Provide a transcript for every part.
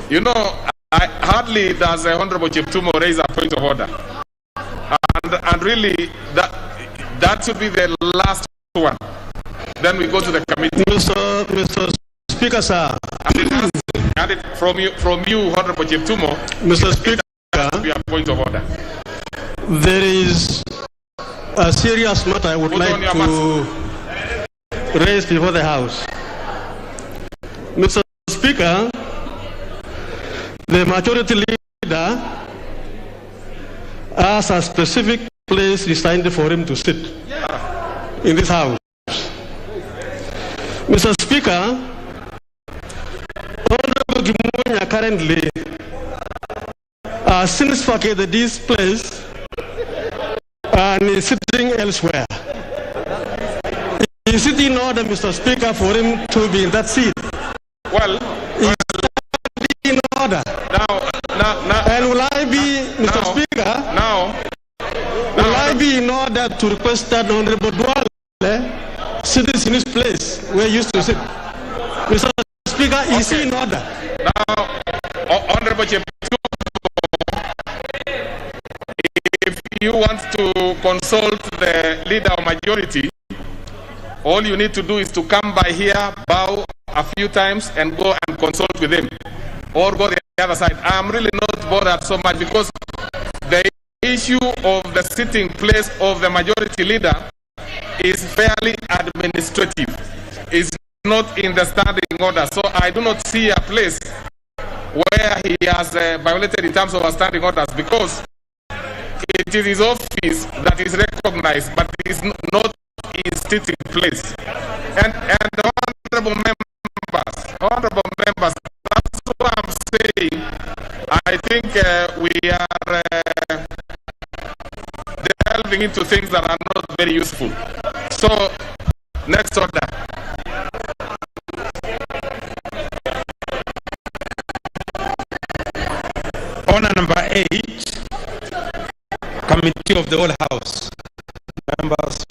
You know, hardly does Honorable Cheptumo raise a point of order. And really, that should be the last one. Then we go to the committee. Mr. Speaker, sir. And it from you, Honorable Cheptumo. Mr. Speaker, that should be a point of order. There is a serious matter I would like to raise before the House. Mr. Speaker, the majority leader has a specific place designed for him to sit in this House. Mr. Speaker, Honorable Gimunya currently since vacated this place and is sitting elsewhere. Is it in order, Mr. Speaker, for him to be in that seat? Well, is it in order? Now, and will I be, Mr. Speaker? Will I be in order to request that Honorable Duale sits in his place where he used to sit? Mr. Speaker, is he in order? Now, Honorable Cheptumo, if you want to consult the leader of majority, all you need to do is to come by here, bow a few times, and go and consult with him, or go the other side. I'm really not bothered so much because the issue of the sitting place of the majority leader is fairly administrative. It's not in the standing order. So I do not see a place where he has violated in terms of our standing orders, because it is his office that is recognized, but it is not his sitting place. And honorable members, that's what I'm saying. I think we are delving into things that are not very useful. So, next order. Order number 8, Committee of the Whole House. Members.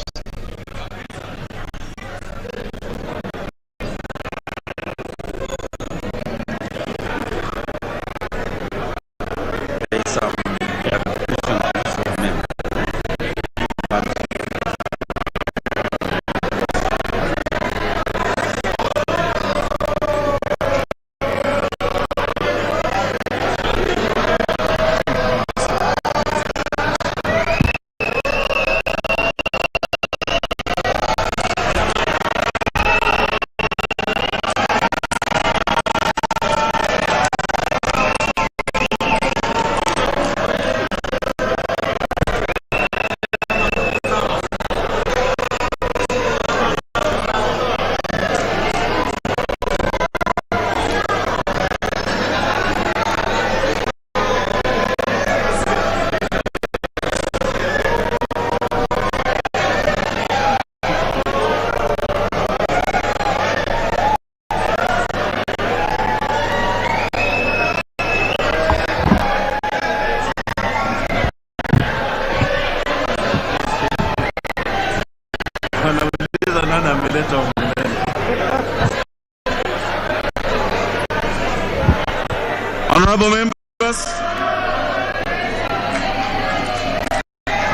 Honorable members,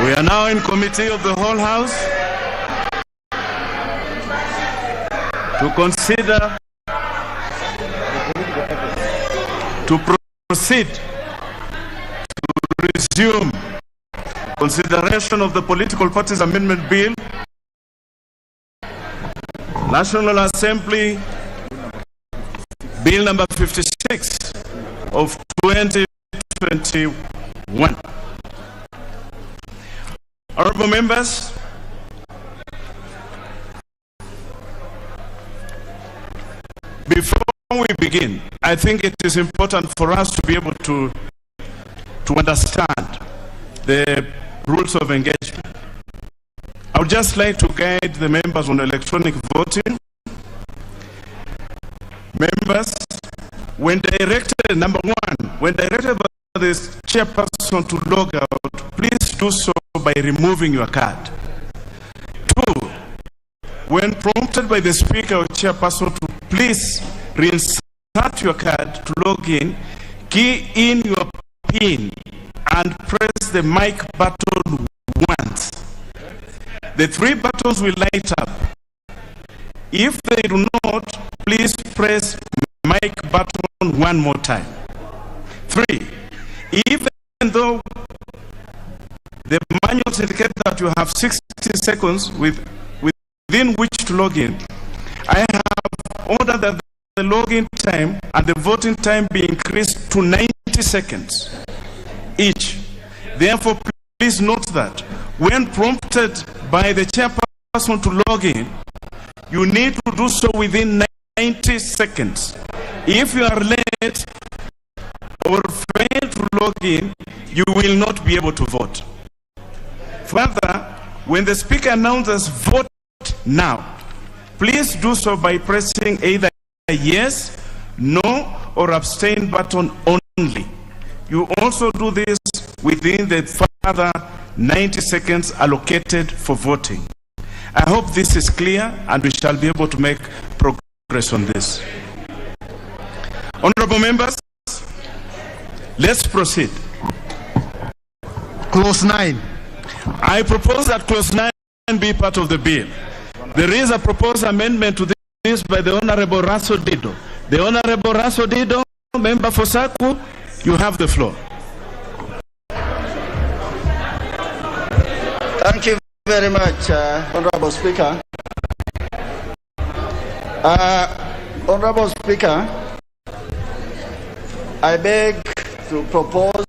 we are now in committee of the whole House to consider, to proceed to resume consideration of the Political Parties Amendment Bill, National Assembly Bill number 56 of 2021. Honorable members, before we begin, I think it is important for us to be able to understand the rules of engagement. I would just like to guide the members on electronic voting. Members, when directed, number one, when directed by the chairperson to log out, please do so by removing your card. Two, when prompted by the speaker or chairperson to please reinsert insert your card to log in, key in your PIN, and press the mic button once. The three buttons will light up. If they do not, please press mic button one more time. 3. Even though the manuals indicate that you have 60 seconds within which to log in, I have ordered that the login time and the voting time be increased to 90 seconds each. Therefore, please note that when prompted by the chairperson to log in, you need to do so within 90 seconds. If you are late or fail to log in, you will not be able to vote. Further, when the speaker announces vote now, please do so by pressing either yes, no, or abstain button only. You also do this within the further 90 seconds allocated for voting. I hope this is clear and we shall be able to make progress on this. Honorable members, let's proceed. Clause 9. I propose that clause 9 be part of the bill. There is a proposed amendment to this by the Honorable Raso Dido. The Honorable Raso Dido, member for Saku, you have the floor. Thank you very much, Honorable Speaker. Honorable Speaker, I beg to propose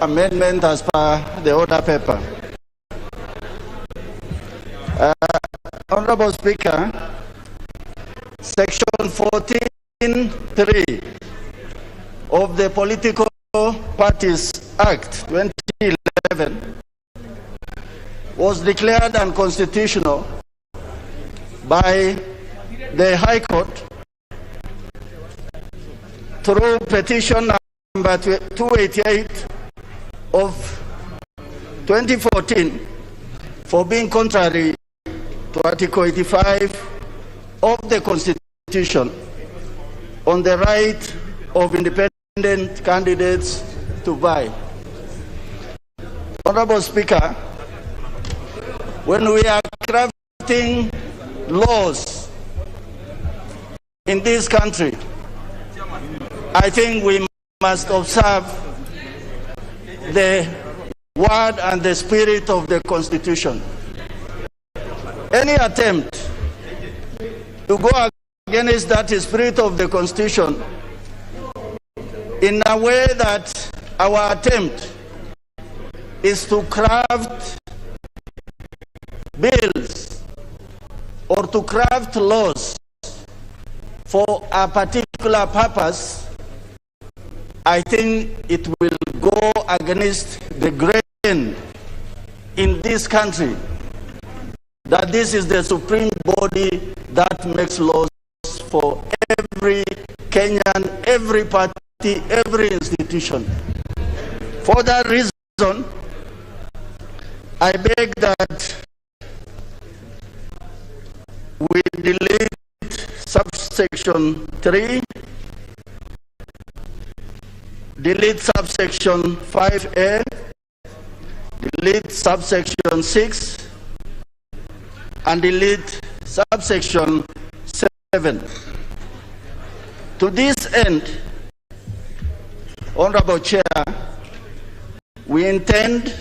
amendment as per the order paper. Honorable Speaker, Section 14(3) of the Political Parties Act 2011 was declared unconstitutional by the High Court through petition number 288 of 2014 for being contrary to Article 85 of the Constitution on the right of independent candidates to vie. Honorable Speaker, when we are crafting laws in this country, I think we must observe the word and the spirit of the Constitution. Any attempt to go against that spirit of the Constitution in a way that our attempt is to craft bills or to craft laws for a particular purpose, I think it will go against the grain in this country that this is the supreme body that makes laws for every Kenyan, every party, every institution. For that reason, I beg that we delete subsection 3, delete subsection 5A, delete subsection 6, and delete subsection 7. To this end, Honorable Chair, we intend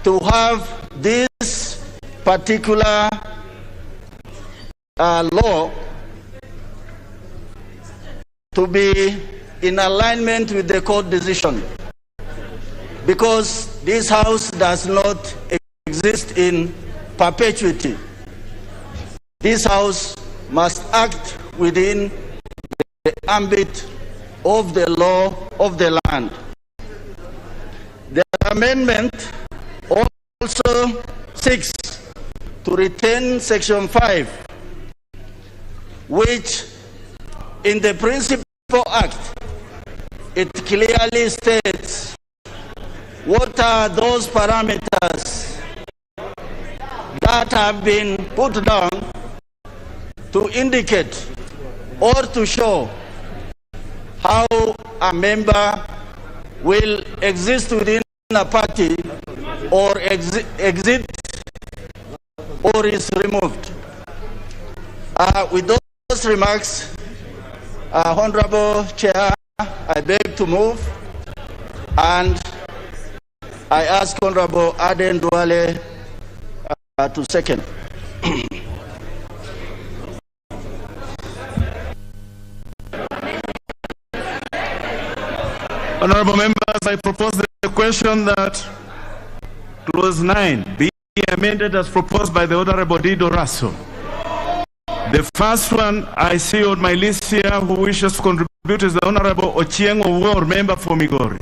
to have this particular law to be in alignment with the court decision, because this House does not exist in perpetuity. This House must act within the ambit of the law of the land. The amendment also seeks to retain Section 5, which in the Principal Act, it clearly states what are those parameters that have been put down to indicate or to show how a member will exist within a party or exit or is removed. With those remarks, Honorable Chair, I beg to move, and I ask Honorable Aden Duale to second. Honorable members, I propose the question that clause 9 be amended as proposed by the Honorable Dido Rasso. The first one I see on my list here who wishes to contribute is the Honorable Ochieng Owuor, member for Migori.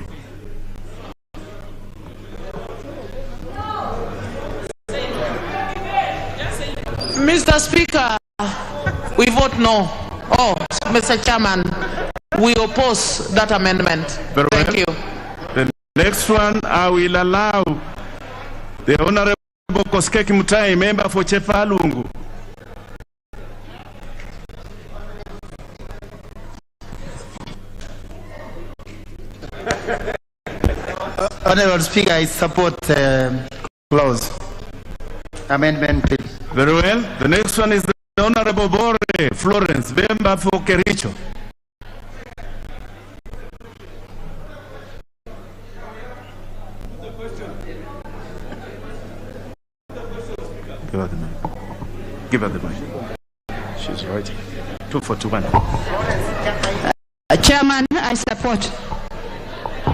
Mr. Speaker, we vote no. Oh, Mr. Chairman, we oppose that amendment. Very well. Thank you. The next one, I will allow the Honorable Koskeki Mutai, member for Chepalungu. Honorable Speaker, I support clause amendment bill. Very well. The next one is the Honorable Bore Florence, member for Kericho. Give her the mic. Give her the mic. She's writing. 2421. Chairman, I support.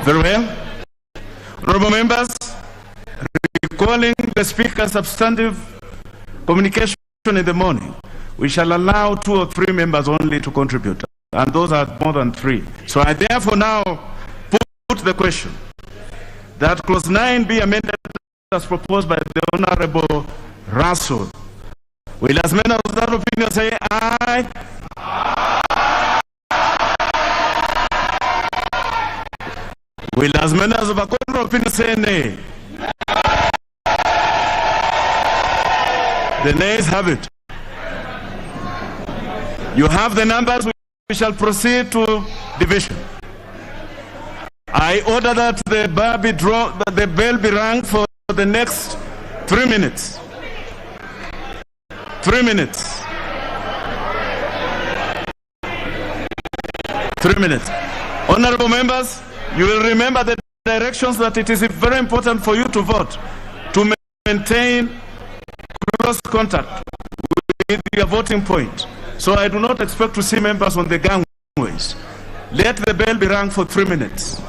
Very well. Honorable members, recalling the Speaker's substantive communication in the morning, we shall allow 2 or 3 members only to contribute, and those are more than 3. So I therefore now put the question that clause 9 be amended as proposed by the Honorable Rasso. Will as many of that opinion say aye? Will as many as of a contrary opinion say nay? The nays have it. You have the numbers. We shall proceed to division. I order that the bell be rung for the next 3 minutes. 3 minutes. 3 minutes. Honorable members, you will remember the directions that it is very important for you to vote, to maintain close contact with your voting point. So I do not expect to see members on the gangways. Let the bell be rung for 3 minutes.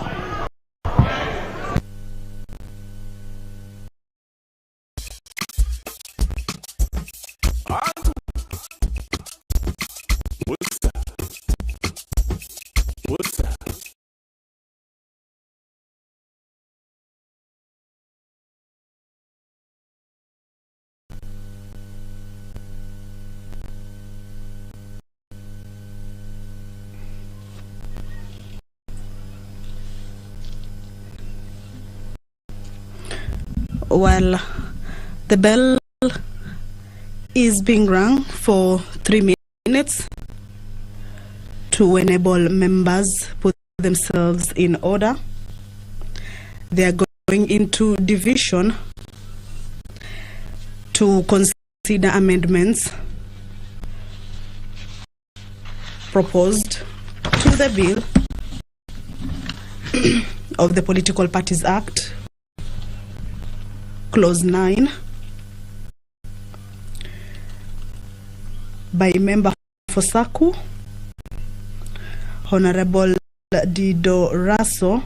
Well, the bell is being rung for 3 minutes to enable members put themselves in order. They are going into division to consider amendments proposed to the bill of the Political Parties Act, Clause 9, by Member for Saku, Honorable Dido Rasso,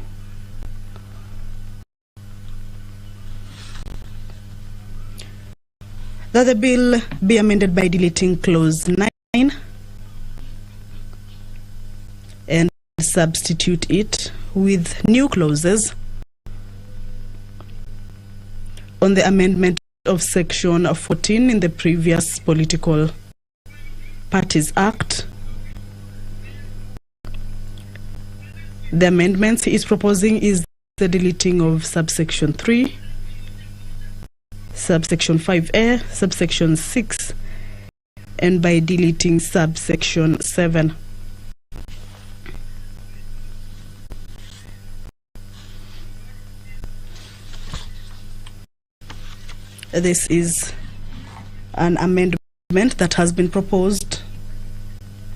that the bill be amended by deleting Clause 9 and substitute it with new clauses on the amendment of Section 14 in the previous Political Parties Act. The amendment he is proposing is the deleting of subsection 3, subsection 5A, subsection 6, and by deleting subsection 7. This is an amendment that has been proposed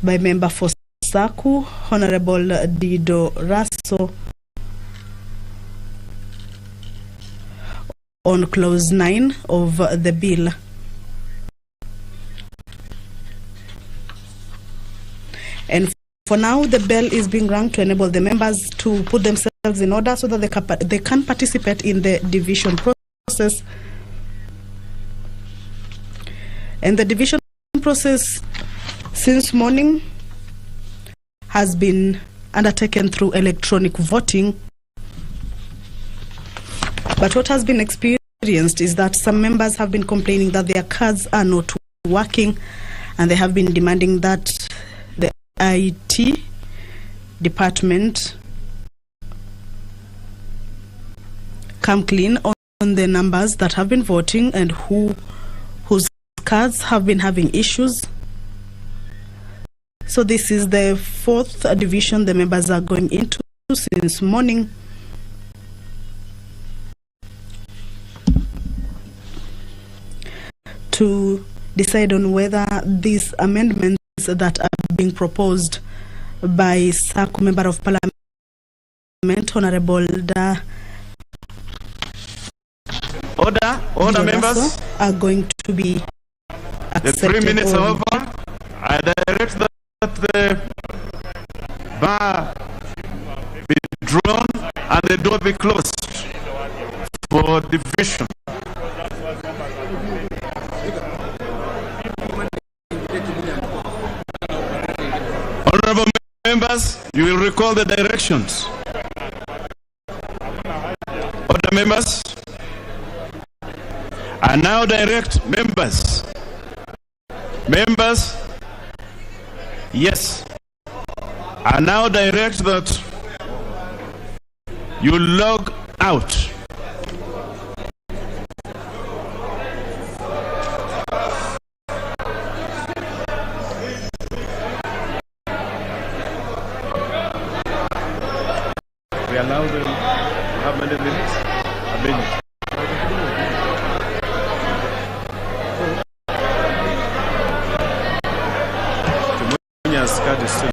by Member for Saku, Honorable Dido Raso, on clause 9 of the bill. And for now, the bell is being rung to enable the members to put themselves in order so that they can participate in the division process. And the division process since morning has been undertaken through electronic voting. But what has been experienced is that some members have been complaining that their cards are not working, and they have been demanding that the IT department come clean on the numbers that have been voting and whose cards have been having issues. So this is the 4th division the members are going into since morning. To decide on whether these amendments that are being proposed by SACU Member of Parliament, Honorable Order members, are going to be accepted. The 3 minutes are over. I direct that the bar be drawn and the door be closed for division. Honorable members, you will recall the directions. Order members, I now direct members. Members, yes, I now direct that you log out. We allow them how many minutes? A minute. Card is still.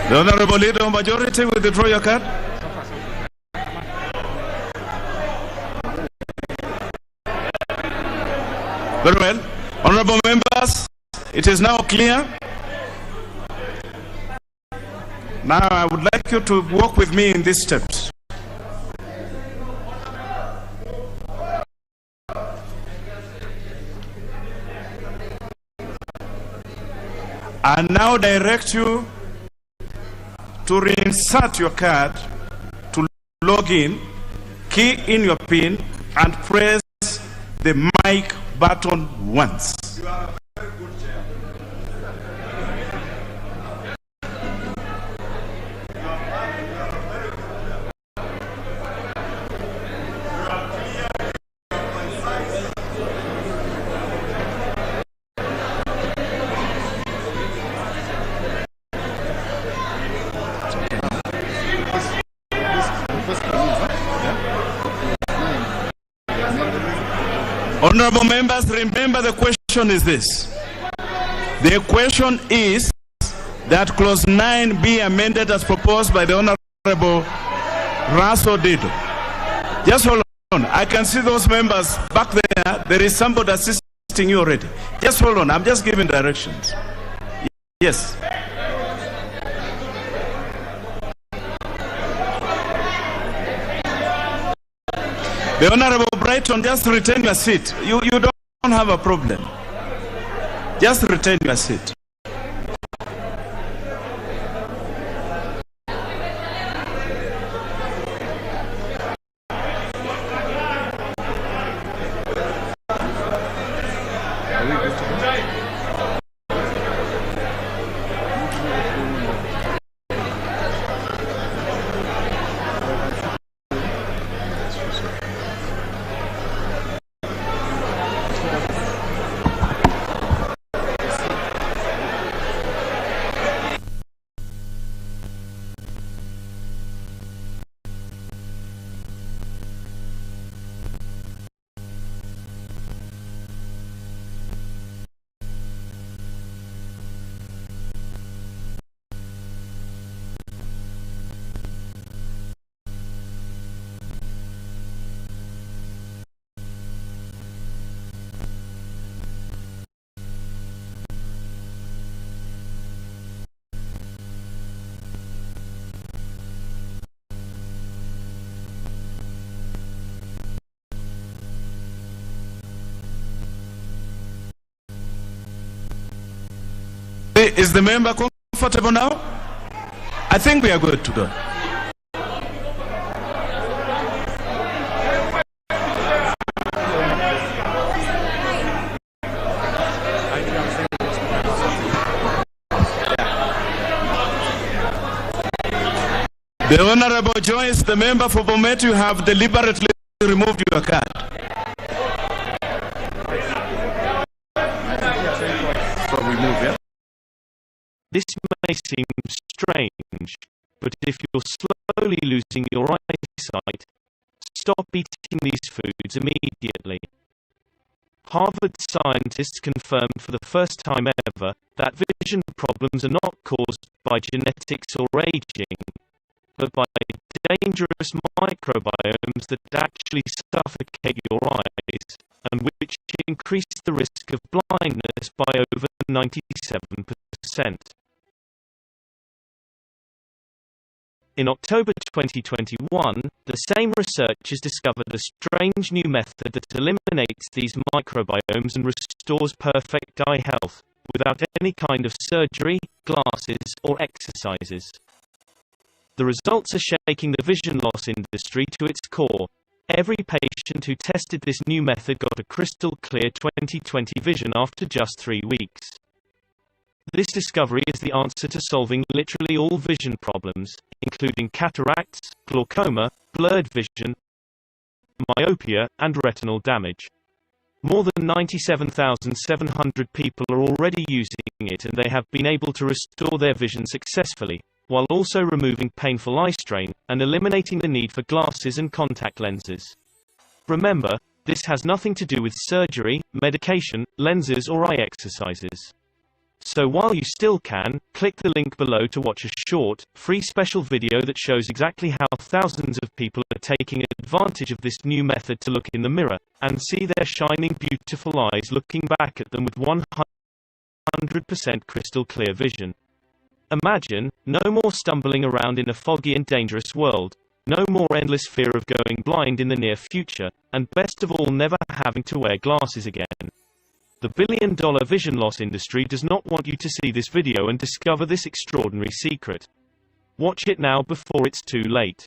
The Honorable Leader of Majority, will withdraw your card. Very well. Honorable members, it is now clear. Now I would like you to walk with me in these steps. I now direct you to reinsert your card, to log in, key in your PIN, and press the mic button once. You are a very good chair. Honorable members, remember the question is this. The question is that clause 9 be amended as proposed by the Honorable Raso Dido. Just hold on. I can see those members back there. There is somebody assisting you already. Just hold on. I'm just giving directions. Yes. The Honorable Brighton, just retain your seat. You don't have a problem. Just retain your seat. Is the member comfortable now? I think we are good to go. The Honorable Joyce, the member for Bomet, you have deliberately removed your card. So we move, yeah? This may seem strange, but if you're slowly losing your eyesight, stop eating these foods immediately. Harvard scientists confirmed for the first time ever that vision problems are not caused by genetics or aging, but by dangerous microbiomes that actually suffocate your eyes and which increase the risk of blindness by over 97%. In October 2021, the same researchers discovered a strange new method that eliminates these microbiomes and restores perfect eye health, without any kind of surgery, glasses, or exercises. The results are shaking the vision loss industry to its core. Every patient who tested this new method got a crystal clear 20/20 vision after just 3 weeks. This discovery is the answer to solving literally all vision problems, including cataracts, glaucoma, blurred vision, myopia, and retinal damage. More than 97,700 people are already using it, and they have been able to restore their vision successfully, while also removing painful eye strain and eliminating the need for glasses and contact lenses. Remember, this has nothing to do with surgery, medication, lenses, or eye exercises. So while you still can, click the link below to watch a short, free special video that shows exactly how thousands of people are taking advantage of this new method to look in the mirror and see their shining, beautiful eyes looking back at them with 100% crystal clear vision. Imagine, no more stumbling around in a foggy and dangerous world, no more endless fear of going blind in the near future, and best of all, never having to wear glasses again. The billion-dollar vision loss industry does not want you to see this video and discover this extraordinary secret. Watch it now before it's too late.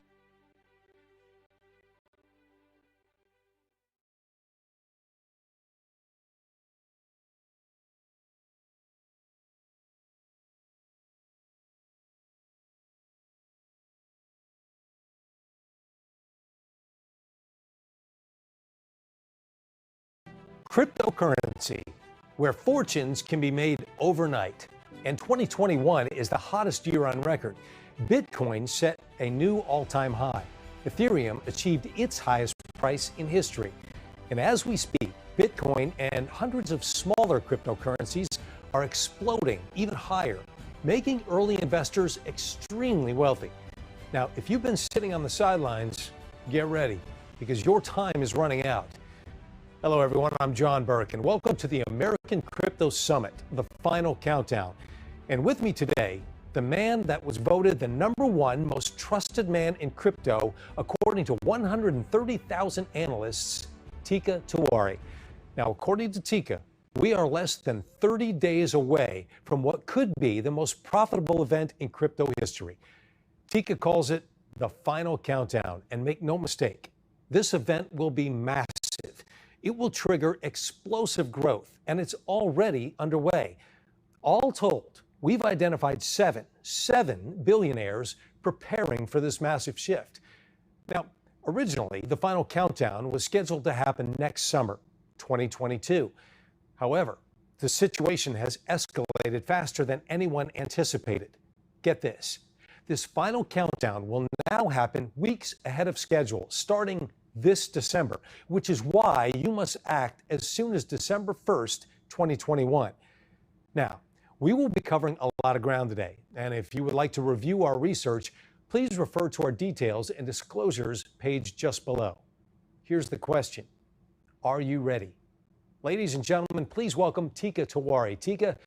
Cryptocurrency, where fortunes can be made overnight. And 2021 is the hottest year on record. Bitcoin set a new all-time high. Ethereum achieved its highest price in history. And as we speak, Bitcoin and hundreds of smaller cryptocurrencies are exploding even higher, making early investors extremely wealthy. Now, if you've been sitting on the sidelines, get ready, because your time is running out. Hello, everyone. I'm John Burke, and welcome to the American Crypto Summit, the final countdown. And with me today, the man that was voted the #1 most trusted man in crypto, according to 130,000 analysts, Teeka Tiwari. Now, according to Teeka, we are less than 30 days away from what could be the most profitable event in crypto history. Teeka calls it the final countdown, and make no mistake, this event will be massive. It will trigger explosive growth, and it's already underway. All told, we've identified seven billionaires preparing for this massive shift. Now, originally, the final countdown was scheduled to happen next summer, 2022. However, the situation has escalated faster than anyone anticipated. Get this. This final countdown will now happen weeks ahead of schedule, starting this December, which is why you must act as soon as December 1st, 2021. Now, we will be covering a lot of ground today, and if you would like to review our research, please refer to our details and disclosures page just below. Here's the question. Are you ready? Ladies and gentlemen, please welcome Teeka Tiwari. Teeka,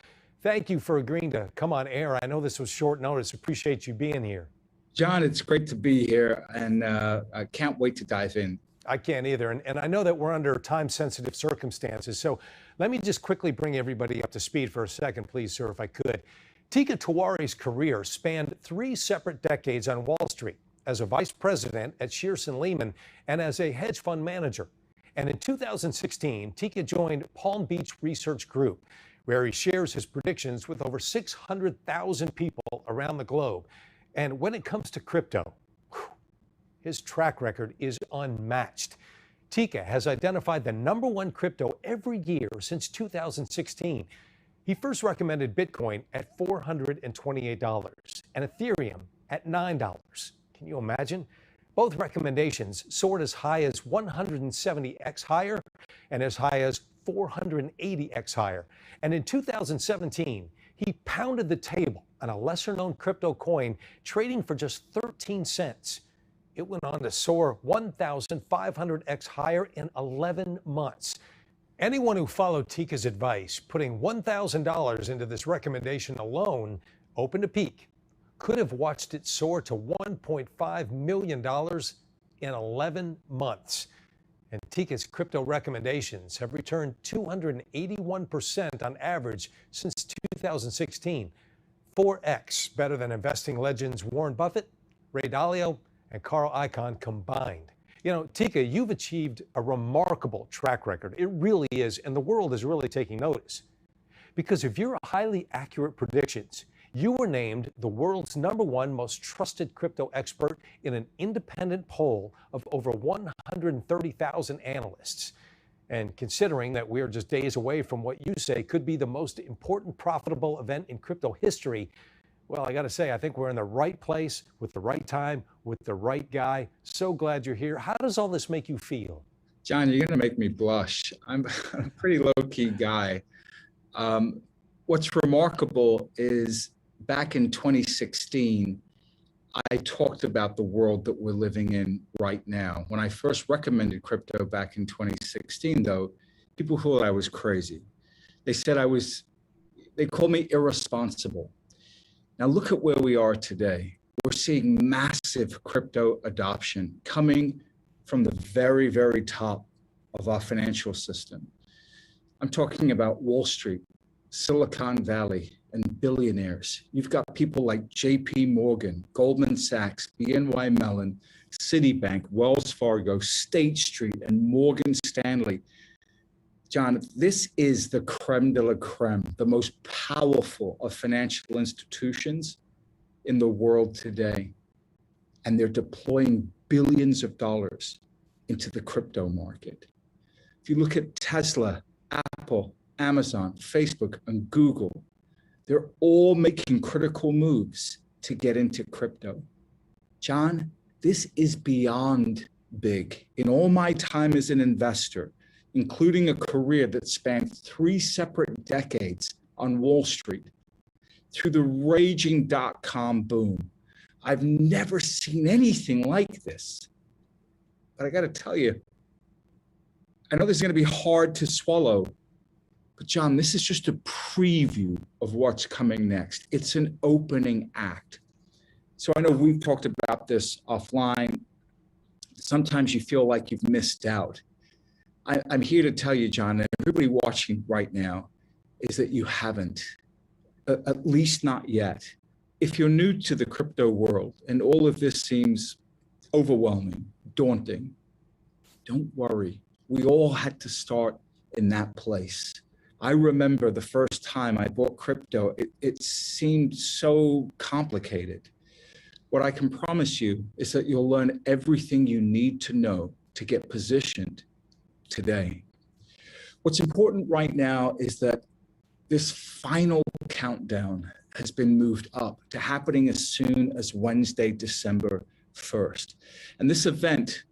thank you for agreeing to come on air. I know this was short notice. Appreciate you being here. John, it's great to be here, and I can't wait to dive in. I can't either. And I know that we're under time-sensitive circumstances. So Let me just quickly bring everybody up to speed for a second, please, sir, if I could. Teeka Tiwari's career spanned 3 separate decades on Wall Street as a vice president at Shearson Lehman and as a hedge fund manager. And in 2016, Teeka joined Palm Beach Research Group, where he shares his predictions with over 600,000 people around the globe. And when it comes to crypto, his track record is unmatched. Teeka has identified the #1 crypto every year since 2016. He first recommended Bitcoin at $428 and Ethereum at $9. Can you imagine? Both recommendations soared as high as 170x higher and as high as 480x higher. And in 2017, he pounded the table on a lesser-known crypto coin trading for just 13 cents. It went on to soar 1,500x higher in 11 months. Anyone who followed Teeka's advice, putting $1,000 into this recommendation alone, open to peak, could have watched it soar to $1.5 million in 11 months. And Teeka's crypto recommendations have returned 281% on average since 2016, 4x better than investing legends Warren Buffett, Ray Dalio, and Carl Icahn combined. You know, Teeka, you've achieved a remarkable track record. It really is, and the world is really taking notice. Because of your highly accurate predictions, you were named the world's #1 most trusted crypto expert in an independent poll of over 130,000 analysts. And considering that we are just days away from what you say could be the most important profitable event in crypto history, well, I got to say, I think we're in the right place with the right time with the right guy. So glad you're here. How does all this make you feel? John, you're going to make me blush. I'm a pretty low-key guy. What's remarkable is back in 2016, I talked about the world that we're living in right now. When I first recommended crypto back in 2016, though, people thought I was crazy. They said they called me irresponsible. Now look at where we are today. We're seeing massive crypto adoption coming from the very, very top of our financial system. I'm talking about Wall Street, Silicon Valley, and billionaires. You've got people like JP Morgan, Goldman Sachs, BNY Mellon, Citibank, Wells Fargo, State Street, and Morgan Stanley. John, this is the creme de la creme, the most powerful of financial institutions in the world today. And they're deploying billions of dollars into the crypto market. If you look at Tesla, Apple, Amazon, Facebook, and Google, they're all making critical moves to get into crypto. John, this is beyond big. In all my time as an investor, including a career that spanned 3 separate decades on Wall Street, through the raging dot-com boom, I've never seen anything like this. But I got to tell you, I know this is going to be hard to swallow, but John, this is just a preview of what's coming next. It's an opening act. So I know we've talked about this offline. Sometimes you feel like you've missed out. I'm here to tell you, John, and everybody watching right now, is that you haven't, at least not yet. If you're new to the crypto world and all of this seems overwhelming, daunting, don't worry. We all had to start in that place. I remember the first time I bought crypto, it seemed so complicated. What I can promise you is that you'll learn everything you need to know to get positioned today. What's important right now is that this final countdown has been moved up to happening as soon as Wednesday, December 1st. And this event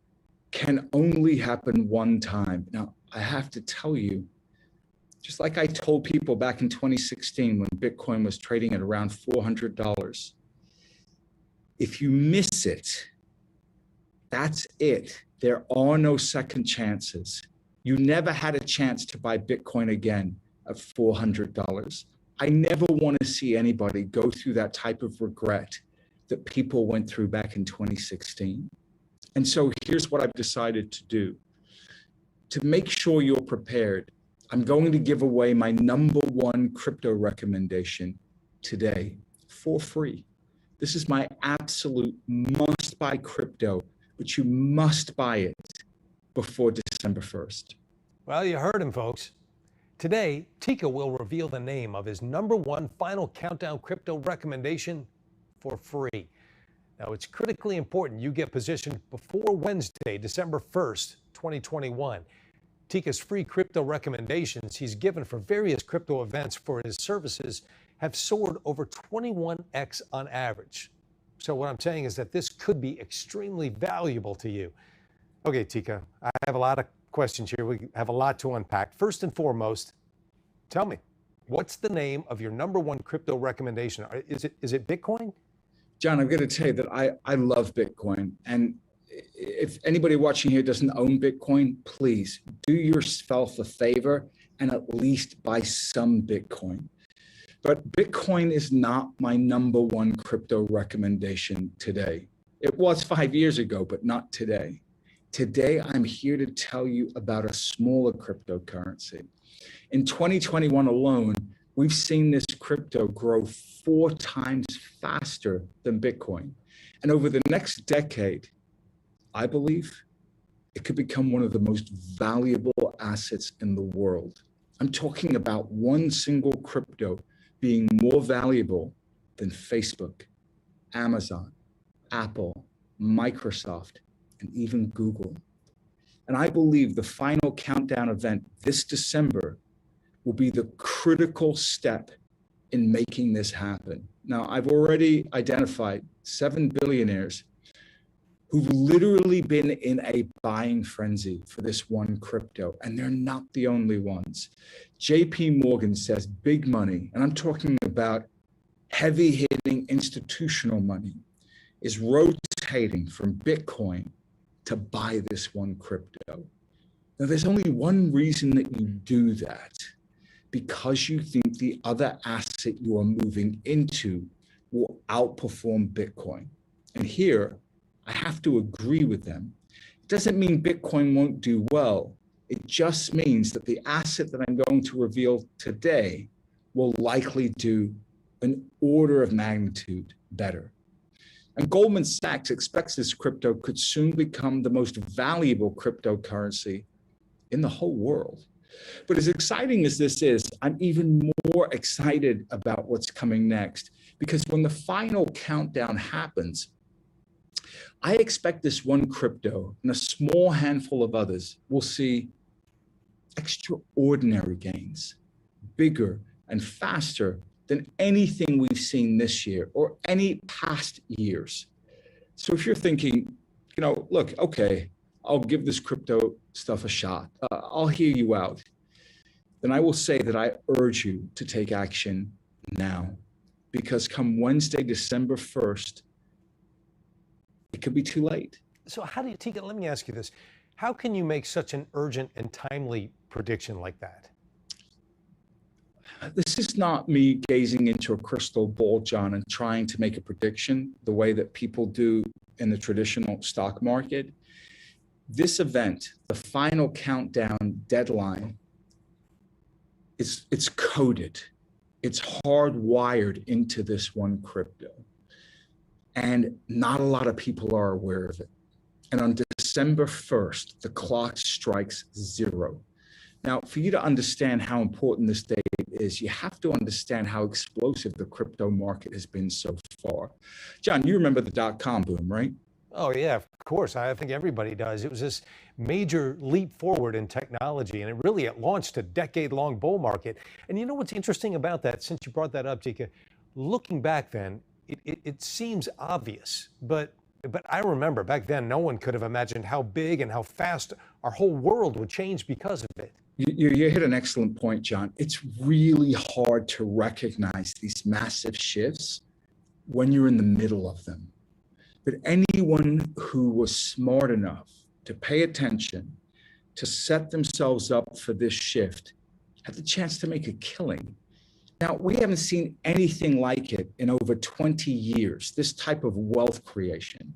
can only happen one time. Now, I have to tell you, just like I told people back in 2016 when Bitcoin was trading at around $400, if you miss it, that's it. There are no second chances. You never had a chance to buy Bitcoin again at $400. I never want to see anybody go through that type of regret that people went through back in 2016. And so here's what I've decided to do. To make sure you're prepared, I'm going to give away my #1 crypto recommendation today for free. This is my absolute must-buy crypto, but you must buy it before December 1st. Well, you heard him, folks. Today, Tika will reveal the name of his #1 final countdown crypto recommendation for free. Now, it's critically important you get positioned before Wednesday, December 1st, 2021. Tika's free crypto recommendations he's given for various crypto events for his services have soared over 21x on average. So what I'm saying is that this could be extremely valuable to you. Okay, Tika, I have a lot of questions here. We have a lot to unpack. First and foremost, tell me, what's the name of your #1 crypto recommendation? Is it Bitcoin? John, I'm going to tell you that I love Bitcoin. And if anybody watching here doesn't own Bitcoin, please do yourself a favor and at least buy some Bitcoin. But Bitcoin is not my #1 crypto recommendation today. It was 5 years ago, but not today. Today, I'm here to tell you about a smaller cryptocurrency. In 2021 alone, we've seen this crypto grow 4 times faster than Bitcoin. And over the next decade, I believe it could become one of the most valuable assets in the world. I'm talking about one single crypto being more valuable than Facebook, Amazon, Apple, Microsoft, and even Google. And I believe the final countdown event this December will be the critical step in making this happen. Now, I've already identified 7 billionaires who've literally been in a buying frenzy for this one crypto, and they're not the only ones. JP Morgan says big money, and I'm talking about heavy-hitting institutional money, is rotating from Bitcoin to buy this one crypto. Now, there's only one reason that you do that, because you think the other asset you are moving into will outperform Bitcoin. And here, I have to agree with them. It doesn't mean Bitcoin won't do well. It just means that the asset that I'm going to reveal today will likely do an order of magnitude better. And Goldman Sachs expects this crypto could soon become the most valuable cryptocurrency in the whole world. But as exciting as this is, I'm even more excited about what's coming next, because when the final countdown happens, I expect this one crypto and a small handful of others will see extraordinary gains, bigger and faster than anything we've seen this year or any past years. So if you're thinking, look, okay, I'll give this crypto stuff a shot. I'll hear you out. Then I will say that I urge you to take action now, because come Wednesday, December 1st, it could be too late. So how do you, Tika, let me ask you this. How can you make such an urgent and timely prediction like that? This is not me gazing into a crystal ball, John, and trying to make a prediction the way that people do in the traditional stock market. This event, the final countdown deadline, it's coded. It's hardwired into this one crypto. And not a lot of people are aware of it. And on December 1st, the clock strikes 0. Now, for you to understand how important this date is, you have to understand how explosive the crypto market has been so far. John, you remember the dot-com boom, right? Oh, yeah, of course. I think everybody does. It was this major leap forward in technology, and it launched a decade-long bull market. And you know what's interesting about that, since you brought that up, Tika? Looking back then, it seems obvious, but I remember back then, no one could have imagined how big and how fast our whole world would change because of it. You hit an excellent point, John. It's really hard to recognize these massive shifts when you're in the middle of them. But anyone who was smart enough to pay attention, to set themselves up for this shift, had the chance to make a killing. Now, we haven't seen anything like it in over 20 years, this type of wealth creation.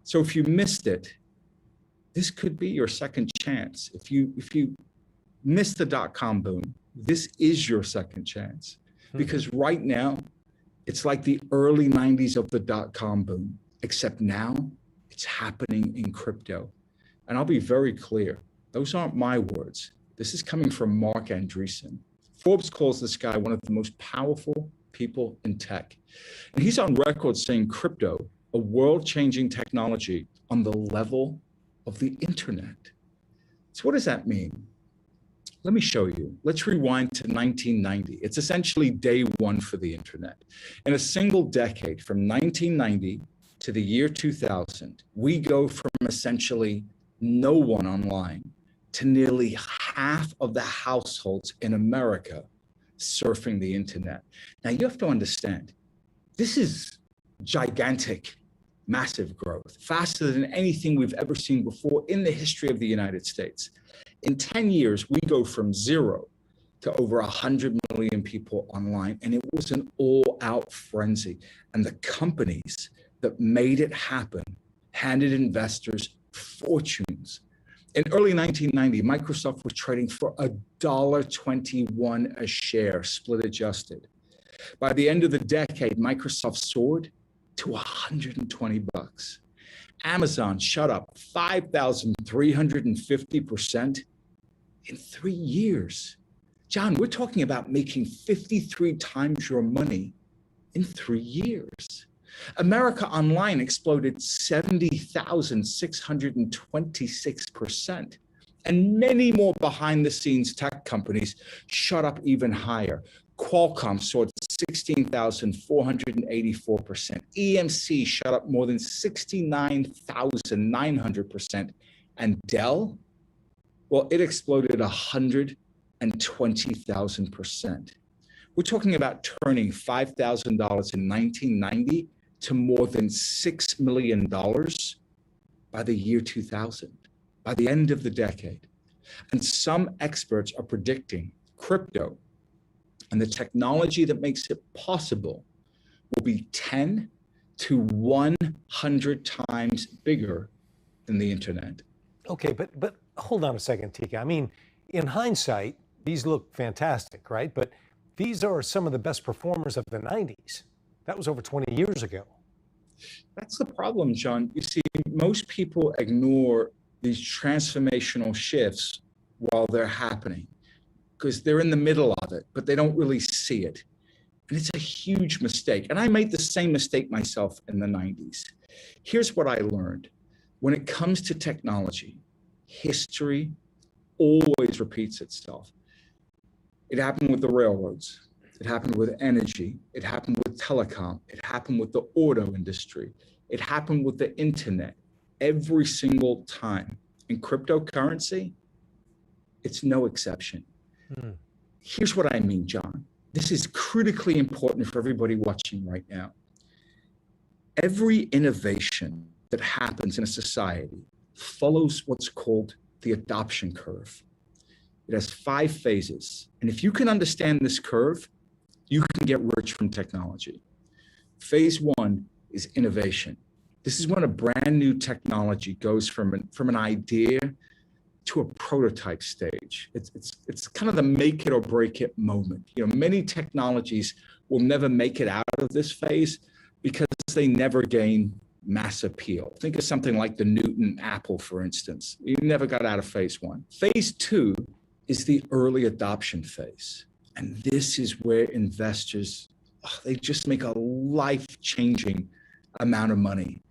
So if you missed it, this could be your second chance. If you miss the dot-com boom, this is your second chance. Because right now, it's like the early 90s of the dot-com boom, except now it's happening in crypto. And I'll be very clear, those aren't my words. This is coming from Mark Andreessen. Forbes calls this guy one of the most powerful people in tech. And he's on record saying crypto, a world-changing technology on the level of the internet. So what does that mean? Let me show you. Let's rewind to 1990. It's essentially day one for the internet. In a single decade, from 1990 to the year 2000, we go from essentially no one online to nearly half of the households in America surfing the internet. Now you have to understand, this is gigantic, massive growth, faster than anything we've ever seen before in the history of the United States. In 10 years, we go from 0 to over 100 million people online, and it was an all-out frenzy. And the companies that made it happen handed investors fortunes. In early 1990, Microsoft was trading for $1.21 a share, split adjusted. By the end of the decade, Microsoft soared to 120 bucks. Amazon shot up 5,350% in 3 years. John, we're talking about making 53 times your money in 3 years. America Online exploded 70,626%. And many more behind-the-scenes tech companies shot up even higher. Qualcomm soared 16,484%. EMC shot up more than 69,900%. And Dell, well, it exploded 120,000%. We're talking about turning $5,000 in 1990 to more than $6 million by the year 2000, by the end of the decade. And some experts are predicting crypto and the technology that makes it possible will be 10 to 100 times bigger than the internet. Okay, but hold on a second, Tika. I mean, in hindsight, these look fantastic, right? But these are some of the best performers of the 90s. That was over 20 years ago. That's the problem, John. You see, most people ignore these transformational shifts while they're happening because they're in the middle of it, but they don't really see it. And it's a huge mistake. And I made the same mistake myself in the 90s. Here's what I learned. When it comes to technology, history always repeats itself. It happened with the railroads. It happened with energy. It happened with telecom. It happened with the auto industry. It happened with the internet every single time. In cryptocurrency, it's no exception. Here's what I mean, John. This is critically important for everybody watching right now. Every innovation that happens in a society follows what's called the adoption curve. It has 5 phases. And if you can understand this curve, you can get rich from technology. Phase 1 is innovation. This is when a brand new technology goes from an idea to a prototype stage. It's kind of the make it or break it moment. You know, many technologies will never make it out of this phase because they never gain mass appeal. Think of something like the Newton Apple, for instance. You never got out of phase 1. Phase 2 is the early adoption phase. And this is where investors, they just make a life-changing amount of money.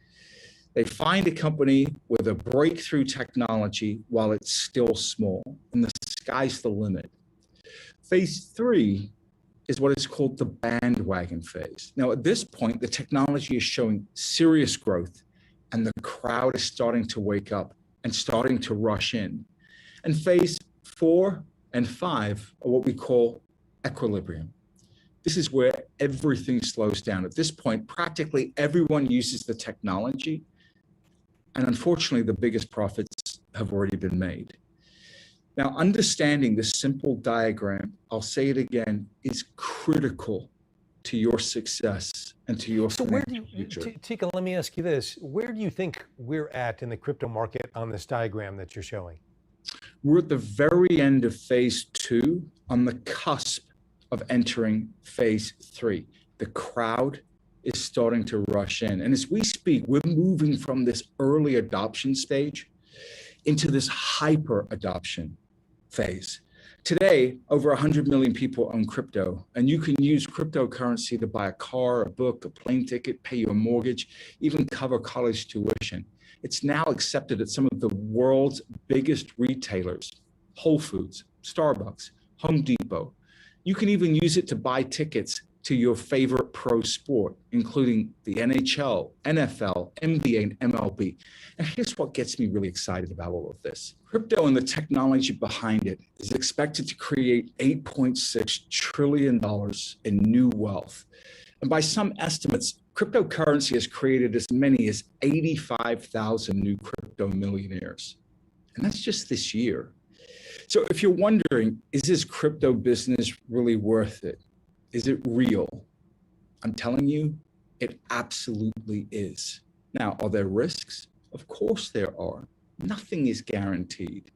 They find a company with a breakthrough technology while it's still small, and the sky's the limit. Phase 3 is what is called the bandwagon phase. Now, at this point, the technology is showing serious growth, and the crowd is starting to wake up and starting to rush in. And phase 4 and 5 are what we call equilibrium. This is where everything slows down. At this point, practically everyone uses the technology, and unfortunately, the biggest profits have already been made. Now, understanding this simple diagram, I'll say it again, is critical to your success and to your financial future. Tika, let me ask you this. Where do you think we're at in the crypto market on this diagram that you're showing? We're at the very end of phase 2, on the cusp of entering phase 3. The crowd is starting to rush in. And as we speak, we're moving from this early adoption stage into this hyper adoption phase. Today, over 100 million people own crypto, and you can use cryptocurrency to buy a car, a book, a plane ticket, pay your mortgage, even cover college tuition. It's now accepted at some of the world's biggest retailers, Whole Foods, Starbucks, Home Depot. You can even use it to buy tickets to your favorite pro sport, including the NHL, NFL, NBA, and MLB. And here's what gets me really excited about all of this. Crypto and the technology behind it is expected to create $8.6 trillion in new wealth. And by some estimates, cryptocurrency has created as many as 85,000 new crypto millionaires. And that's just this year. So if you're wondering, is this crypto business really worth it? Is it real? I'm telling you, it absolutely is. Now, are there risks? Of course there are. Nothing is guaranteed.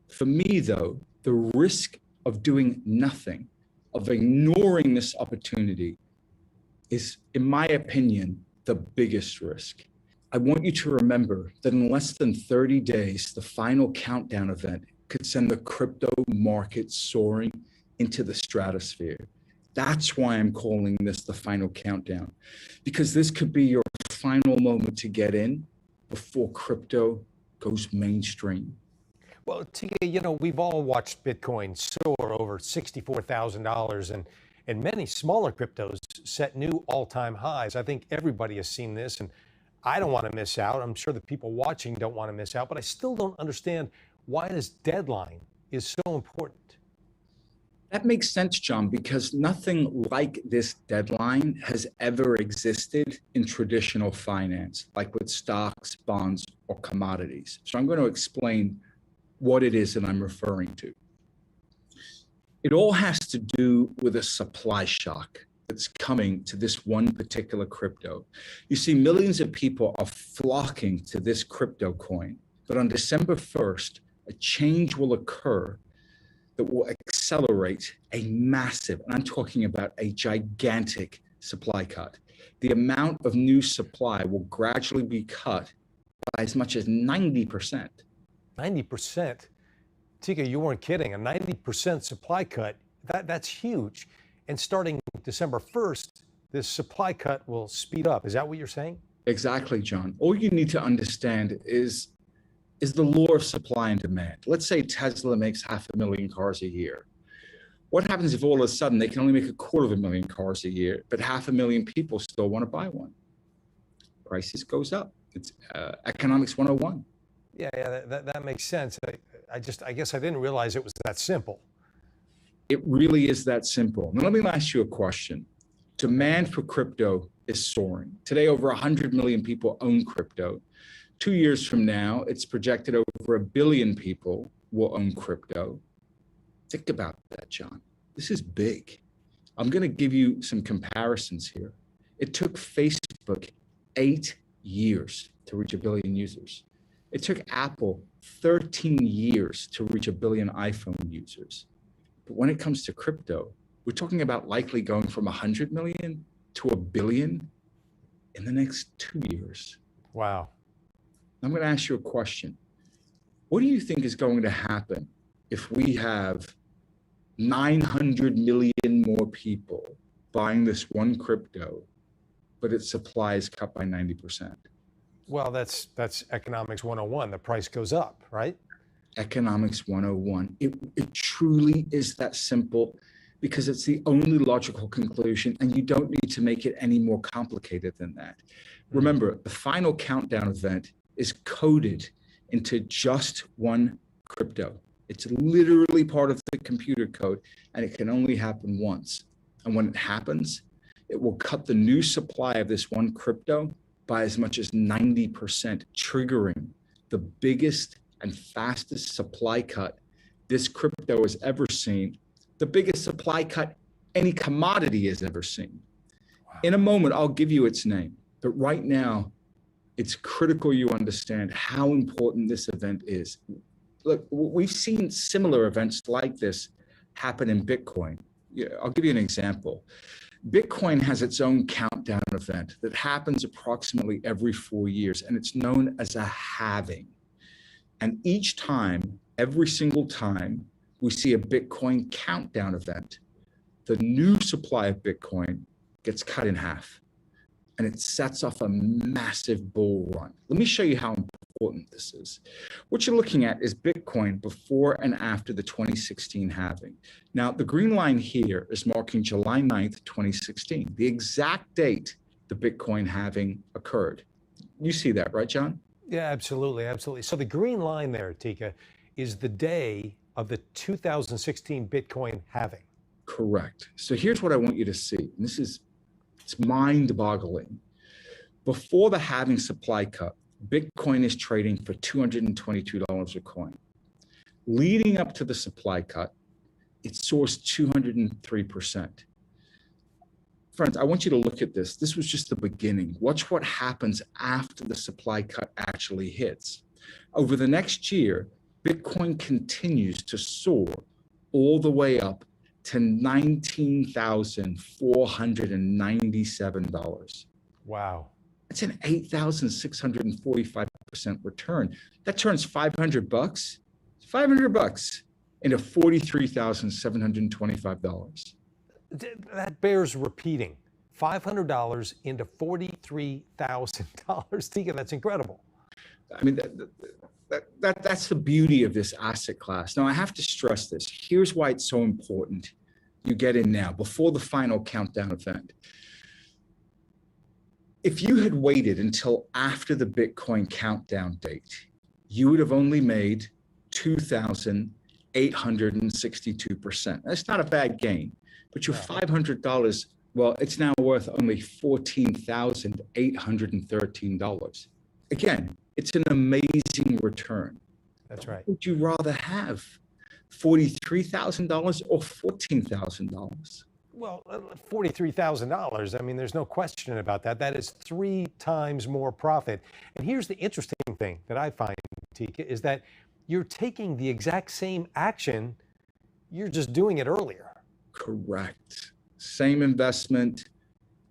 For me, though, the risk of doing nothing, of ignoring this opportunity, is, in my opinion, the biggest risk. I want you to remember that in less than 30 days, the final countdown event could send the crypto market soaring into the stratosphere. That's why I'm calling this the final countdown, because this could be your final moment to get in before crypto goes mainstream. Well, Tika, you know, we've all watched Bitcoin soar over $64,000, and many smaller cryptos set new all-time highs. I think everybody has seen this, and I don't want to miss out. I'm sure the people watching don't want to miss out, but I still don't understand why this deadline is so important. That makes sense, John, because nothing like this deadline has ever existed in traditional finance, like with stocks, bonds, or commodities. So I'm going to explain what it is that I'm referring to. It all has to do with a supply shock that's coming to this one particular crypto. You see, millions of people are flocking to this crypto coin, but on December 1st, a change will occur that will accelerate a massive, and I'm talking about a gigantic supply cut. The amount of new supply will gradually be cut by as much as 90%. 90%? Tika, you weren't kidding. A 90% supply cut, that's huge. And starting December 1st, this supply cut will speed up. Is that what you're saying? Exactly, John. All you need to understand is the law of supply and demand. Let's say Tesla makes 500,000 cars a year. What happens if all of a sudden they can only make 250,000 cars a year, but 500,000 people still want to buy one? Prices goes up. It's economics 101. Yeah, that makes sense. I guess I didn't realize it was that simple. It really is that simple. Now, let me ask you a question. Demand for crypto is soaring. Today, over 100 million people own crypto. 2 years from now, it's projected over 1 billion people will own crypto. Think about that, John. This is big. I'm going to give you some comparisons here. It took Facebook 8 years to reach 1 billion users. It took Apple 13 years to reach 1 billion iPhone users. But when it comes to crypto, we're talking about likely going from 100 million to 1 billion in the next 2 years. Wow. I'm going to ask you a question. What do you think is going to happen if we have 900 million more people buying this one crypto, but its supply is cut by 90%? Well, that's economics 101. The price goes up, right? Economics 101. It truly is that simple, because it's the only logical conclusion, and you don't need to make it any more complicated than that. Remember, the final countdown event is coded into just one crypto. It's literally part of the computer code, and it can only happen once. And when it happens, it will cut the new supply of this one crypto by as much as 90%, triggering the biggest and fastest supply cut this crypto has ever seen, the biggest supply cut any commodity has ever seen. Wow. In a moment, I'll give you its name, but right now, it's critical you understand how important this event is. look, we've seen similar events like this happen in Bitcoin. I'll give you an example. Bitcoin has its own countdown event that happens approximately every 4 years, and it's known as a halving. And each time, every single time, we see a Bitcoin countdown event, the new supply of Bitcoin gets cut in half, and it sets off a massive bull run. Let me show you how important this is. What you're looking at is Bitcoin before and after the 2016 halving. Now, the green line here is marking July 9th, 2016, the exact date the Bitcoin halving occurred. You see that, right, John? Yeah, absolutely, absolutely. So the green line there, Tika, is the day of the 2016 Bitcoin halving. Correct. So here's what I want you to see. And it's mind-boggling. Before the halving supply cut, Bitcoin is trading for $222 a coin. Leading up to the supply cut, it soars 203%. Friends, I want you to look at this. This was just the beginning. Watch what happens after the supply cut actually hits. Over the next year, Bitcoin continues to soar all the way up to $19,497. Wow. It's an 8,645% return. That turns $500, into $43,725. That bears repeating. $500 into $43,000. Tika, that's incredible. I mean, that's the beauty of this asset class. Now, I have to stress this. Here's why it's so important. You get in now, before the final countdown event. If you had waited until after the Bitcoin countdown date, you would have only made 2,862%. That's not a bad gain, but your $500, well, it's now worth only $14,813. Again, it's an amazing return. That's right. Would you rather have $43,000 or $14,000? Well, $43,000, I mean, there's no question about that. That is 3 times more profit. And here's the interesting thing that I find, Tika, is that you're taking the exact same action, you're just doing it earlier. Correct. Same investment,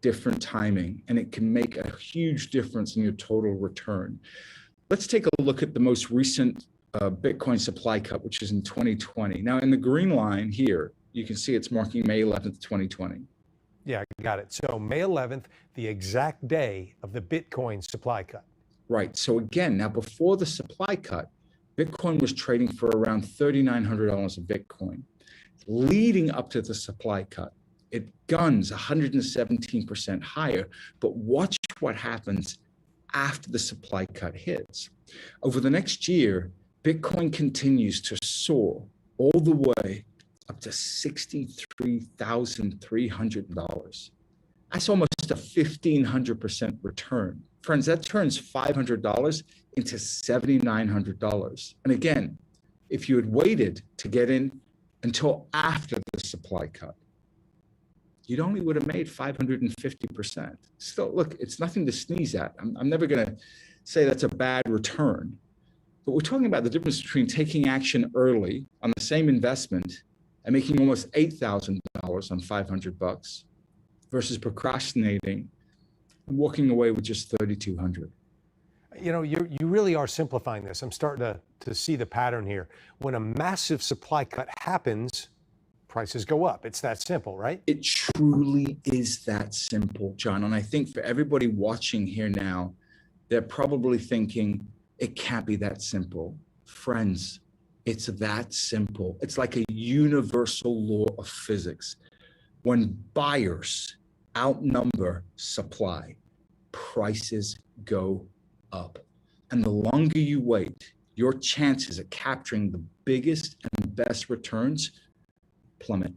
different timing, and it can make a huge difference in your total return. Let's take a look at the most recent Bitcoin supply cut, which is in 2020. Now, in the green line here, you can see it's marking May 11th, 2020. Yeah, got it. So May 11th, the exact day of the Bitcoin supply cut. Right. So again, now before the supply cut, Bitcoin was trading for around $3,900 a Bitcoin. Leading up to the supply cut, it guns 117% higher. But watch what happens after the supply cut hits. Over the next year, Bitcoin continues to soar all the way up to $63,300. That's almost a 1,500% return. Friends, that turns $500 into $7,900. And again, if you had waited to get in until after the supply cut, you'd only would have made 550%. Still, look, it's nothing to sneeze at. I'm never going to say that's a bad return. But we're talking about the difference between taking action early on the same investment and making almost $8,000 on $500 versus procrastinating and walking away with just $3,200. You know, you really are simplifying this. I'm starting to see the pattern here. When a massive supply cut happens, prices go up. It's that simple, right? It truly is that simple, John. And I think for everybody watching here now, they're probably thinking, it can't be that simple. Friends, it's that simple. It's like a universal law of physics. When buyers outnumber supply, prices go up. And the longer you wait, your chances of capturing the biggest and best returns plummet,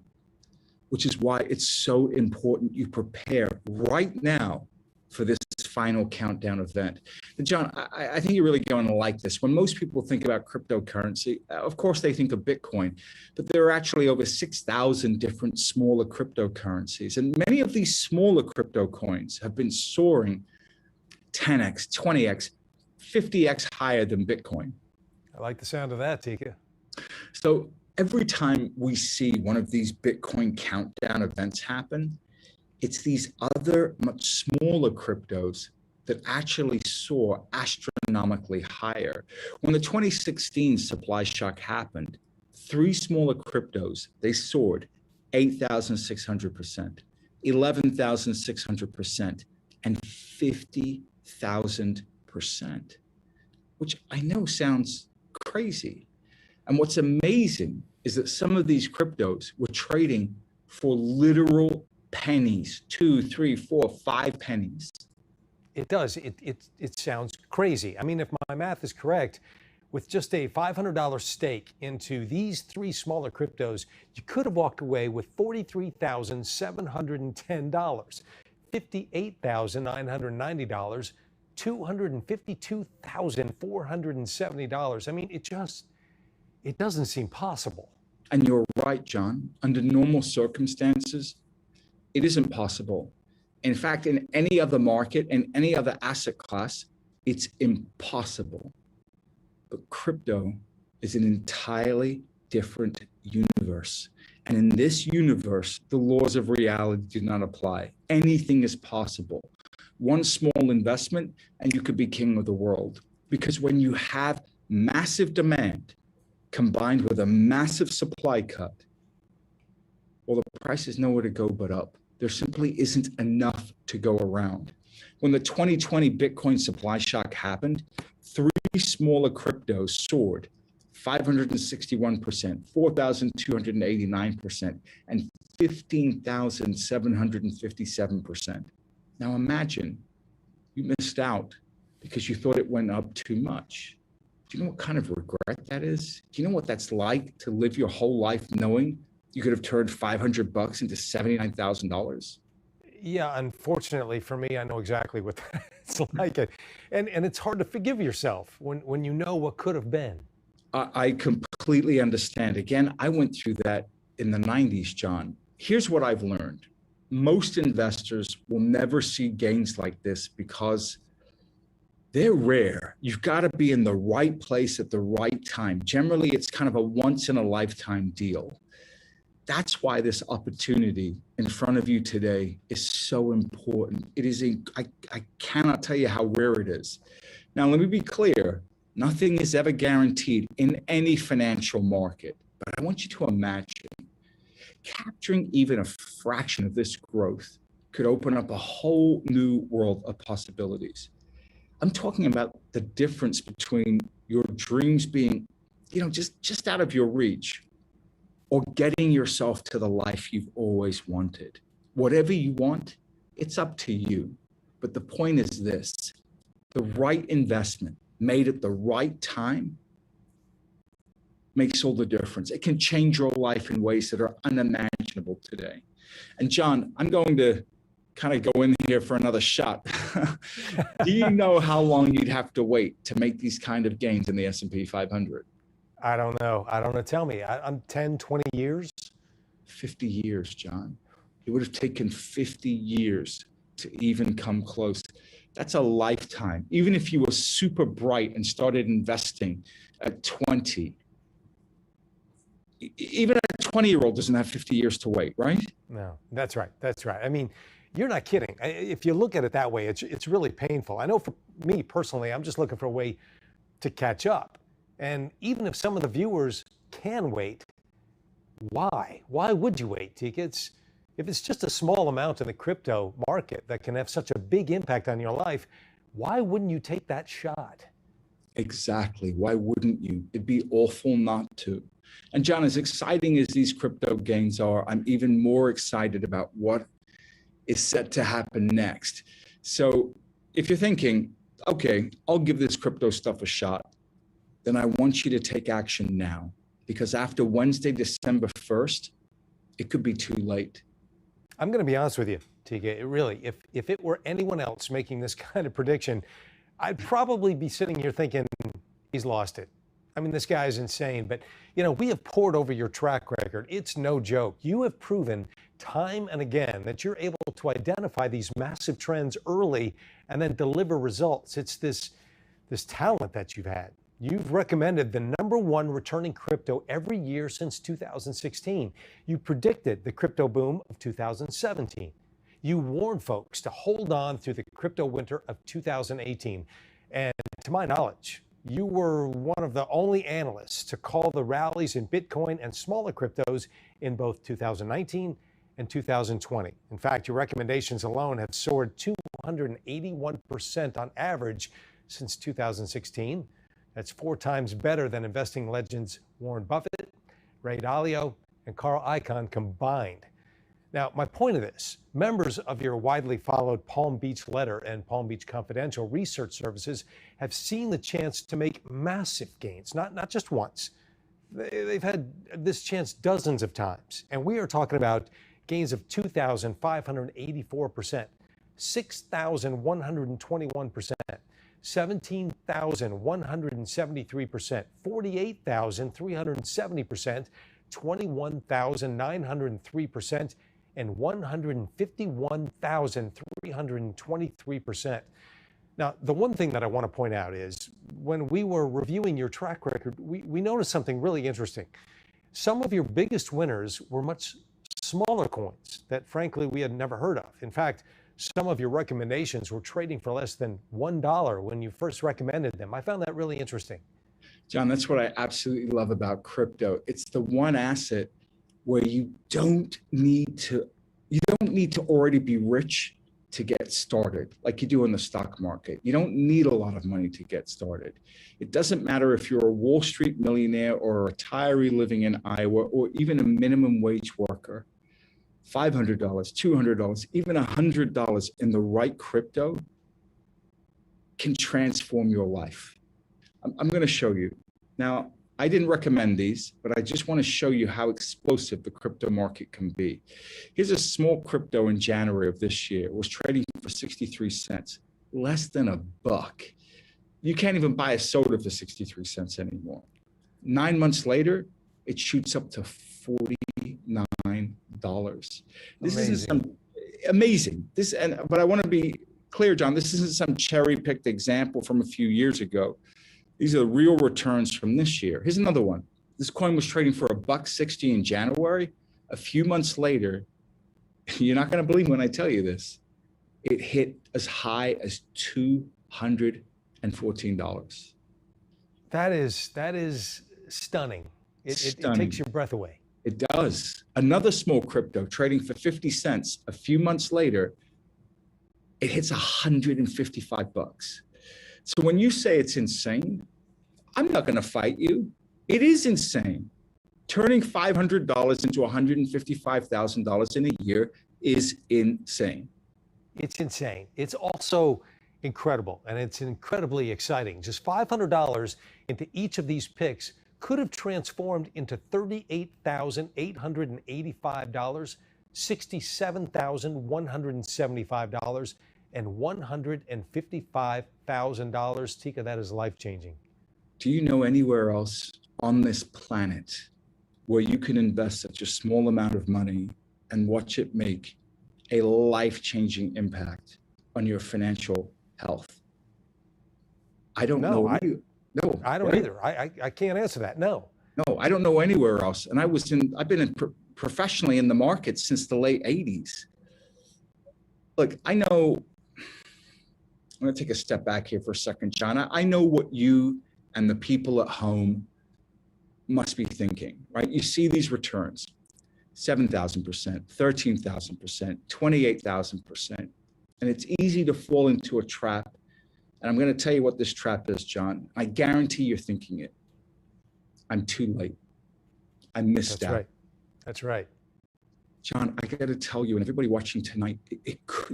which is why it's so important you prepare right now for this final countdown event. And John, I think you're really going to like this. When most people think about cryptocurrency, of course they think of Bitcoin, but there are actually over 6,000 different smaller cryptocurrencies. And many of these smaller crypto coins have been soaring 10x, 20x, 50x higher than Bitcoin. I like the sound of that, Tika. So every time we see one of these Bitcoin countdown events happen, it's these other much smaller cryptos that actually soar astronomically higher. When the 2016 supply shock happened, 3 smaller cryptos, they soared 8,600%, 11,600%, and 50,000%, which I know sounds crazy. And what's amazing is that some of these cryptos were trading for literal pennies, 2, 3, 4, 5 pennies. It does. It sounds crazy. I mean, if my math is correct, with just a $500 stake into these 3 smaller cryptos, you could have walked away with $43,710, $58,990, $252,470. I mean, it doesn't seem possible. And you're right, John. Under normal circumstances, it isn't possible. In fact, in any other market and any other asset class, it's impossible. But crypto is an entirely different universe. And in this universe, the laws of reality do not apply. Anything is possible. One small investment, and you could be king of the world. Because when you have massive demand combined with a massive supply cut, well, the price is nowhere to go but up. There simply isn't enough to go around. When the 2020 Bitcoin supply shock happened, 3 smaller cryptos soared 561%, 4,289%, and 15,757%. Now imagine you missed out because you thought it went up too much. Do you know what kind of regret that is? Do you know what that's like to live your whole life knowing you could have turned $500 into $79,000? Yeah, unfortunately for me, I know exactly what that's like. And it's hard to forgive yourself when you know what could have been. I completely understand. Again, I went through that in the 90s, John. Here's what I've learned. Most investors will never see gains like this because they're rare. You've got to be in the right place at the right time. Generally, it's kind of a once-in-a-lifetime deal. That's why this opportunity in front of you today is so important. It is I cannot tell you how rare it is. Now, let me be clear. Nothing is ever guaranteed in any financial market. But I want you to imagine capturing even a fraction of this growth could open up a whole new world of possibilities. I'm talking about the difference between your dreams being, just out of your reach, or getting yourself to the life you've always wanted. Whatever you want, it's up to you. But the point is this: the right investment made at the right time makes all the difference. It can change your life in ways that are unimaginable today. And John, I'm going to kind of go in here for another shot. Do you know how long you'd have to wait to make these kind of gains in the S&P 500? I don't know. Tell me. I'm 10, 20 years? 50 years, John. It would have taken 50 years to even come close. That's a lifetime. Even if you were super bright and started investing at 20, even a 20-year-old doesn't have 50 years to wait, right? No, that's right. That's right. I mean, you're not kidding. If you look at it that way, it's really painful. I know for me personally, I'm just looking for a way to catch up. And even if some of the viewers can wait, why? Why would you wait, Tika? If it's just a small amount in the crypto market that can have such a big impact on your life, why wouldn't you take that shot? Exactly. Why wouldn't you? It'd be awful not to. And John, as exciting as these crypto gains are, I'm even more excited about what is set to happen next. So if you're thinking, okay, I'll give this crypto stuff a shot, then I want you to take action now, because after Wednesday, December 1st, it could be too late. I'm going to be honest with you, Tika. Really, if it were anyone else making this kind of prediction, I'd probably be sitting here thinking, he's lost it. I mean, this guy is insane. But, we have poured over your track record. It's no joke. You have proven time and again that you're able to identify these massive trends early and then deliver results. It's this talent that you've had. You've recommended the #1 returning crypto every year since 2016. You predicted the crypto boom of 2017. You warned folks to hold on through the crypto winter of 2018. And to my knowledge, you were one of the only analysts to call the rallies in Bitcoin and smaller cryptos in both 2019 and 2020. In fact, your recommendations alone have soared 281% on average since 2016. That's 4 times better than investing legends Warren Buffett, Ray Dalio, and Carl Icahn combined. Now, my point of this, members of your widely followed Palm Beach Letter and Palm Beach Confidential research services have seen the chance to make massive gains, not just once. They've had this chance dozens of times. And we are talking about gains of 2,584%, 6,121%, 17,173%, 48,370%, 21,903%, and 151,323%. Now, the one thing that I want to point out is when we were reviewing your track record, we noticed something really interesting. Some of your biggest winners were much smaller coins that, frankly, we had never heard of. In fact, some of your recommendations were trading for less than $1 when you first recommended them. I found that really interesting. John, that's what I absolutely love about crypto. It's the one asset where you don't need to already be rich to get started like you do in the stock market. You don't need a lot of money to get started. It doesn't matter if you're a Wall Street millionaire or a retiree living in Iowa or even a minimum wage worker. $500, $200, even $100 in the right crypto can transform your life. I'm going to show you. Now, I didn't recommend these, but I just want to show you how explosive the crypto market can be. Here's a small crypto in January of this year. It was trading for 63 cents, less than $1. You can't even buy a soda for 63 cents anymore. 9 months later, it shoots up to $49. This isn't some amazing. But I want to be clear, John, this isn't some cherry-picked example from a few years ago. These are the real returns from this year. Here's another one. This coin was trading for $1.60 in January. A few months later, you're not going to believe when I tell you this, it hit as high as $214. That is stunning. It takes your breath away. It does. Another small crypto trading for 50 cents. A few months later, it hits $155. So when you say it's insane, I'm not going to fight you. It is insane. Turning $500 into $155,000 in a year is insane. It's insane. It's also incredible, and it's incredibly exciting. Just $500 into each of these picks could have transformed into $38,885, $67,175, and $155,000. Tika, that is life-changing. Do you know anywhere else on this planet where you can invest such a small amount of money and watch it make a life-changing impact on your financial health? I don't know. No, I don't either. I can't answer that. No, I don't know anywhere else. And I've been professionally in the market since the late 80s. Look, I know. I'm going to take a step back here for a second, John. I know what you and the people at home must be thinking, right? You see these returns, 7,000%, 13,000%, 28,000%. And it's easy to fall into a trap. And I'm going to tell you what this trap is, John. I guarantee you're thinking it. I'm too late. I missed out. That's right. John, I got to tell you, and everybody watching tonight,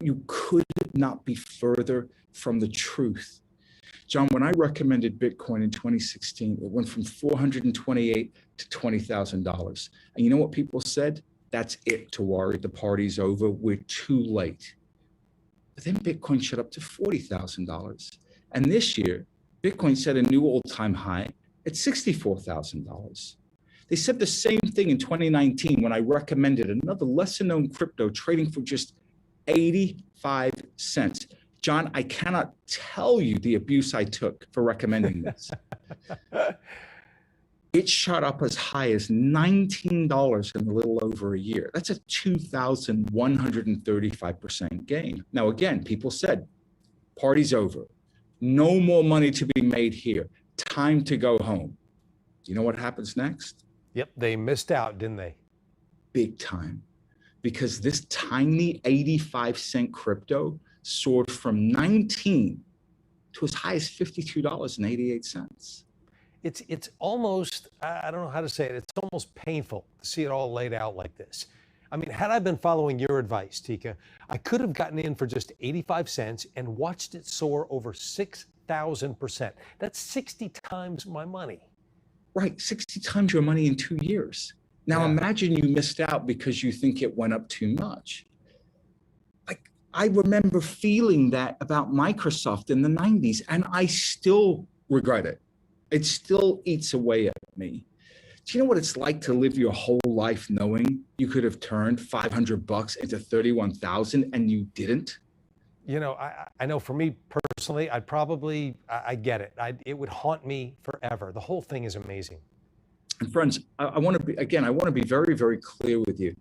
you could not be further from the truth. John, when I recommended Bitcoin in 2016, it went from $428 to $20,000. And you know what people said? That's it, Tawari. The party's over. We're too late. But then Bitcoin shot up to $40,000. And this year, Bitcoin set a new all-time high at $64,000. They said the same thing in 2019 when I recommended another lesser-known crypto trading for just 85 cents. John, I cannot tell you the abuse I took for recommending this. It shot up as high as $19 in a little over a year. That's a 2,135% gain. Now, again, people said, party's over. No more money to be made here. Time to go home. Do you know what happens next? Yep, they missed out, didn't they? Big time. Because this tiny 85-cent crypto soared from 19 to as high as $52.88. It's almost, I don't know how to say it, it's almost painful to see it all laid out like this. I mean, had I been following your advice, Tika, I could have gotten in for just 85 cents and watched it soar over 6,000%. That's 60 times my money. Right, 60 times your money in 2 years. Now imagine you missed out because you think it went up too much. Like, I remember feeling that about Microsoft in the 90s, and I still regret it. It still eats away at me. Do you know what it's like to live your whole life knowing you could have turned $500 into 31,000 and you didn't? You know, I know for me personally, I get it. It would haunt me forever. The whole thing is amazing. And friends, I want to be very, very clear with you.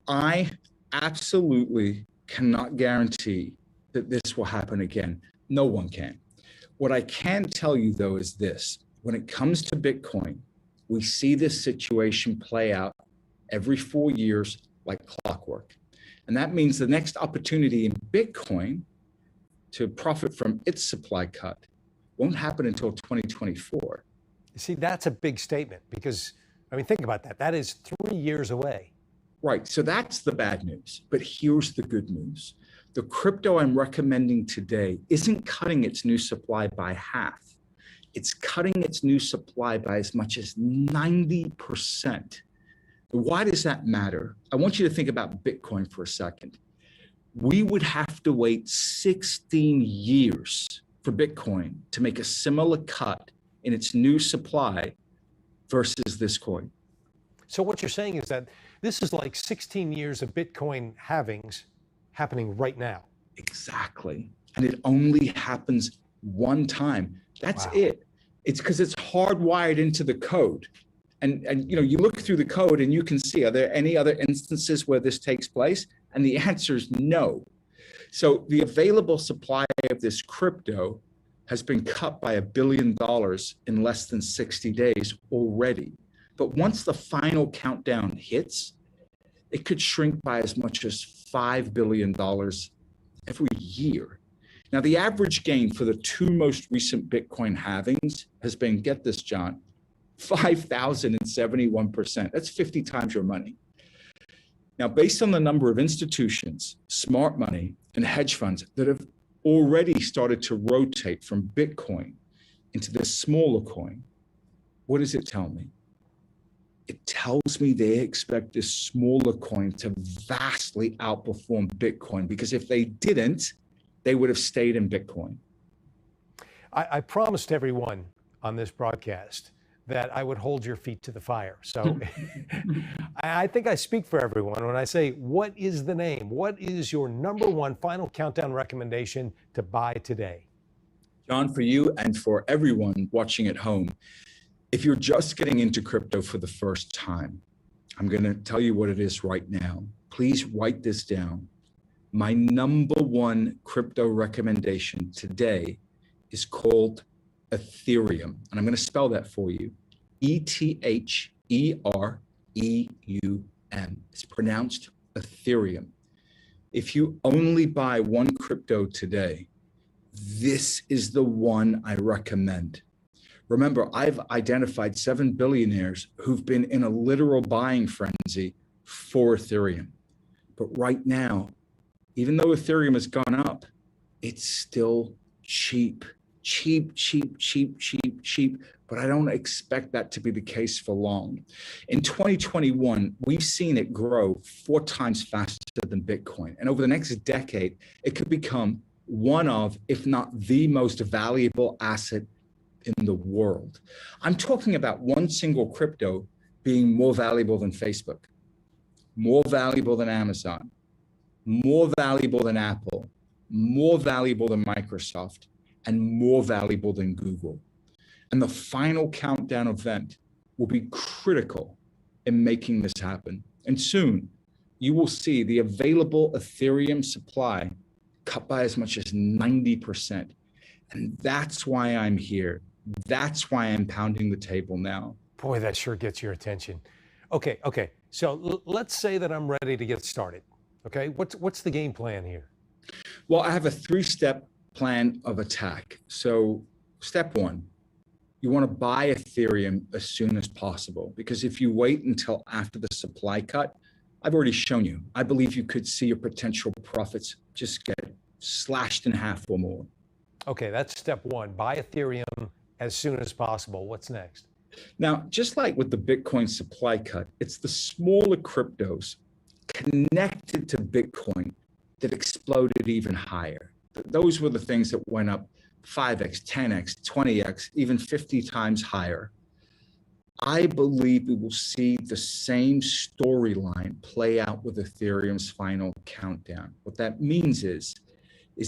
I absolutely cannot guarantee that this will happen again. No one can. What I can tell you, though, is this. When it comes to Bitcoin, we see this situation play out every 4 years like clockwork. And that means the next opportunity in Bitcoin to profit from its supply cut won't happen until 2024. You see, that's a big statement because, I mean, think about that. That is 3 years away. Right. So that's the bad news. But here's the good news. The crypto I'm recommending today isn't cutting its new supply by half. It's cutting its new supply by as much as 90%. Why does that matter? I want you to think about Bitcoin for a second. We would have to wait 16 years for Bitcoin to make a similar cut in its new supply versus this coin. So what you're saying is that this is like 16 years of Bitcoin halvings happening right now. Exactly. And it only happens one time. That's it. It's because it's hardwired into the code. And you know, you look through the code and you can see, are there any other instances where this takes place? And the answer is no. So the available supply of this crypto has been cut by $1 billion in less than 60 days already. But once the final countdown hits, it could shrink by as much as $5 billion every year. Now, the average gain for the two most recent Bitcoin halvings has been, get this, John, 5,071%. That's 50 times your money. Now, based on the number of institutions, smart money, and hedge funds that have already started to rotate from Bitcoin into this smaller coin, what does it tell me? It tells me they expect this smaller coin to vastly outperform Bitcoin, because if they didn't, they would have stayed in Bitcoin. I promised everyone on this broadcast that I would hold your feet to the fire. So I think I speak for everyone when I say, what is the name? What is your number one final countdown recommendation to buy today? John, for you and for everyone watching at home, if you're just getting into crypto for the first time, I'm going to tell you what it is right now. Please write this down. My number one crypto recommendation today is called Ethereum. And I'm going to spell that for you. E-T-H-E-R-E-U-M. It's pronounced Ethereum. If you only buy one crypto today, this is the one I recommend. Remember, I've identified 7 billionaires who've been in a literal buying frenzy for Ethereum. But right now, even though Ethereum has gone up, it's still cheap. Cheap, but I don't expect that to be the case for long. In 2021, we've seen it grow 4 times faster than Bitcoin. And over the next decade, it could become one of, if not the most valuable asset in the world. I'm talking about one single crypto being more valuable than Facebook, more valuable than Amazon, more valuable than Apple, more valuable than Microsoft, and more valuable than Google. And the final countdown event will be critical in making this happen. And soon, you will see the available Ethereum supply cut by as much as 90%. And that's why I'm here. That's why I'm pounding the table now. Boy, that sure gets your attention. Okay. So let's say that I'm ready to get started. Okay, what's the game plan here? Well, I have a 3-step plan of attack. So step 1, you want to buy Ethereum as soon as possible, because if you wait until after the supply cut, I've already shown you, I believe you could see your potential profits just get slashed in half or more. Okay, that's step 1, buy Ethereum as soon as possible. What's next? Now, just like with the Bitcoin supply cut, it's the smaller cryptos connected to Bitcoin that exploded even higher. Those were the things that went up 5x, 10x, 20x, even 50 times higher. I believe we will see the same storyline play out with Ethereum's final countdown. What that means is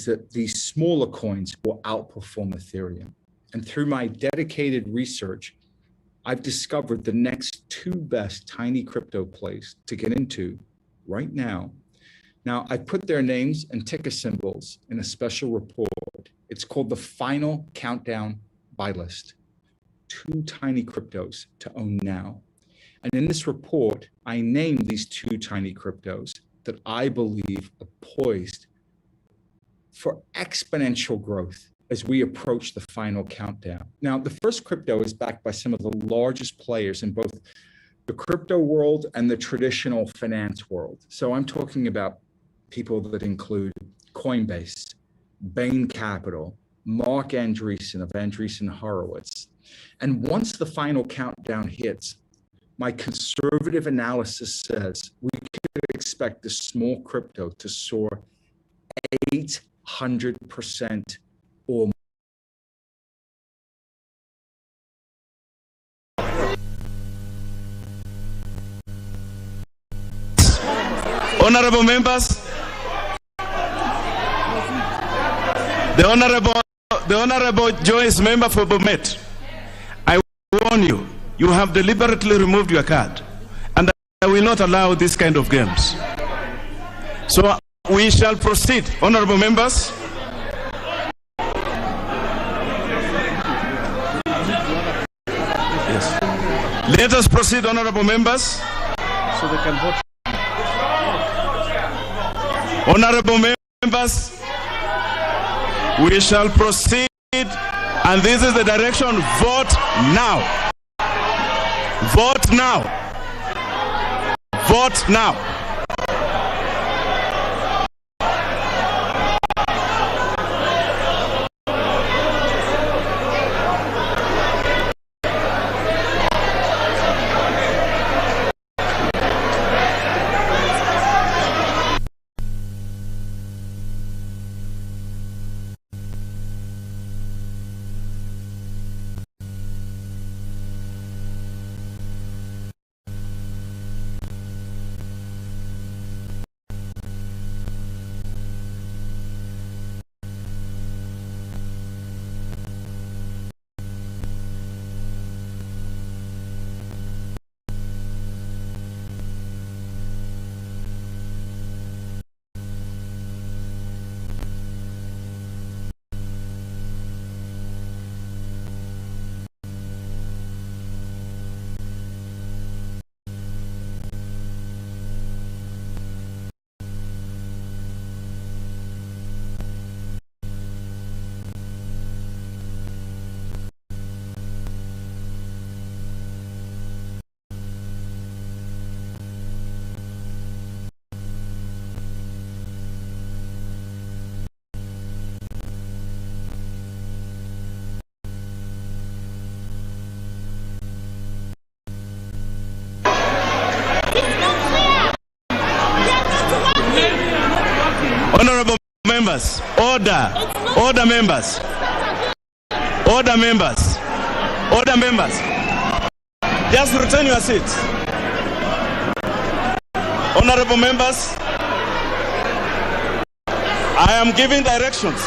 that these smaller coins will outperform Ethereum. And through my dedicated research, I've discovered the next 2 best tiny crypto plays to get into right now. Now, I put their names and ticker symbols in a special report. It's called the Final Countdown Buy List. 2 tiny cryptos to own now. And in this report, I named these 2 tiny cryptos that I believe are poised for exponential growth as we approach the final countdown. Now, the first crypto is backed by some of the largest players in both the crypto world and the traditional finance world. So I'm talking about people that include Coinbase, Bain Capital, Mark Andreessen of Andreessen Horowitz. And once the final countdown hits, my conservative analysis says we could expect the small crypto to soar 800% or more. Honorable members, the Honorable Joyce, member for Bomet, I warn you, you have deliberately removed your card, and I will not allow this kind of games. So we shall proceed, honorable members. Yes. Let us proceed, honorable members. So they can vote. Honorable members, we shall proceed, and this is the direction. Vote now. Vote now. Vote now. Honorable members, order, order members, order members, order members. Just return your seats. Honorable members, I am giving directions.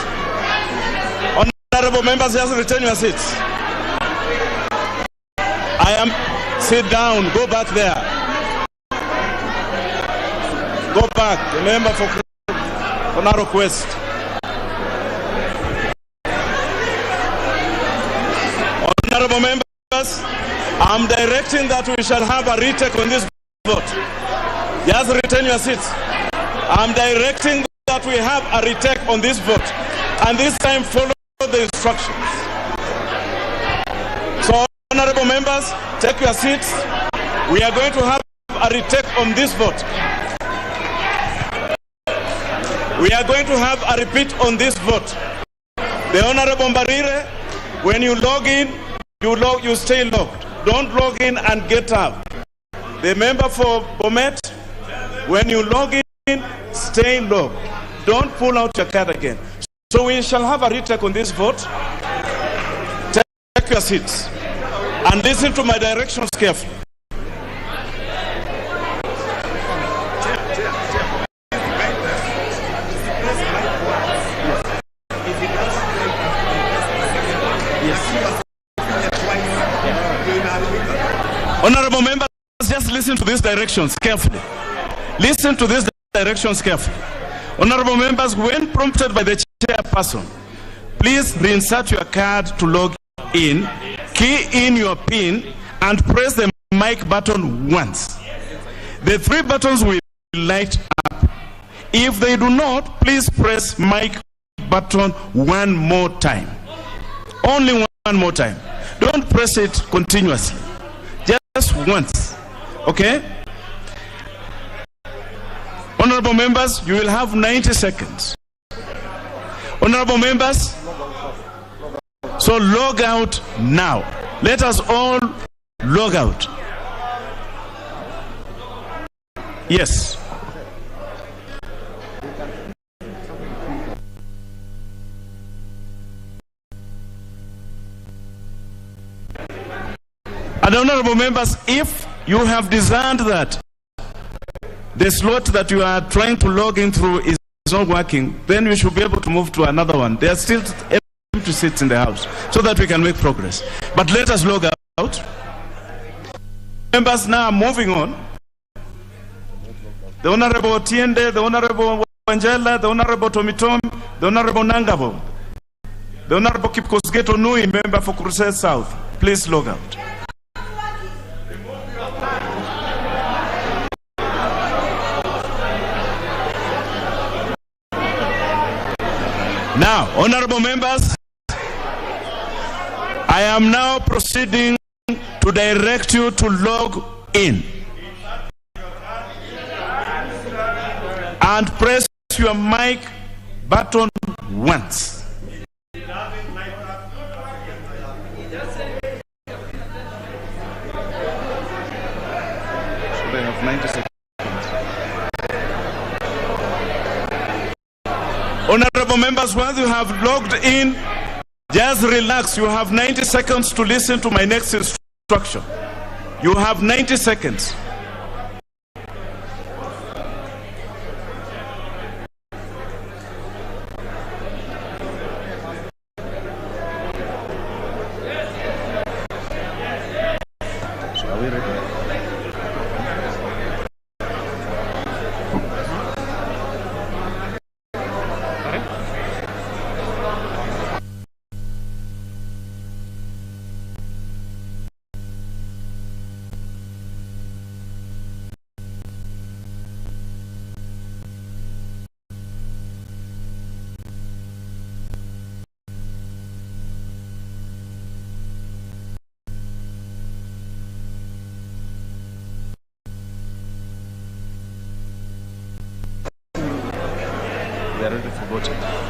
Honorable members, just return your seats. I am, sit down, go back there. Go back, the member for Narok West. Honorable members, I'm directing that we shall have a retake on this vote. Just return your seats. I'm directing that we have a retake on this vote, and this time follow the instructions. So, honorable members, take your seats. We are going to have a retake on this vote. We are going to have a repeat on this vote. The Honorable Mbarire, when you log in, you stay logged. Don't log in and get out. The member for Bomet, when you log in, stay logged. Don't pull out your card again. So we shall have a retake on this vote. Take your seats and listen to my directions carefully. Honorable members, just listen to these directions carefully. Listen to these directions carefully. Honorable members, when prompted by the chairperson, please reinsert your card to log in, key in your PIN, and press the mic button once. The three buttons will light up. If they do not, please press mic button one more time. Only one more time. Don't press it continuously. Just once. Okay? Honorable members, you will have 90 seconds. Honorable members, so log out now. Let us all log out. Yes. And honorable members, if you have discerned that the slot that you are trying to log in through is not working, then we should be able to move to another one. There are still empty seats in the house so that we can make progress. But let us log out. Members, now moving on. The Honorable Tiende, the Honorable Wanjela, the Honorable Tomitom, the Honorable Nangabo, the Honorable Kipkosgeto Nui, member for Crusade South. Please log out. Now, honorable members, I am now proceeding to direct you to log in and press your mic button once. So they have 90 seconds. Honorable members, once you have logged in, just relax. You have 90 seconds to listen to my next instruction. You have 90 seconds. So are we ready?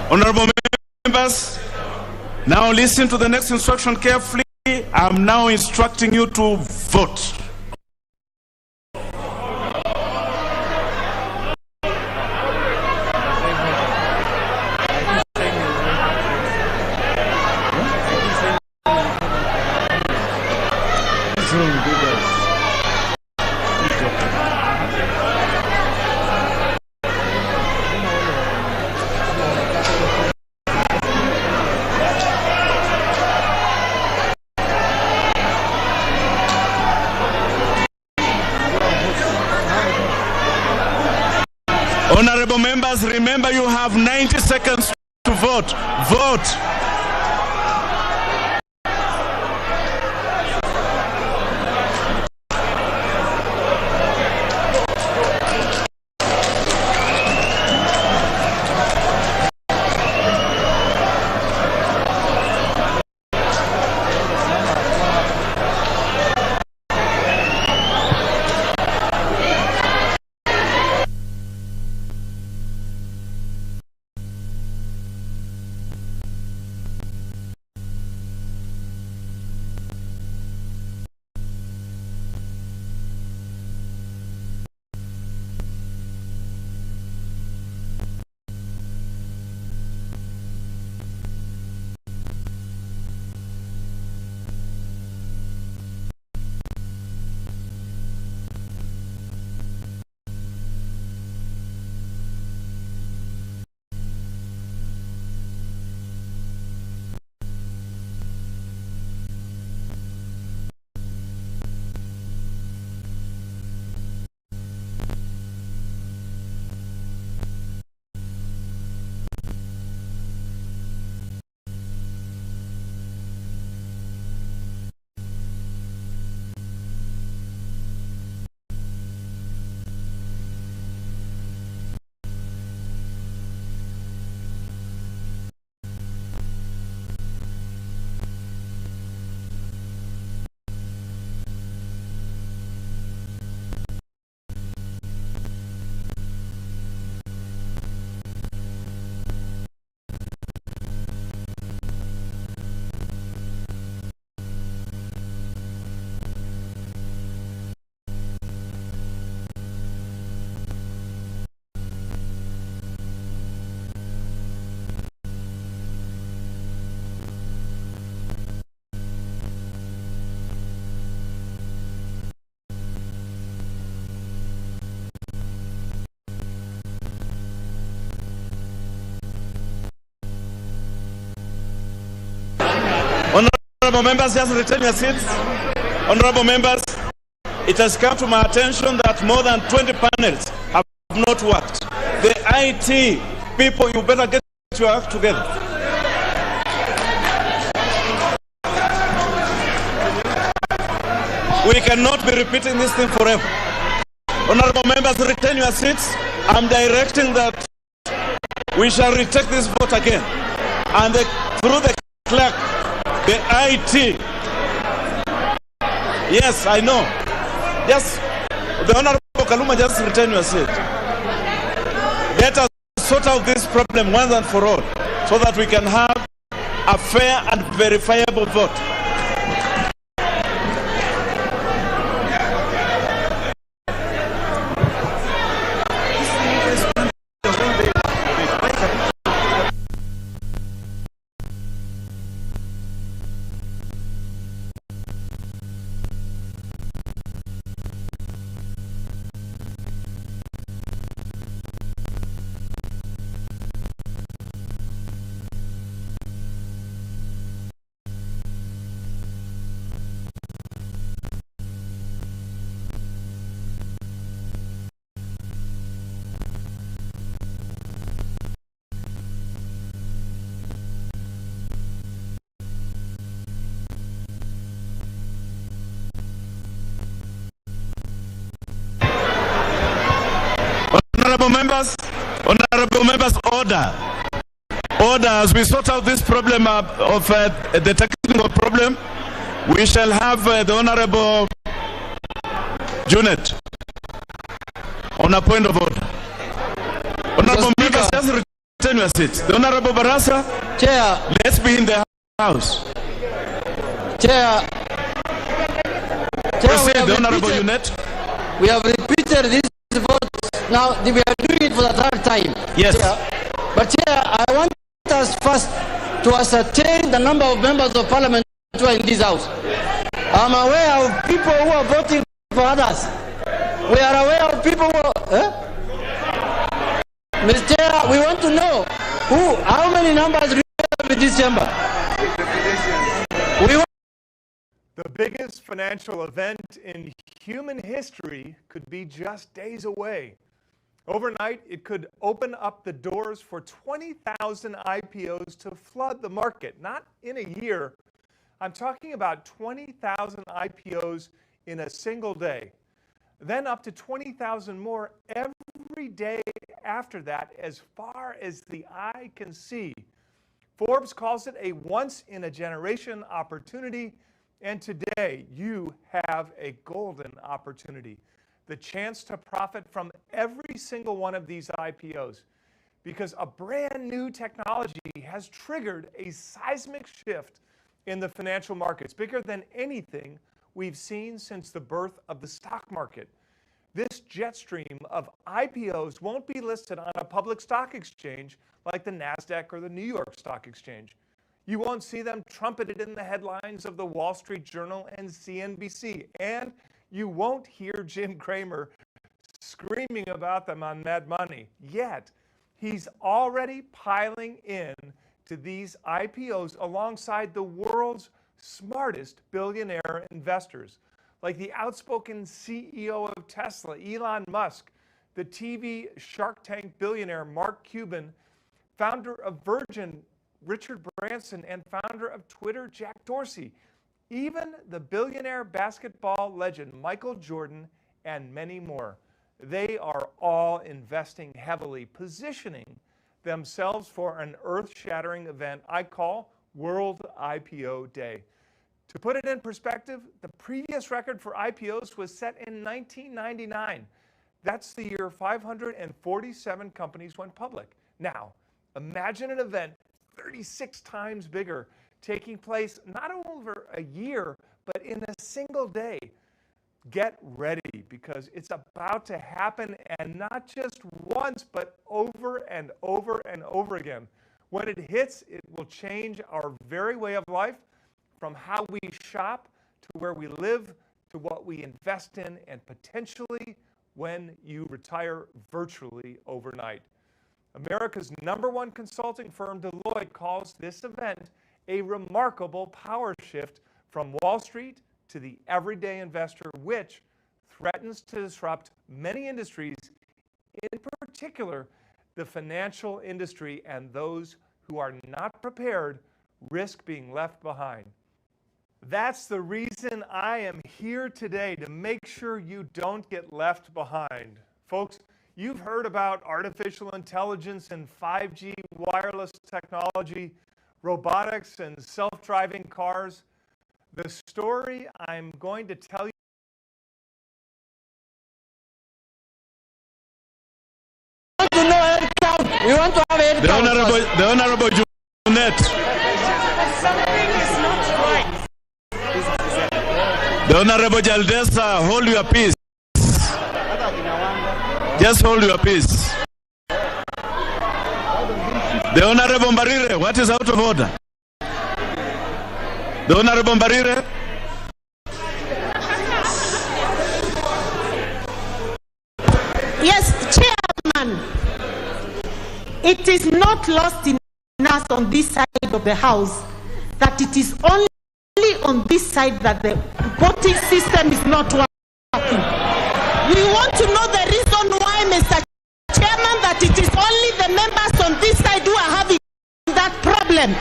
Honorable members, now listen to the next instruction carefully. I'm now instructing you to vote. members, remember you have 90 seconds to vote. Vote. Honorable members, just retain your seats. Honorable members, it has come to my attention that more than 20 panels have not worked. The IT people, you better get your act together. We cannot be repeating this thing forever. Honorable members, retain your seats. I'm directing that we shall retake this vote again. And through the clerk, the IT. Yes, I know. Yes, the Honorable Kaluma, just retain your seat. Let us sort out this problem once and for all, so that we can have a fair and verifiable vote. Honorable members, order. Order, as we sort out this problem of the technical problem, we shall have the Honorable Junet on a point of order. Honorable members, just retain your seats. The Honorable Barasa, Chair, let's be in the house. Chair, Proceed, the Honorable Junet. We have repeated this vote. Now we are doing it for the third time. Yes. Chair. But Chair, I want us first to ascertain the number of members of parliament who are in this house. I'm aware of people who are voting for others. We are aware of people who are... Mr. Chair, we want to know how many numbers we have in this chamber. The biggest financial event in human history could be just days away. Overnight, it could open up the doors for 20,000 IPOs to flood the market. Not in a year. I'm talking about 20,000 IPOs in a single day. Then up to 20,000 more every day after that, as far as the eye can see. Forbes calls it a once-in-a-generation opportunity, and today you have a golden opportunity. The chance to profit from every single one of these IPOs, because a brand new technology has triggered a seismic shift in the financial markets, bigger than anything we've seen since the birth of the stock market. This jet stream of IPOs won't be listed on a public stock exchange like the NASDAQ or the New York Stock Exchange. You won't see them trumpeted in the headlines of the Wall Street Journal and CNBC, and you won't hear Jim Cramer screaming about them on Mad Money. Yet, he's already piling in to these IPOs alongside the world's smartest billionaire investors, like the outspoken CEO of Tesla, Elon Musk, the TV Shark Tank billionaire Mark Cuban, founder of Virgin, Richard Branson, and founder of Twitter, Jack Dorsey, even the billionaire basketball legend Michael Jordan, and many more. They are all investing heavily, positioning themselves for an earth-shattering event I call World IPO Day. To put it in perspective, the previous record for IPOs was set in 1999. That's the year 547 companies went public. Now, imagine an event 36 times bigger, taking place not over a year, but in a single day. Get ready, because it's about to happen, and not just once, but over and over and over again. When it hits, it will change our very way of life, from how we shop to where we live to what we invest in, and potentially when you retire virtually overnight. America's #1 consulting firm, Deloitte, calls this event a remarkable power shift from Wall Street to the everyday investor, which threatens to disrupt many industries, in particular the financial industry, and those who are not prepared risk being left behind. That's the reason I am here today, to make sure you don't get left behind. Folks, you've heard about artificial intelligence and 5G wireless technology, robotics and self-driving cars. The story I'm going to tell you we want to have a the Honorable Junet. The Honorable Jaldesa, hold your peace. Just hold your peace. The Honorable Mbarire, what is out of order? The Honorable Mbarire. Yes, Chairman. It is not lost in us on this side of the House that it is only on this side that the voting system is not working. We want to know the reason why, Mr. Chairman, that it is only the members on this side who are having that problem.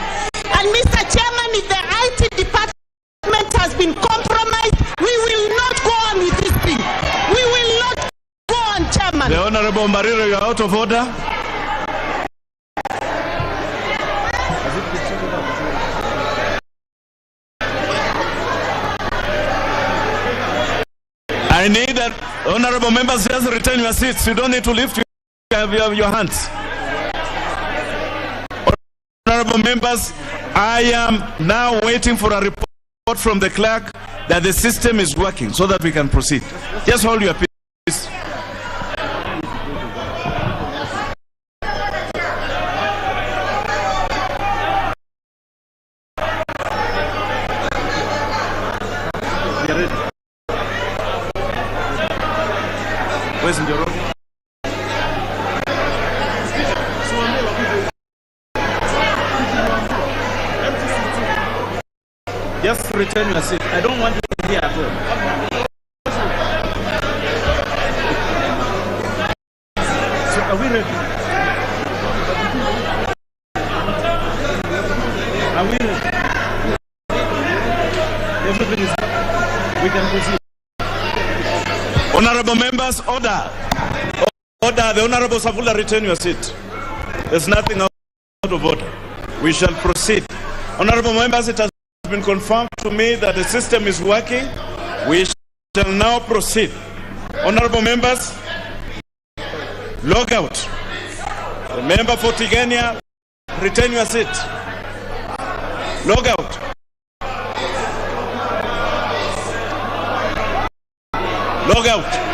And Mr. Chairman, if the IT department has been compromised, we will not go on with this thing. We will not go on, Chairman. The Honorable Mbarire, you are out of order. I need that honorable members just return your seats. You don't need to lift your hands. Honorable members, I am now waiting for a report from the clerk that the system is working so that we can proceed. Just hold your peace. Just return your seat. I don't want you here at all. we ready? Are we ready? Everything is ready. We can proceed. Honorable members, order. Order. The Honorable Savula, return your seat. There's nothing out of order. We shall proceed. Honorable members, it has been confirmed to me that the system is working. We shall now proceed. Honorable members, log out. The member for Tigania, return your seat. Log out. Log out.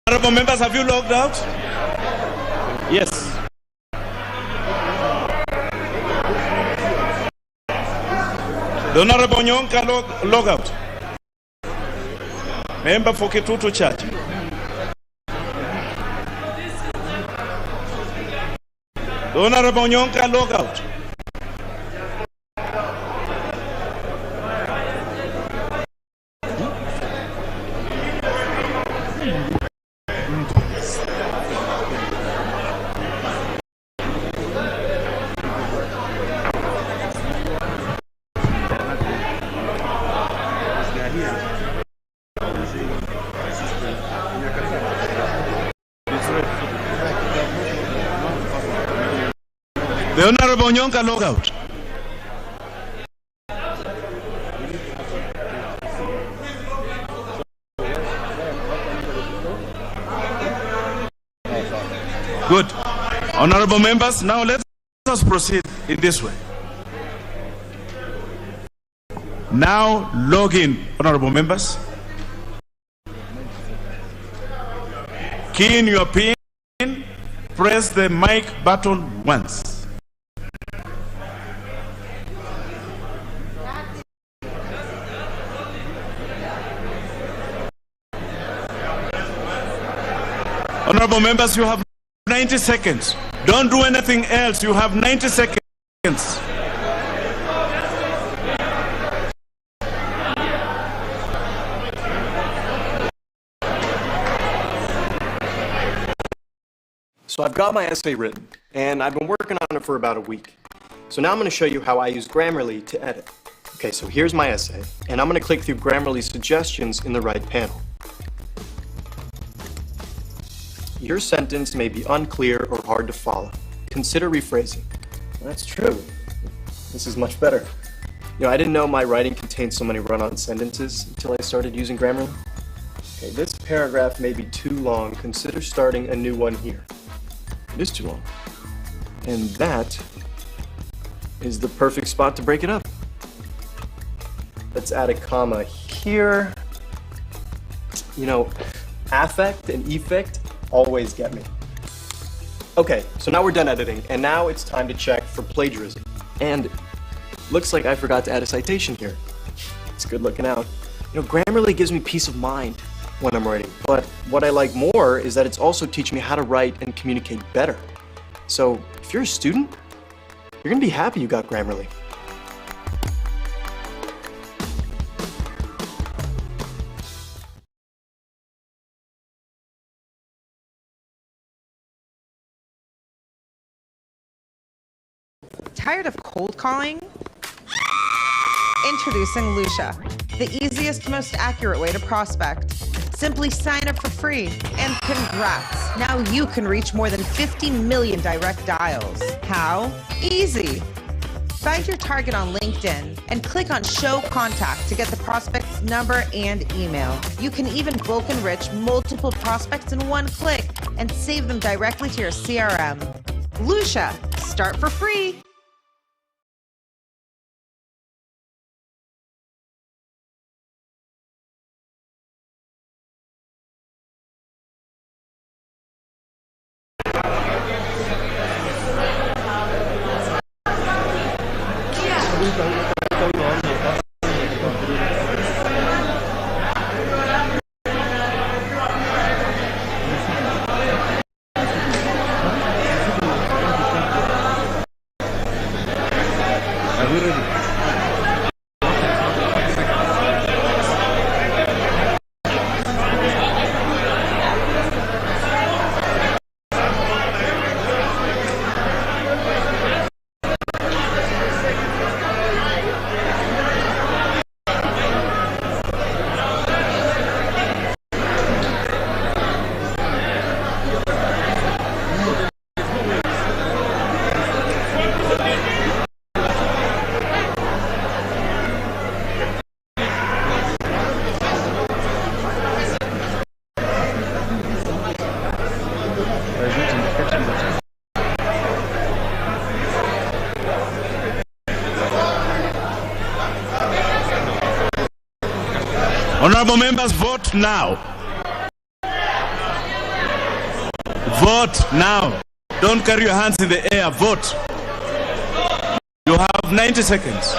Honorable members, have you logged out? Yes. The Honorable Nyonka log out. Member for Kitutu Church. The Honorable Nyonka log out. The Honorable Nyonka log out. Good. Honorable members, now let us proceed in this way. Now log in, honorable members. Key in your PIN, press the mic button once. Honorable members, you have 90 seconds. Don't do anything else. You have 90 seconds. So I've got my essay written, and I've been working on it for about a week. So now I'm going to show you how I use Grammarly to edit. Okay, so here's my essay, and I'm going to click through Grammarly's suggestions in the right panel. Your sentence may be unclear or hard to follow. Consider rephrasing. That's true. This is much better. You know, I didn't know my writing contained so many run-on sentences until I started using Grammarly. Okay, this paragraph may be too long. Consider starting a new one here. It is too long. And that is the perfect spot to break it up. Let's add a comma here. You know, affect and effect always get me. Okay, so now we're done editing, and now it's time to check for plagiarism. And looks like I forgot to add a citation here. It's good looking out. You know, Grammarly gives me peace of mind when I'm writing, but what I like more is that it's also teaching me how to write and communicate better. So if you're a student, you're gonna be happy you got Grammarly. Tired of cold calling? Introducing Lucia, the easiest, most accurate way to prospect. Simply sign up for free, and congrats! Now you can reach more than 50 million direct dials. How? Easy! Find your target on LinkedIn and click on Show Contact to get the prospect's number and email. You can even bulk enrich multiple prospects in one click and save them directly to your CRM. Lucia, start for free! Honorable members, vote now. Vote now. Don't carry your hands in the air. Vote. You have 90 seconds.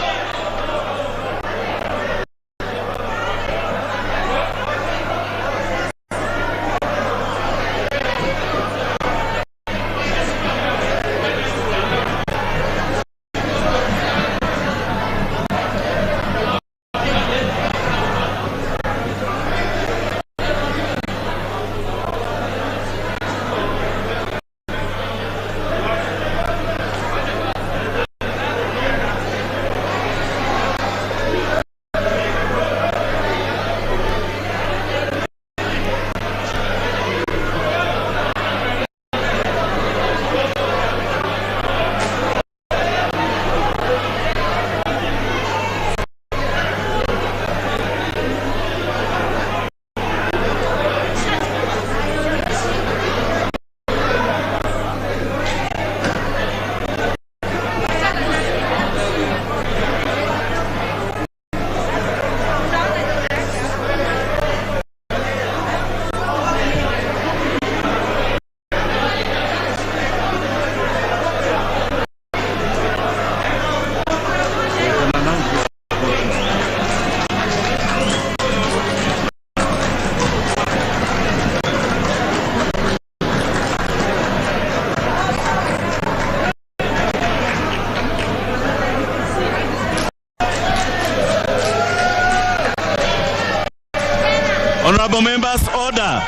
Honorable members, order.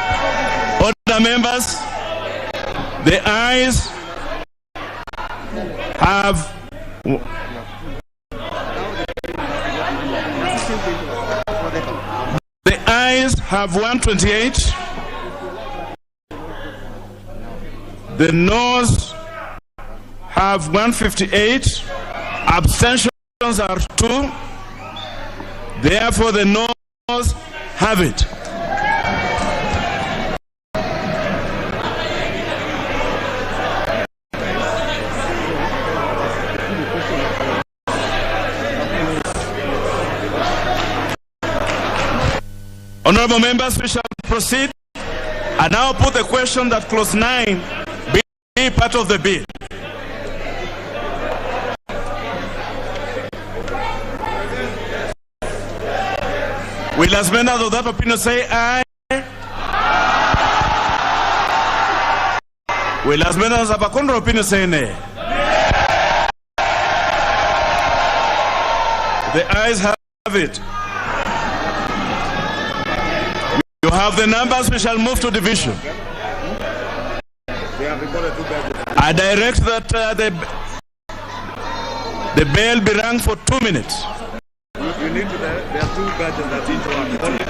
Order, members. The ayes have... The ayes have 128. The noes have 158. Abstentions are 2. Therefore, the noes have it. Honorable members, we shall proceed. I now put the question that clause 9 be part of the bill. Will as members of that opinion say aye? Will as members of a contrary opinion say nay? The ayes have it. You have the numbers, we shall move to division. I direct that the bell be rung for 2 minutes. You need to, there are 2 badges that interrupt. Only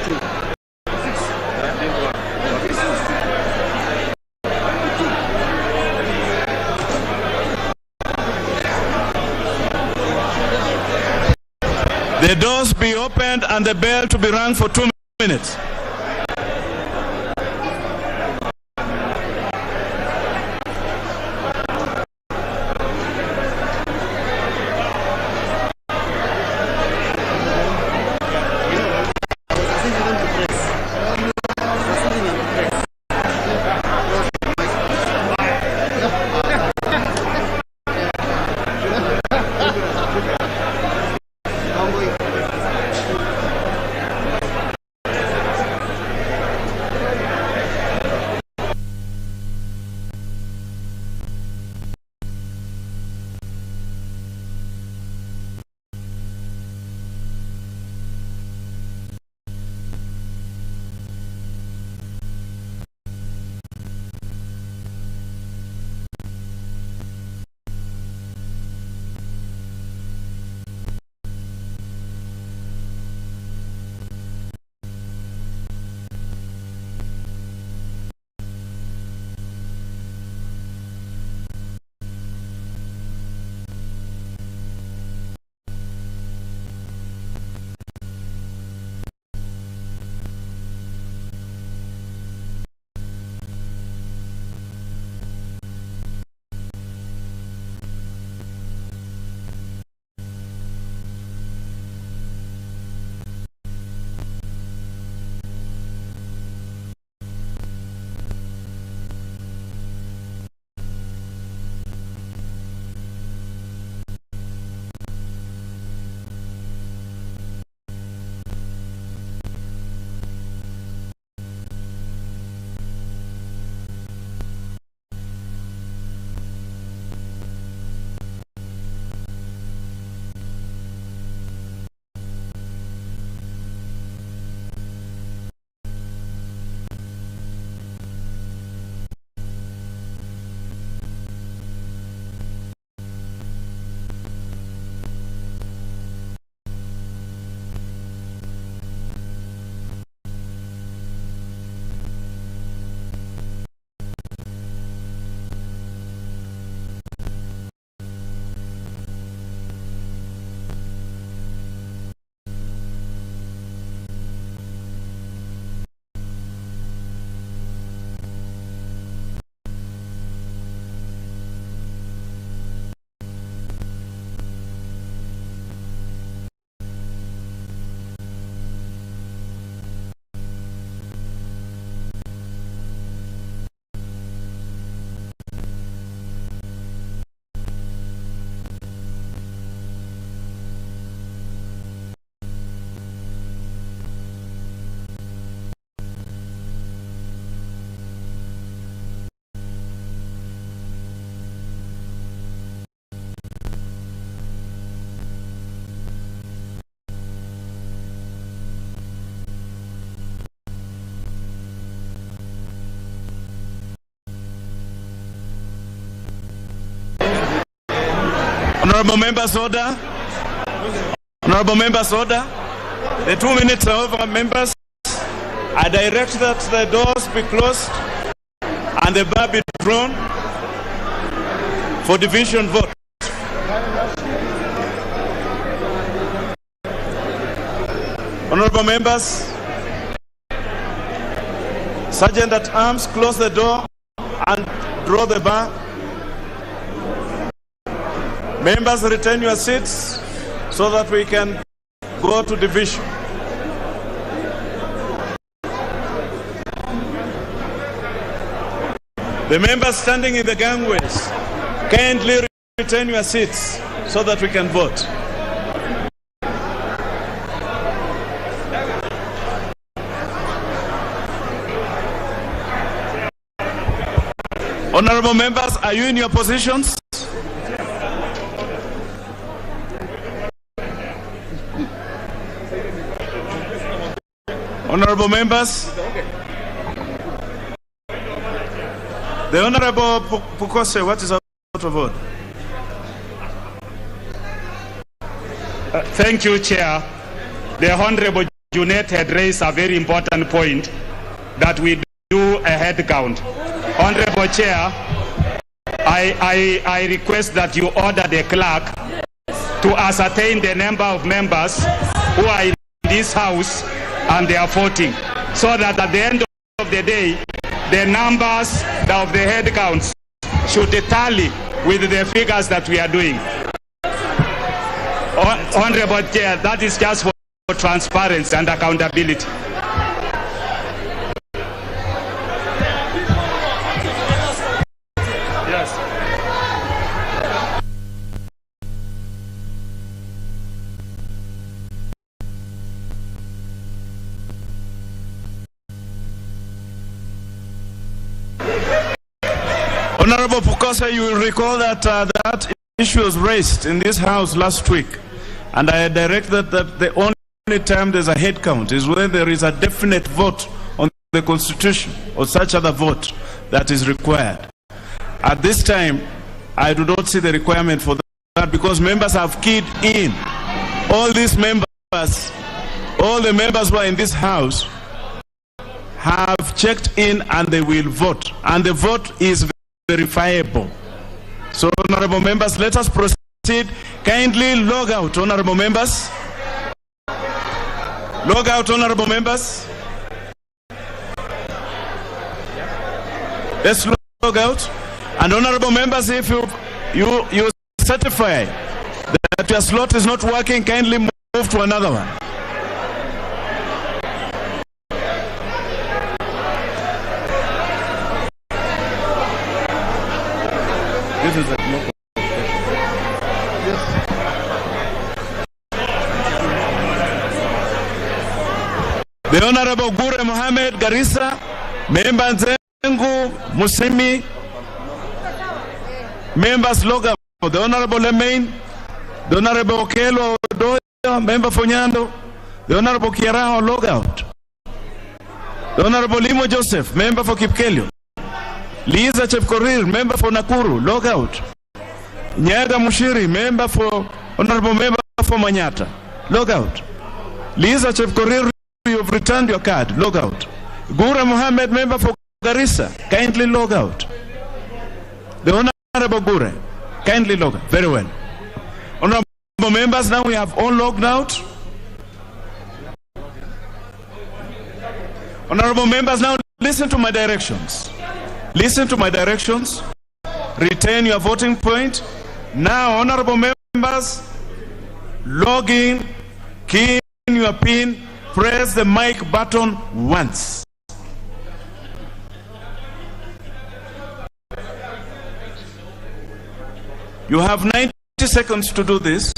2. The doors be opened and the bell to be rung for 2 minutes. Honorable members, order. Honorable members, order. The 2 minutes are over, members. I direct that the doors be closed and the bar be drawn for division vote. Honorable members, Sergeant at Arms, close the door and draw the bar. Members, retain your seats so that we can go to division. The members standing in the gangways, kindly retain your seats so that we can vote. Honorable members, are you in your positions? Honorable members, the Honorable Pukose, what is out of order? Thank you, Chair. The Honorable Junet had raised a very important point that we do a head count. Honorable Chair, I request that you order the clerk to ascertain the number of members who are in this house and they are voting, so that at the end of the day, the numbers of the head counts should tally with the figures that we are doing. Honorable Chair, that is just for transparency and accountability. Honorable Pukose, you will recall that that issue was raised in this house last week, and I directed that the only time there's a head count is when there is a definite vote on the Constitution or such other vote that is required. At this time, I do not see the requirement for that because members have keyed in. All these members, all the members who are in this house have checked in and they will vote, and the vote is verifiable. So, honorable members, let us proceed. Kindly log out, honorable members. Log out, honorable members. Let's log out. And honorable members, if you certify that your slot is not working, kindly move to another one. This is the Honorable Gure Mohammed Garissa, Member Nzengu Musimi, members log out. The Honorable Lemain, the Honorable Okelo Odoyo, Member Fonyando, the Honorable Kiaraho log out. The Honorable Limo Joseph, Member for Kipkelio. Liza Chepkorir, Member for Nakuru, log out. Nyaga Mushiri, Member for Honorable Member for Manyata, log out. Liza Chepkorir, you have returned your card, log out. Gura Mohammed, Member for Garissa, kindly log out. The Honorable Gure, kindly log out. Very well. Honorable members, now we have all logged out. Honorable members, now listen to my directions. Listen to my directions. Retain your voting point. Now, honorable members, log in, key in your PIN, press the mic button once. You have 90 seconds to do this.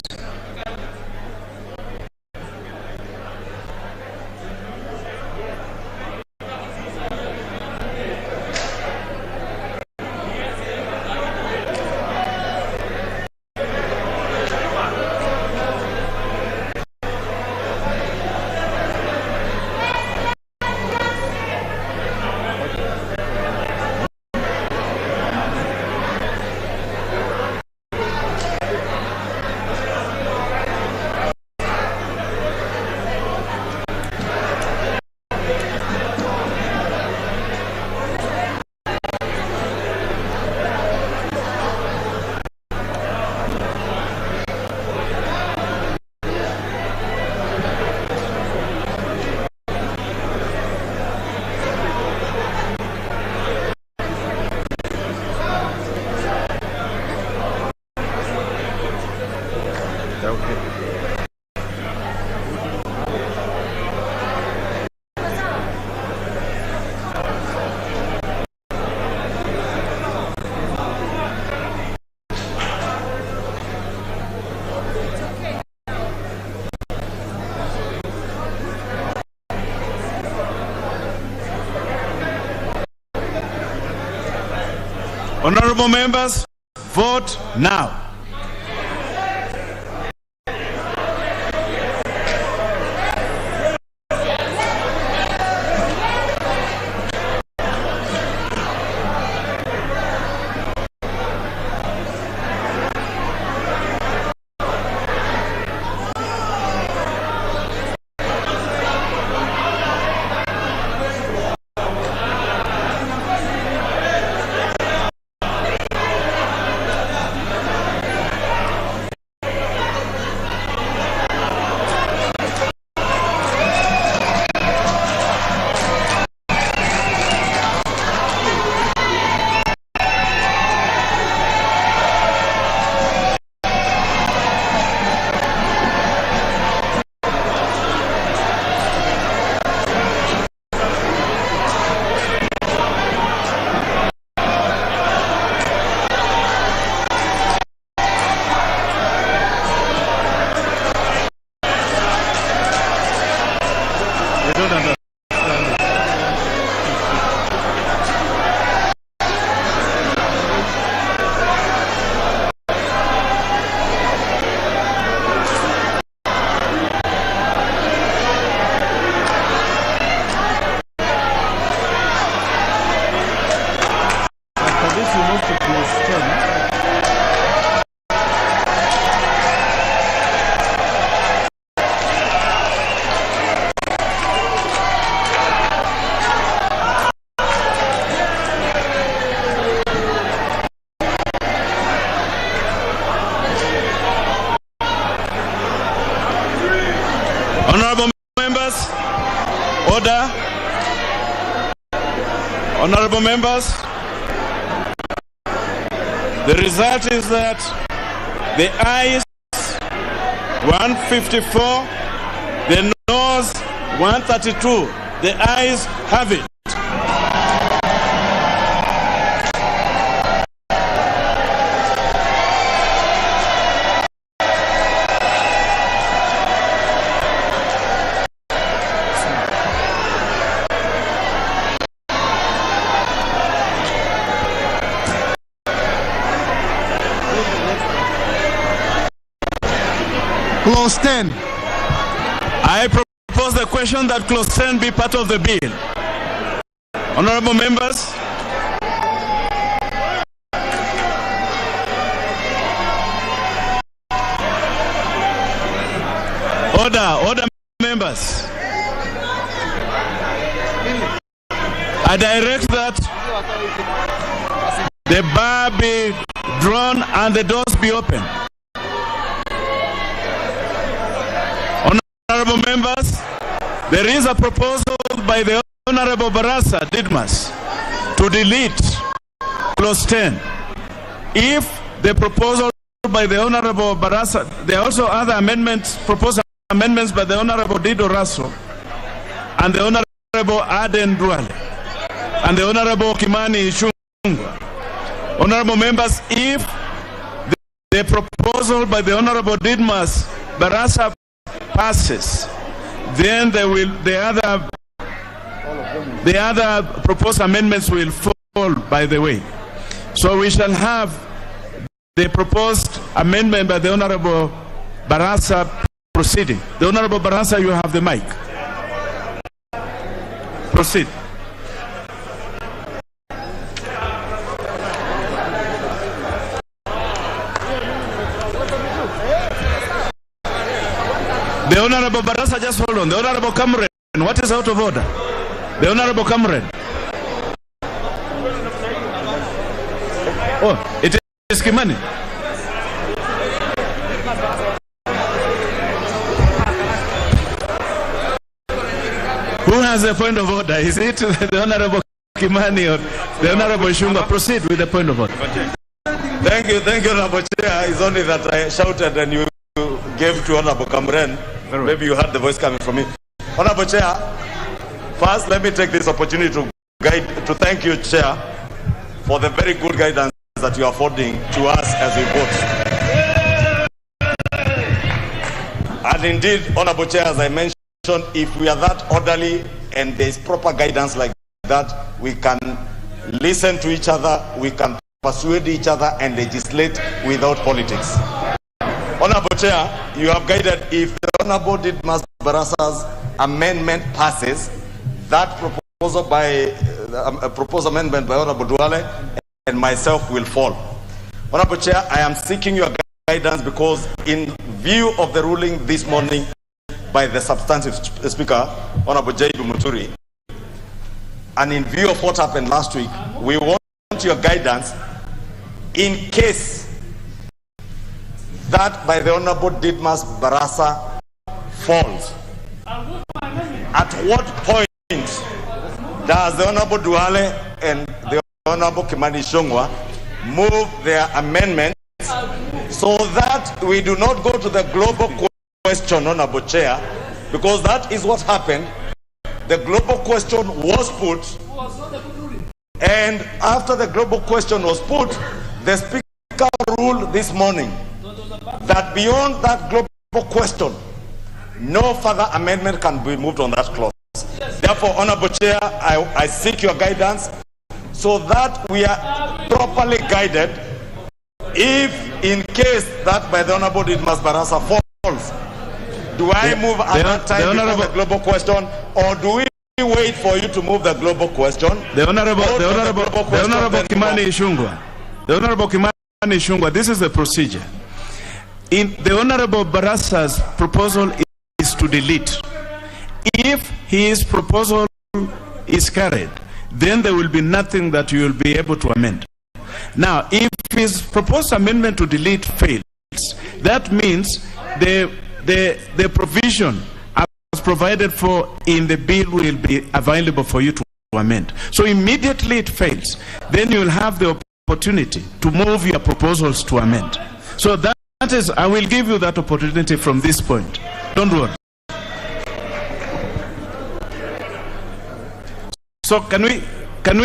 Honorable members, vote now. Honorable members, order. Honorable members, the result is that the ayes 154, the noes 132. The ayes have it. Clause 10. I propose the question that clause 10 be part of the bill. Honorable members, order members. I direct that the bar be drawn and the doors be open. Honorable members, there is a proposal by the Honorable Barasa Didmas to delete clause 10. If the proposal by the Honorable Barasa, there are also other amendments, proposed amendments by the Honorable Dido Raso and the Honorable Aden Duale and the Honorable Kimani Ichung'wah. Honorable members, if the proposal by the Honorable Didmas Barasa passes, then the other proposed amendments will fall by the way. So we shall have the proposed amendment by the Honorable Barasa proceeding. The Honorable Barasa, you have the mic. Proceed. The Honorable Barasa, just hold on. The Honorable Cameron, what is out of order? The Honorable Cameron. Oh, it is Kimani. Who has a point of order? Is it the Honorable Kimani or the Honorable Ichung'wah? Proceed with the point of order. Thank you, Honorable Chair. It's only that I shouted and you gave to Honorable Cameron. Maybe you heard the voice coming from me. Honorable Chair, first let me take this opportunity to thank you, Chair, for the very good guidance that you are affording to us as we vote. And indeed, Honorable Chair, as I mentioned, if we are that orderly and there is proper guidance like that, we can listen to each other, we can persuade each other and legislate without politics. Honorable Chair, you have guided if the Honorable Didmas Barasa's amendment passes, that proposed amendment by Honorable Duale and myself will fall. Honorable Chair, I am seeking your guidance because in view of the ruling this morning by the substantive Speaker, Honorable J.B. Muturi, and in view of what happened last week, we want your guidance in case that by the Honorable Didmas Barasa falls. At what point does the Honorable Duale and the Honorable Kimani Ichung'wah move their amendments so that we do not go to the global question, Honorable Chair, because that is what happened. The global question was put, and after the global question was put, the Speaker ruled this morning that beyond that global question, no further amendment can be moved on that clause. Therefore, Honorable Chair, I seek your guidance so that we are properly guided if in case that by the Honorable Didmas Barasa falls. Do I move at that time before the global question, or do we wait for you to move the global question? The Honorable Kimani Ichung'wah, this is the procedure. The Honorable Barasa's proposal is to delete. If his proposal is carried, then there will be nothing that you will be able to amend. Now, if his proposed amendment to delete fails, that means the provision as provided for in the bill will be available for you to amend. So immediately it fails, then you will have the opportunity to move your proposals to amend. So that is, I will give you that opportunity from this point. Don't worry. So can we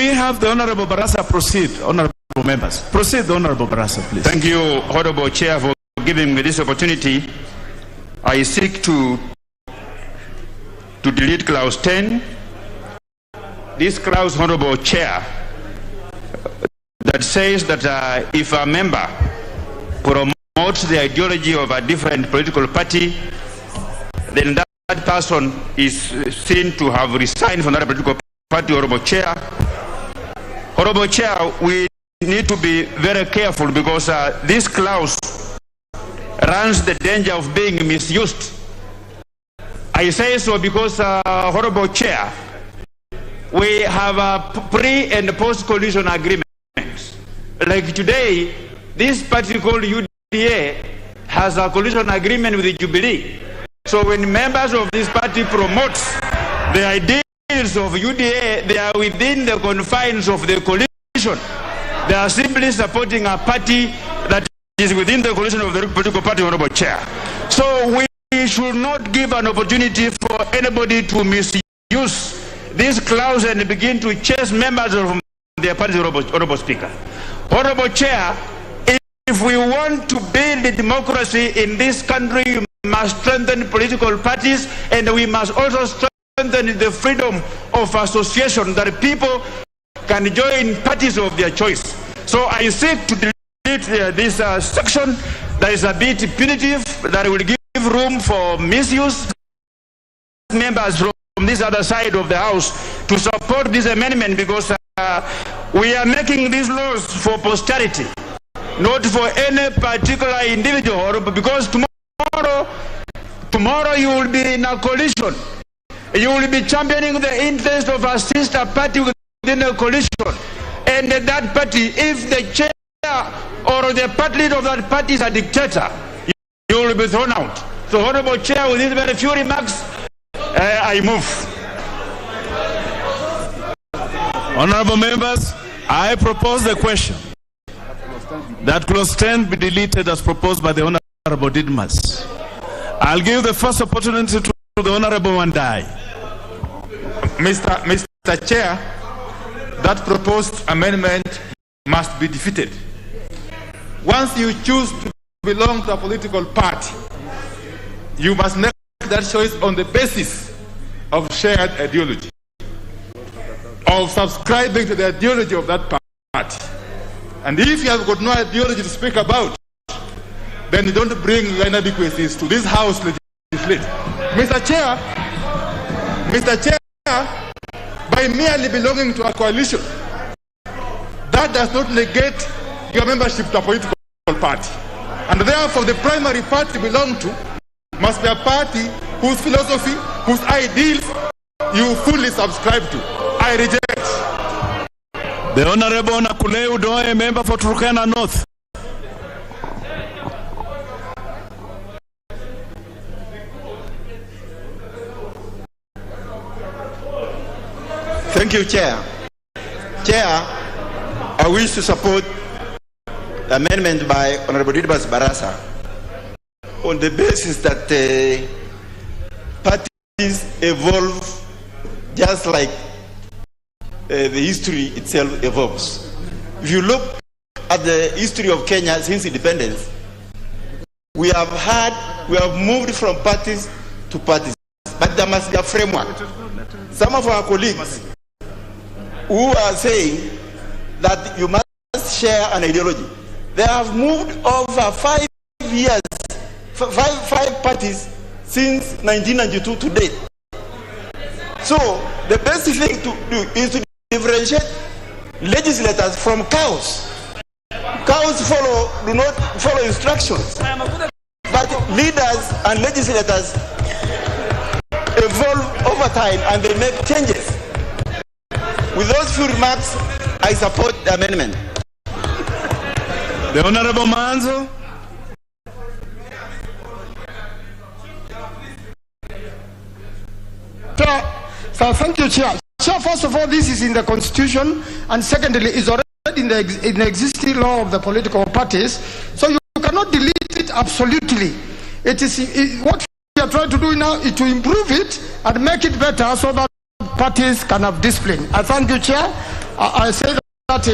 have the Honorable Barasa proceed, Honorable members? Proceed, the Honorable Barasa, please. Thank you, Honorable Chair, for giving me this opportunity. I seek to delete clause 10. This clause, Honorable Chair, that says that if a member promotes the ideology of a different political party, then that person is seen to have resigned from that political party. Honorable Chair, we need to be very careful because this clause runs the danger of being misused. I say so because, Honorable Chair, we have a pre- and post-coalition agreements. Like today, this party called UDA has a coalition agreement with the Jubilee. So when members of this party promote the ideas of UDA, they are within the confines of the coalition. They are simply supporting a party that is within the coalition of the political party, Honorable Chair. So we should not give an opportunity for anybody to misuse this clause and begin to chase members of their party, Honorable Speaker. Honorable Chair, if we want to build a democracy in this country, we must strengthen political parties, and we must also strengthen the freedom of association, that people can join parties of their choice. So I seek to delete this section that is a bit punitive, that will give room for misuse. Members from this other side of the House to support this amendment, because we are making these laws for posterity, not for any particular individual, because tomorrow you will be in a coalition. You will be championing the interest of a sister party within a coalition. And that party, if the chair or the party leader of that party is a dictator, you will be thrown out. So, Honorable Chair, with these very few remarks, I move. Honorable members, I propose the question that clause 10 be deleted as proposed by the Honorable Didmas. I'll give the first opportunity to the Honorable Wandai. Mr. Chair, that proposed amendment must be defeated. Once you choose to belong to a political party, you must make that choice on the basis of shared ideology, of subscribing to the ideology of that party. And if you have got no ideology to speak about, then you don't bring inadequacies to this House legislate. Mr. Chair, by merely belonging to a coalition, that does not negate your membership to a political party. And therefore, the primary party you belong to must be a party whose philosophy, whose ideals you fully subscribe to. I reject. The Honorable Nakulei Udoe, member for Turkana North. Thank you, Chair. Chair, I wish to support the amendment by Honorable Didibas Barasa on the basis that parties evolve just like the history itself evolves. If you look at the history of Kenya since independence, we have moved from parties to parties, but there must be a framework. Some of our colleagues who are saying that you must share an ideology, they have moved over 5 years, five parties since 1992 to date. So the best thing to do is to differentiate legislators from cows. Cows do not follow instructions, but leaders and legislators evolve over time and they make changes. With those few remarks, I support the amendment. The Honorable Manzo. So thank you, Chair. Chair, first of all, this is in the Constitution, and secondly, is already in the existing law of the political parties. So you cannot delete it absolutely. What we are trying to do now is to improve it and make it better so that parties can have discipline. I thank you, Chair. I say that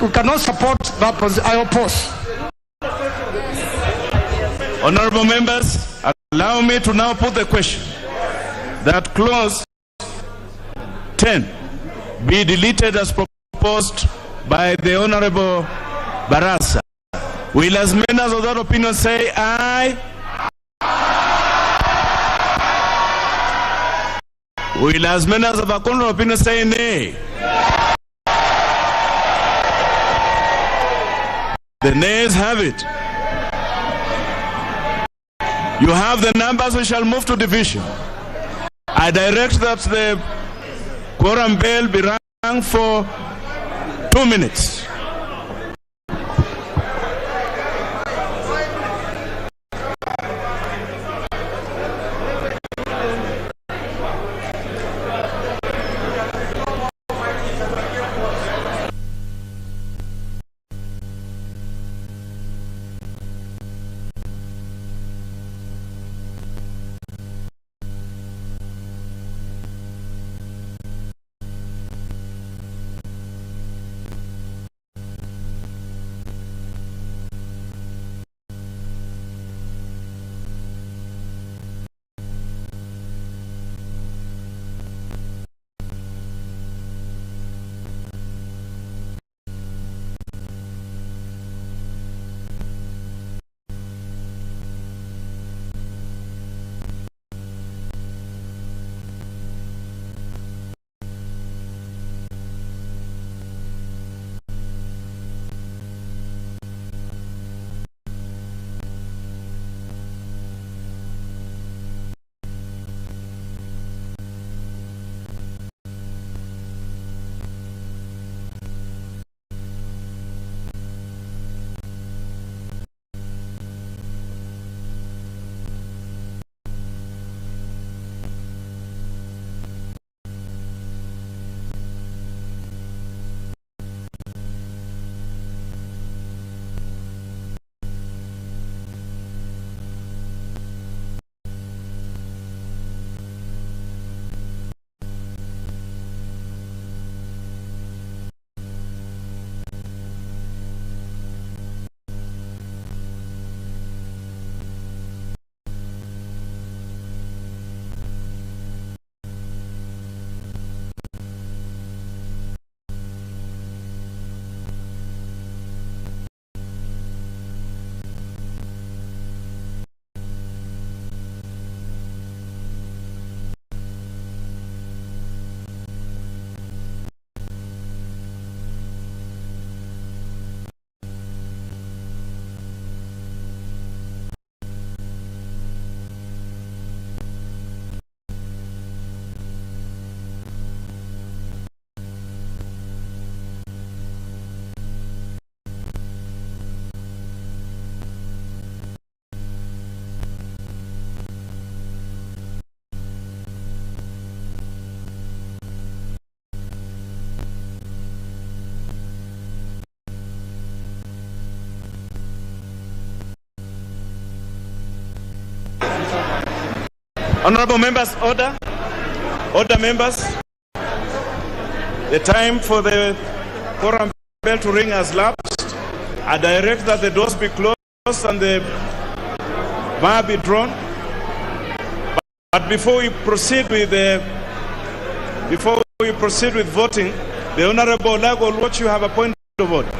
we cannot support that position. I oppose. Honorable members, allow me to now put the question that clause 10 be deleted as proposed by the Honorable Barasa. Will as many as of that opinion say aye? Will as many as of a contrary opinion say nay? The nays have it. You have the numbers, we shall move to division. I direct that the quorum bell be rung for 2 minutes. Honorable members, order. Order, members. The time for the quorum bell to ring has lapsed. I direct that the doors be closed and the bar be drawn. But before we proceed with voting, the Honorable Lago, what you have a point of order.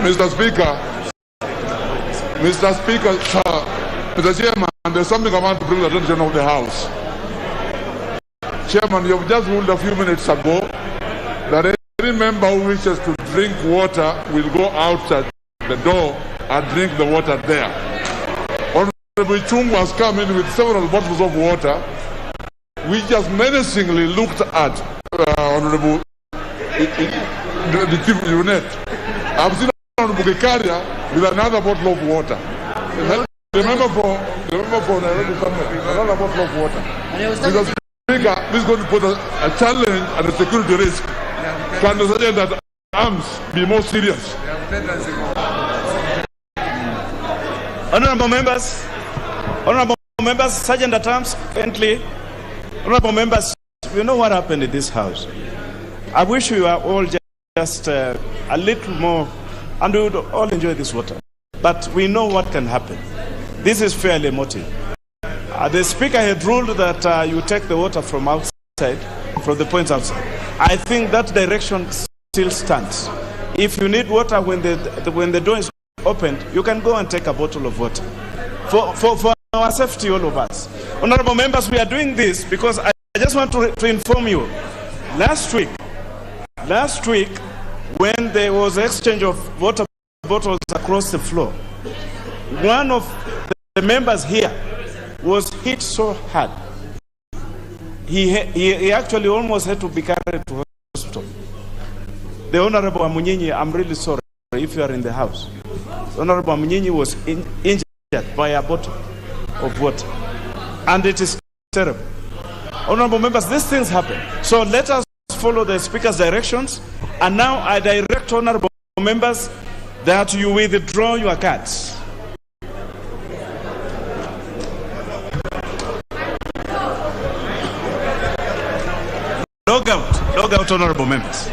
Mr. Speaker, sir, Mr. Chairman, there's something I want to bring to the attention of the House. Chairman, you have just ruled a few minutes ago that any member who wishes to drink water will go outside the door and drink the water there. Honorable Chung was coming with several bottles of water. We just menacingly looked at Honorable the Chief Unit. I've seen Honorable Gekaria with another bottle of water. The member for Nairobi somewhere, another bottle of water. Mr. Speaker, this is going to put a challenge and a security risk. Can the Sergeant at Arms be more serious? Honorable members, Sergeant at Arms, kindly. Honorable members, you know what happened in this House. I wish we were all just a little more, and we would all enjoy this water. But we know what can happen. This is fairly emotive. The Speaker had ruled that you take the water from outside, from the points outside. I think that direction still stands. If you need water when the door is opened, you can go and take a bottle of water. For our safety, all of us. Honorable members, we are doing this because I just want to inform you. Last week, when there was exchange of water bottles across the floor, one of the members here was hit so hard. He actually almost had to be carried to hospital. The Honorable Amunyinyi, I'm really sorry if you are in the House. Honorable Amunyinyi was injured by a bottle of water. And it is terrible. Honorable members, these things happen. So let us follow the Speaker's directions. And now I direct honorable members that you withdraw your cards. Log out, honorable members.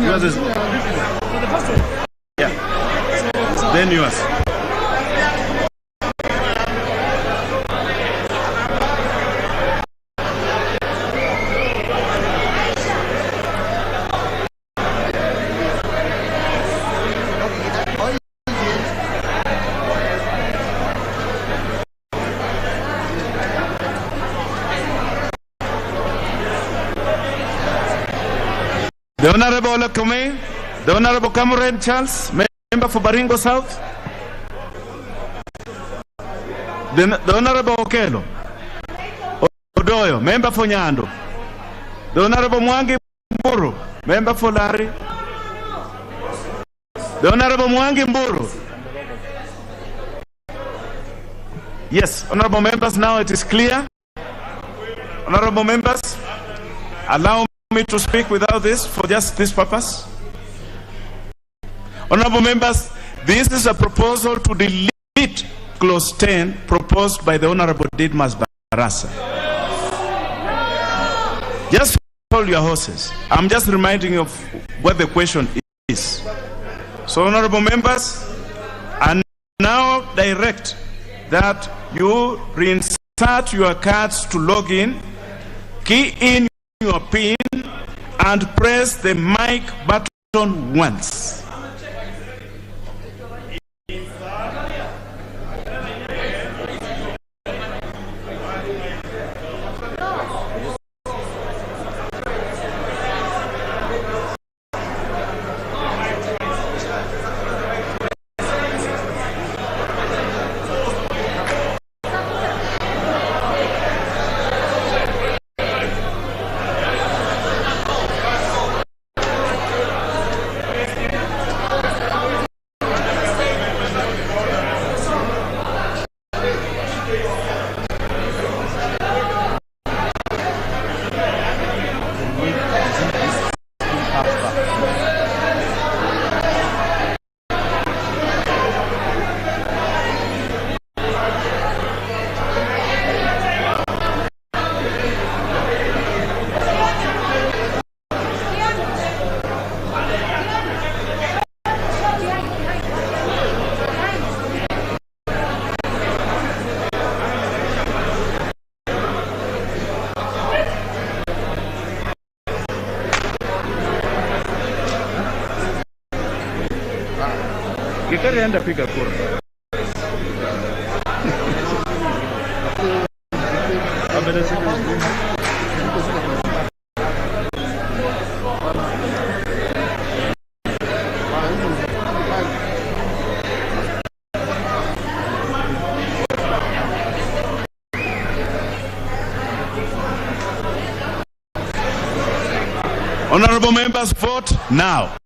Yours is, yeah. Then yours. The Honorable Olekome, the Honorable Cameron Charles, member for Baringo South. The Honorable Okelo Odoyo, member for Nyando. The Honorable Mwangi Mburu, member for Lari. The Honorable Mwangi Mburu. Yes, honorable members, now it is clear. Honorable members, allow me to speak without this for just this purpose. Honorable members, this is a proposal to delete clause 10 proposed by the Honorable Didmas Barasa. Just hold your horses. I'm just reminding you of what the question is. So honorable members, I now direct that you reinsert your cards to log in, key in your PIN, and press the mic button once. Wewe enda piga kura. Honorable members, vote now.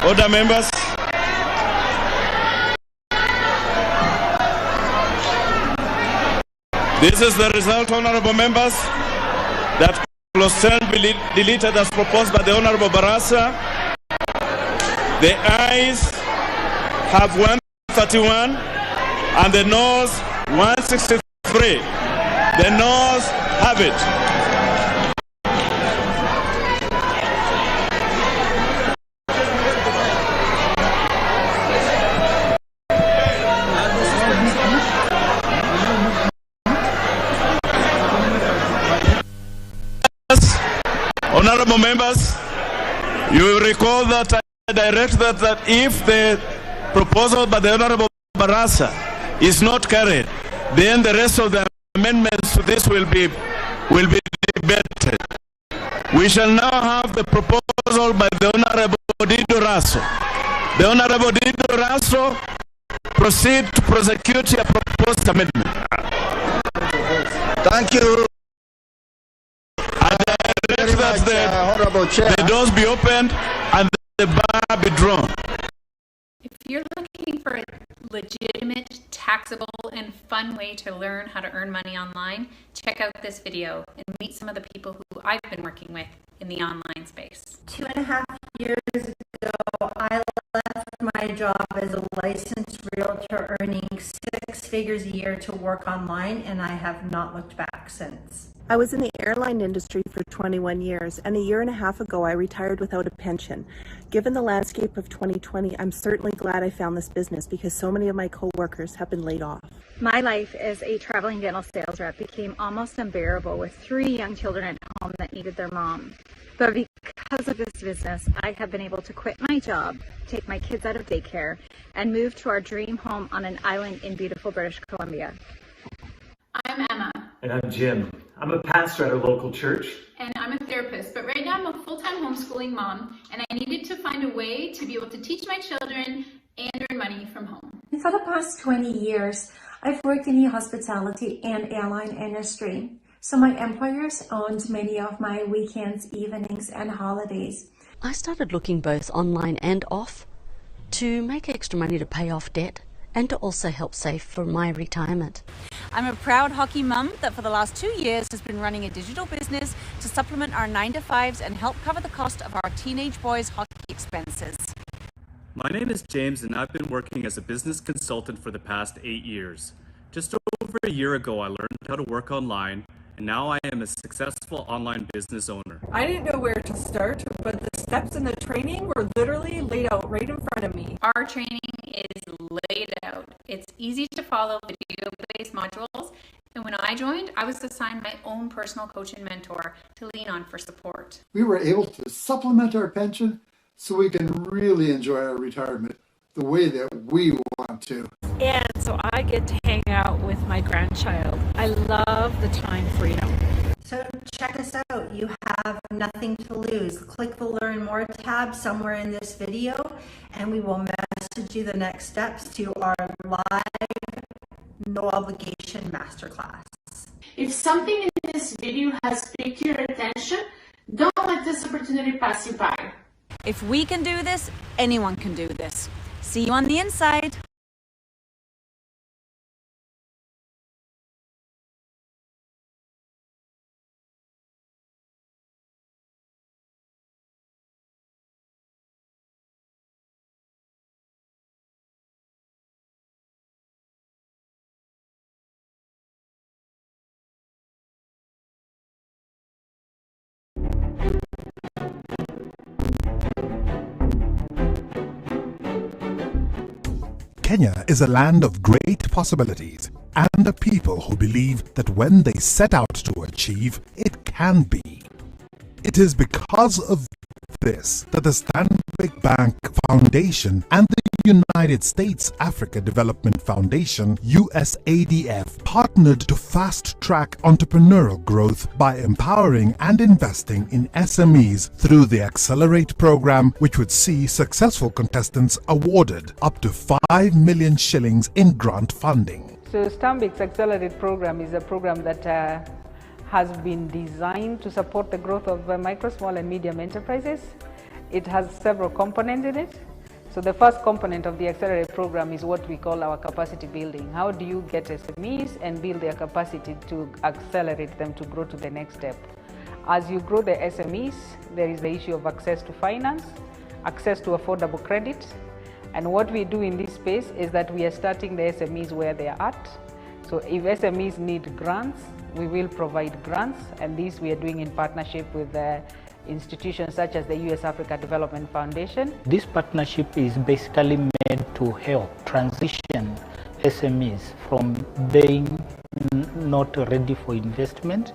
Order, members. This is the result, honorable members, that clause 10 be deleted as proposed by the Honorable Barasa. The ayes have 131 and the noes 163. The noes have it. Honorable members, you will recall that I directed that if the proposal by the Honorable Barasa is not carried, then the rest of the amendments to this will be debated. We shall now have the proposal by the Honorable Dido Raso. The Honorable Dido Raso proceed to prosecute your proposed amendment. Thank you. Honorable Chair. The doors be opened and the bar be drawn. If you're looking for a legitimate, taxable, and fun way to learn how to earn money online, check out this video and meet some of the people who I've been working with in the online space. 2.5 years ago, I left my job as a licensed realtor earning 6 figures a year to work online, and I have not looked back since. I was in the airline industry for 21 years, and 1.5 years ago I retired without a pension. Given the landscape of 2020, I'm certainly glad I found this business because so many of my co-workers have been laid off. My life as a traveling dental sales rep became almost unbearable with 3 young children at home that needed their mom. But because of this business, I have been able to quit my job, take my kids out of daycare, and move to our dream home on an island in beautiful British Columbia. I'm Emma. And I'm Jim. I'm a pastor at a local church. And I'm a therapist, but right now I'm a full-time homeschooling mom, and I needed to find a way to be able to teach my children and earn money from home. For the past 20 years, I've worked in the hospitality and airline industry. So my employers owned many of my weekends, evenings, and holidays. I started looking both online and off to make extra money to pay off debt and to also help save for my retirement. I'm a proud hockey mum that for the last 2 years has been running a digital business to supplement our 9-to-5s and help cover the cost of our teenage boys' hockey expenses. My name is James, and I've been working as a business consultant for the past 8 years. Just over a year ago, I learned how to work online, and now I am a successful online business owner. I didn't know where to start, but the steps in the training were literally laid out right in front of me. Our training is laid out. It's easy to follow video-based modules, and when I joined, I was assigned my own personal coach and mentor to lean on for support. We were able to supplement our pension so we can really enjoy our retirement the way that we want to. And so I get to hang out with my grandchild. I love the time freedom. So check us out. You have nothing to lose. Click the Learn More tab somewhere in this video, and we will message you the next steps to our live, no obligation masterclass. If something in this video has piqued your attention, don't let this opportunity pass you by. If we can do this, anyone can do this. See you on the inside. Kenya is a land of great possibilities and a people who believe that when they set out to achieve, it can be. It is because of this that the Stanbic Bank Foundation and the United States Africa Development Foundation, USADF, partnered to fast-track entrepreneurial growth by empowering and investing in SMEs through the Accelerate program, which would see successful contestants awarded up to 5 million shillings in grant funding. So Stanbic's Accelerate program is a program that has been designed to support the growth of micro, small and medium enterprises. It has several components in it. So the first component of the Accelerate program is what we call our capacity building. How do you get SMEs and build their capacity to accelerate them to grow to the next step? As you grow the SMEs, there is the issue of access to finance, access to affordable credit. And what we do in this space is that we are starting the SMEs where they are at. So if SMEs need grants, we will provide grants, and this we are doing in partnership with institutions such as the US Africa Development Foundation. This partnership is basically made to help transition SMEs from being not ready for investment,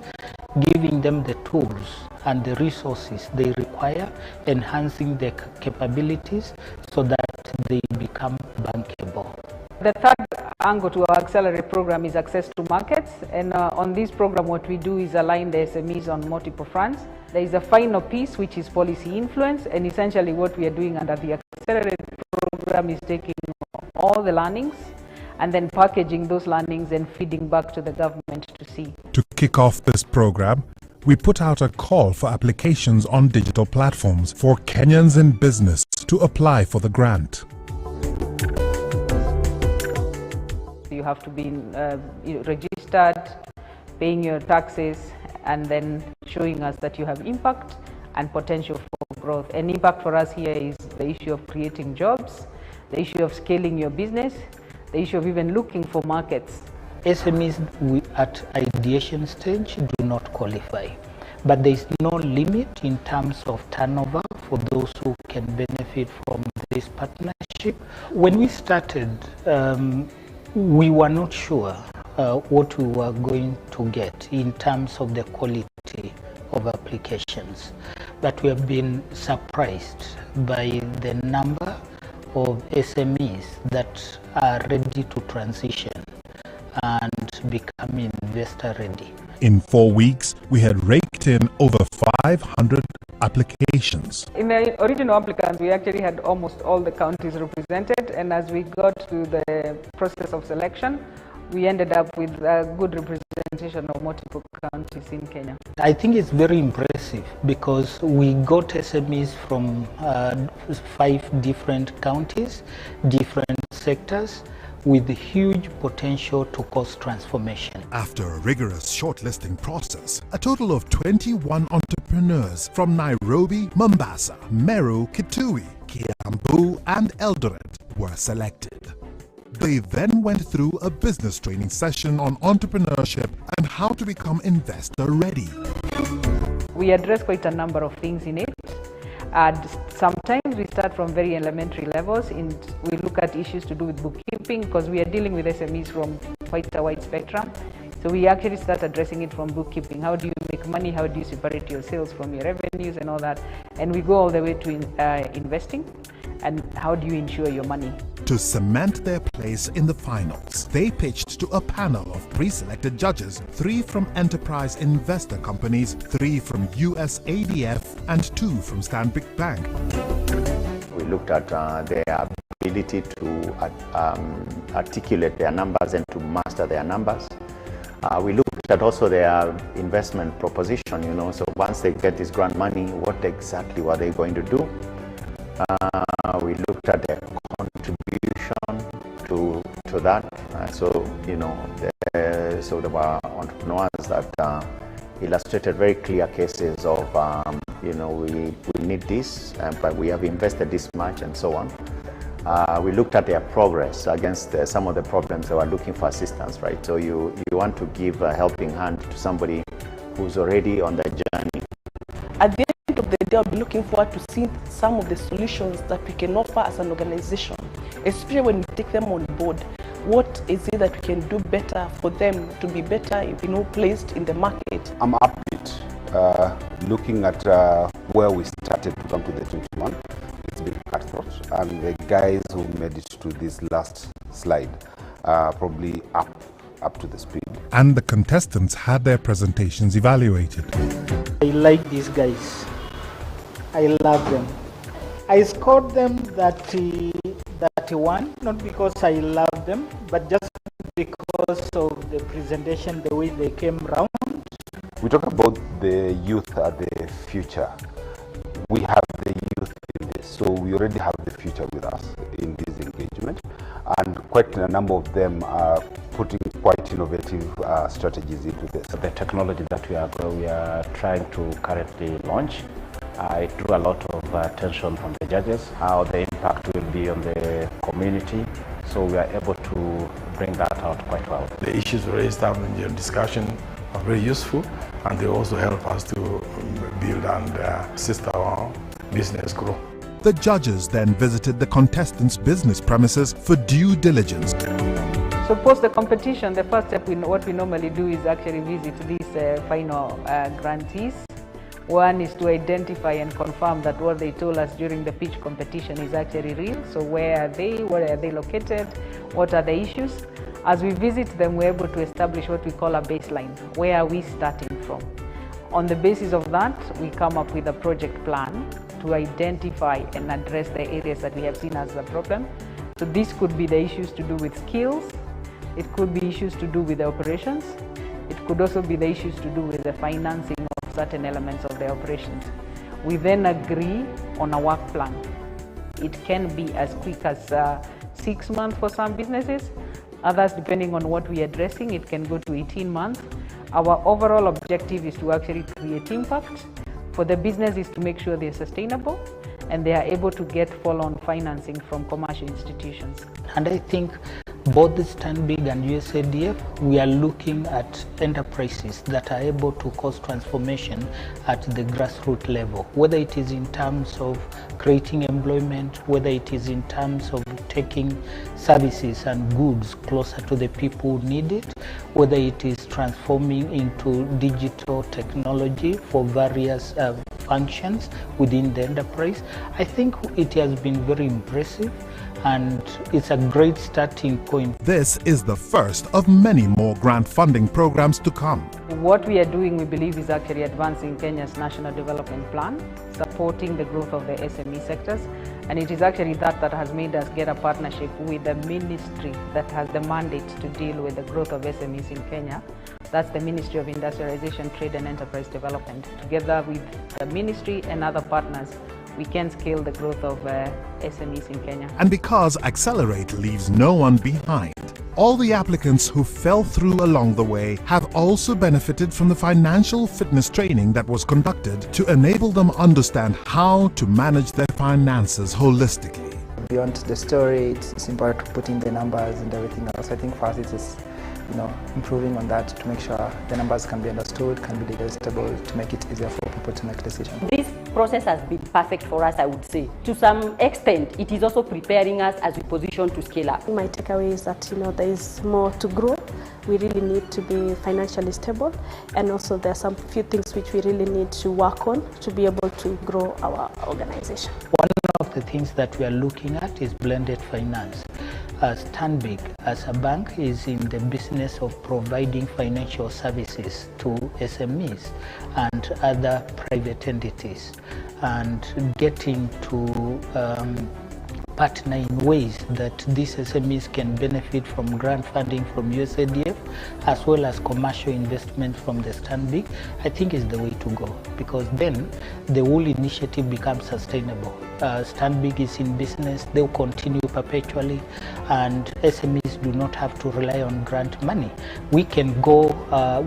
giving them the tools and the resources they require, enhancing their capabilities so that they become bankable. The third angle to our Accelerate program is access to markets, and on this program what we do is align the SMEs on multiple fronts. There is a final piece which is policy influence, and essentially what we are doing under the Accelerate program is taking all the learnings and then packaging those learnings and feeding back to the government to see. To kick off this program, we put out a call for applications on digital platforms for Kenyans in business to apply for the grant. You have to be registered, paying your taxes, and then showing us that you have impact and potential for growth. And impact for us here is the issue of creating jobs, the issue of scaling your business, the issue of even looking for markets. SMEs at ideation stage do not qualify, but there is no limit in terms of turnover for those who can benefit from this partnership. When we started, we were not sure what we were going to get in terms of the quality of applications, but we have been surprised by the number of SMEs that are ready to transition and become investor ready. In 4 weeks, we had raked in over 500 applications. In the original applicants, we actually had almost all the counties represented, and as we got to the process of selection, we ended up with a good representation of multiple counties in Kenya. I think it's very impressive because we got SMEs from 5 different counties, different sectors, with huge potential to cause transformation. After a rigorous shortlisting process, a total of 21 entrepreneurs from Nairobi, Mombasa, Meru, Kitui, Kiambu and Eldoret were selected. They then went through a business training session on entrepreneurship and how to become investor ready. We address quite a number of things in it. And sometimes we start from very elementary levels and we look at issues to do with bookkeeping because we are dealing with SMEs from quite a wide spectrum. So we actually start addressing it from bookkeeping. How do you make money? How do you separate your sales from your revenues and all that? And we go all the way to investing and how do you insure your money? To cement their place in the finals, they pitched to a panel of pre-selected judges, 3 from enterprise investor companies, 3 from US ADF, and 2 from Stanbic Bank. We looked at their ability to articulate their numbers and to master their numbers. We looked at also their investment proposition, so once they get this grant money, what exactly were they going to do? We looked at their contribution to that. So there were entrepreneurs that illustrated very clear cases of, we need this, but we have invested this much and so on. We looked at their progress against some of the problems they were looking for assistance, right? So you want to give a helping hand to somebody who's already on the journey. At the end of the day, I'll be looking forward to seeing some of the solutions that we can offer as an organization, especially when we take them on board. What is it that we can do better for them to be better, placed in the market? I'm upbeat, looking at where we started to come to the 21. It's been cutthroat, and the guys who made it to this last slide are probably up to the speed. And the contestants had their presentations evaluated. I like these guys. I love them. I scored them 31, not because I love them, but just because of the presentation, the way they came round. We talk about the youth are the future. We have the youth in this, so we already have the future with us in this engagement, and quite a number of them are putting quite innovative strategies into this. The technology that we are trying to currently launch, it drew a lot of attention from the judges, how the impact will be on the community, so we are able to bring that out quite well. The issues raised up in your discussion are very useful, and they also help us to build and assist our business grow. The judges then visited the contestants' business premises for due diligence. So post the competition, the first step, what we normally do is actually visit these final grantees. One is to identify and confirm that what they told us during the pitch competition is actually real. So where are they located, what are the issues? As we visit them, we're able to establish what we call a baseline. Where are we starting from? On the basis of that, we come up with a project plan to identify and address the areas that we have seen as a problem. So this could be the issues to do with skills. It could be issues to do with the operations. It could also be the issues to do with the financing of certain elements of the operations. We then agree on a work plan. It can be as quick as 6 months for some businesses. Others, depending on what we are addressing, it can go to 18 months. Our overall objective is to actually create impact. For the business is to make sure they're sustainable and they are able to get follow-on financing from commercial institutions. And I think both the Stanbic and USADF, we are looking at enterprises that are able to cause transformation at the grassroots level, whether it is in terms of creating employment, whether it is in terms of taking services and goods closer to the people who need it, whether it is transforming into digital technology for various functions within the enterprise. I think it has been very impressive, and it's a great starting point. This is the first of many more grant funding programs to come. What we are doing, we believe, is actually advancing Kenya's National Development Plan, supporting the growth of the SME sectors, and it is actually that has made us get a partnership with the ministry that has the mandate to deal with the growth of SMEs in Kenya. That's the Ministry of Industrialization, Trade and Enterprise Development. Together with the ministry and other partners, we can scale the growth of SMEs in Kenya. And because Accelerate leaves no one behind, all the applicants who fell through along the way have also benefited from the financial fitness training that was conducted to enable them understand how to manage their finances holistically. Beyond the story, it's important to put in the numbers and everything else. I think for us it is, improving on that to make sure the numbers can be understood, can be digestible, to make it easier for people to make decisions. This process has been perfect for us, I would say. To some extent, it is also preparing us as we position to scale up. My takeaway is that there is more to grow. We really need to be financially stable, and also there are some few things which we really need to work on to be able to grow our organization. One of the things that we are looking at is blended finance. Stanbic, as a bank, is in the business of providing financial services to SMEs and other private entities, and getting to partner in ways that these SMEs can benefit from grant funding from USAID as well as commercial investment from the Stanbic, I think is the way to go, because then the whole initiative becomes sustainable. Stanbic is in business, they'll continue perpetually, and SMEs do not have to rely on grant money. We can go,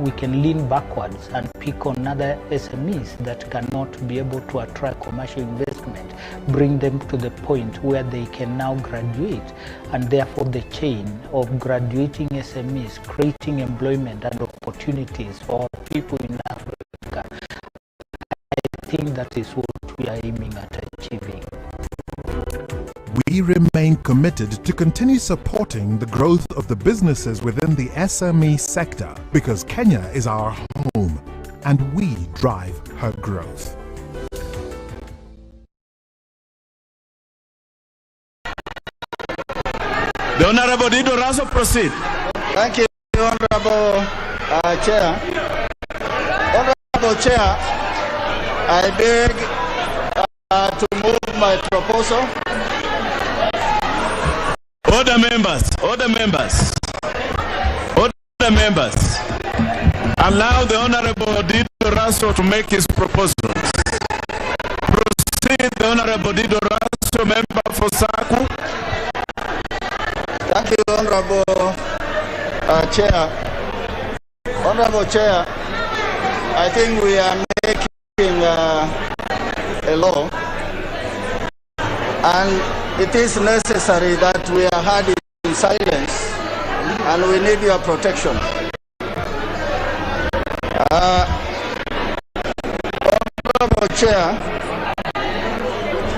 we can lean backwards and pick on other SMEs that cannot be able to attract commercial investment, bring them to the point where they can now graduate, and therefore the chain of graduating SMEs, creating employment and opportunities for people in Africa. I think that is what we are aiming at achieving. We remain committed to continue supporting the growth of the businesses within the SME sector, because Kenya is our home and we drive her growth. The Honorable Dido Raso, proceed. Thank you, Honorable Chair. Honorable Chair, I beg to move my proposal. Order members, order members, order members. Allow the Honorable Dido Raso to make his proposals. Proceed, the Honorable Dido Raso, member for Saku. Thank you, Honorable Chair. Honorable Chair, I think we are making a law, and it is necessary that we are heard in silence, and we need your protection. Honorable Chair,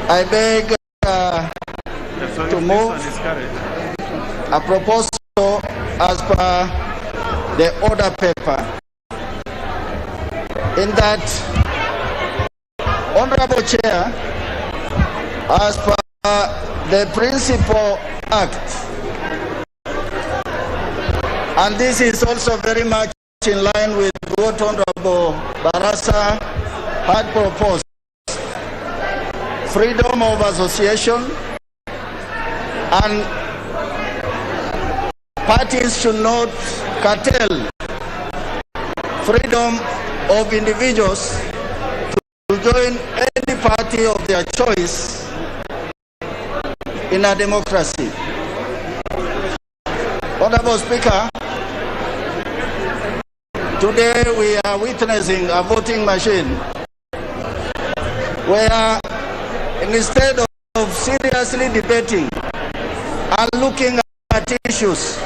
I beg to move a proposal as per the order paper, in that, Honorable Chair, as per the Principal Act, and this is also very much in line with what Honorable Barasa had proposed, freedom of association, and parties should not curtail freedom of individuals to join any party of their choice in a democracy. Honorable Speaker, today we are witnessing a voting machine where, instead of seriously debating and looking at issues.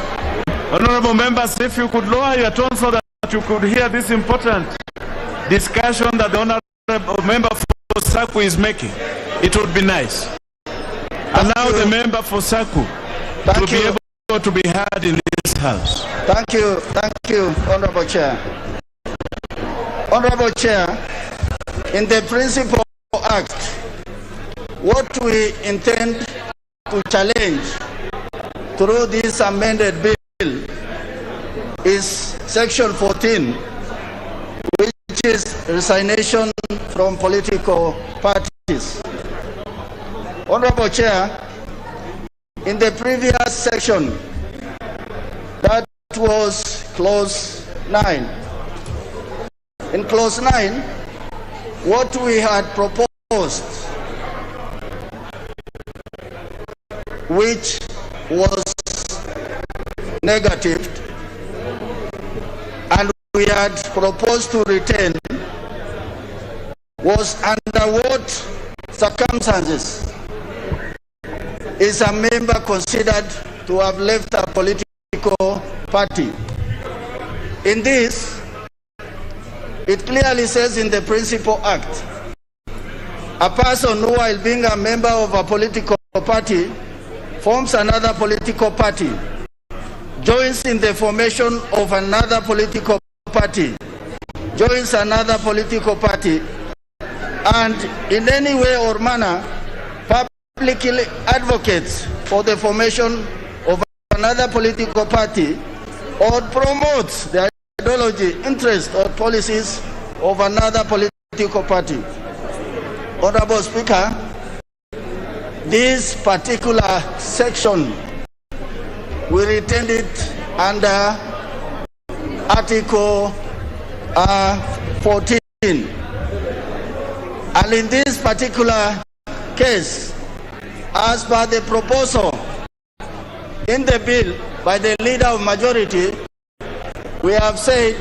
Honorable members, if you could lower your tone so that you could hear this important discussion that the Honorable member for Saku is making, it would be nice. Allow the member for Saku to be able to be heard in this house. Thank you, Honorable Chair. Honorable Chair, in the Principal Act, what we intend to challenge through this amended bill is Section 14, which is resignation from political parties. Honorable Chair, in the previous section, that was Clause 9. In Clause 9, what we had proposed which was negative, and we had proposed to retain, was under what circumstances is a member considered to have left a political party. In this, it clearly says in the Principal Act, a person who, while being a member of a political party, forms another political party, joins in the formation of another political party, joins another political party, and in any way or manner publicly advocates for the formation of another political party or promotes the ideology, interest, or policies of another political party. Honorable Speaker, this particular section, we retained it under Article 14. And in this particular case, as per the proposal in the bill by the leader of majority, we have said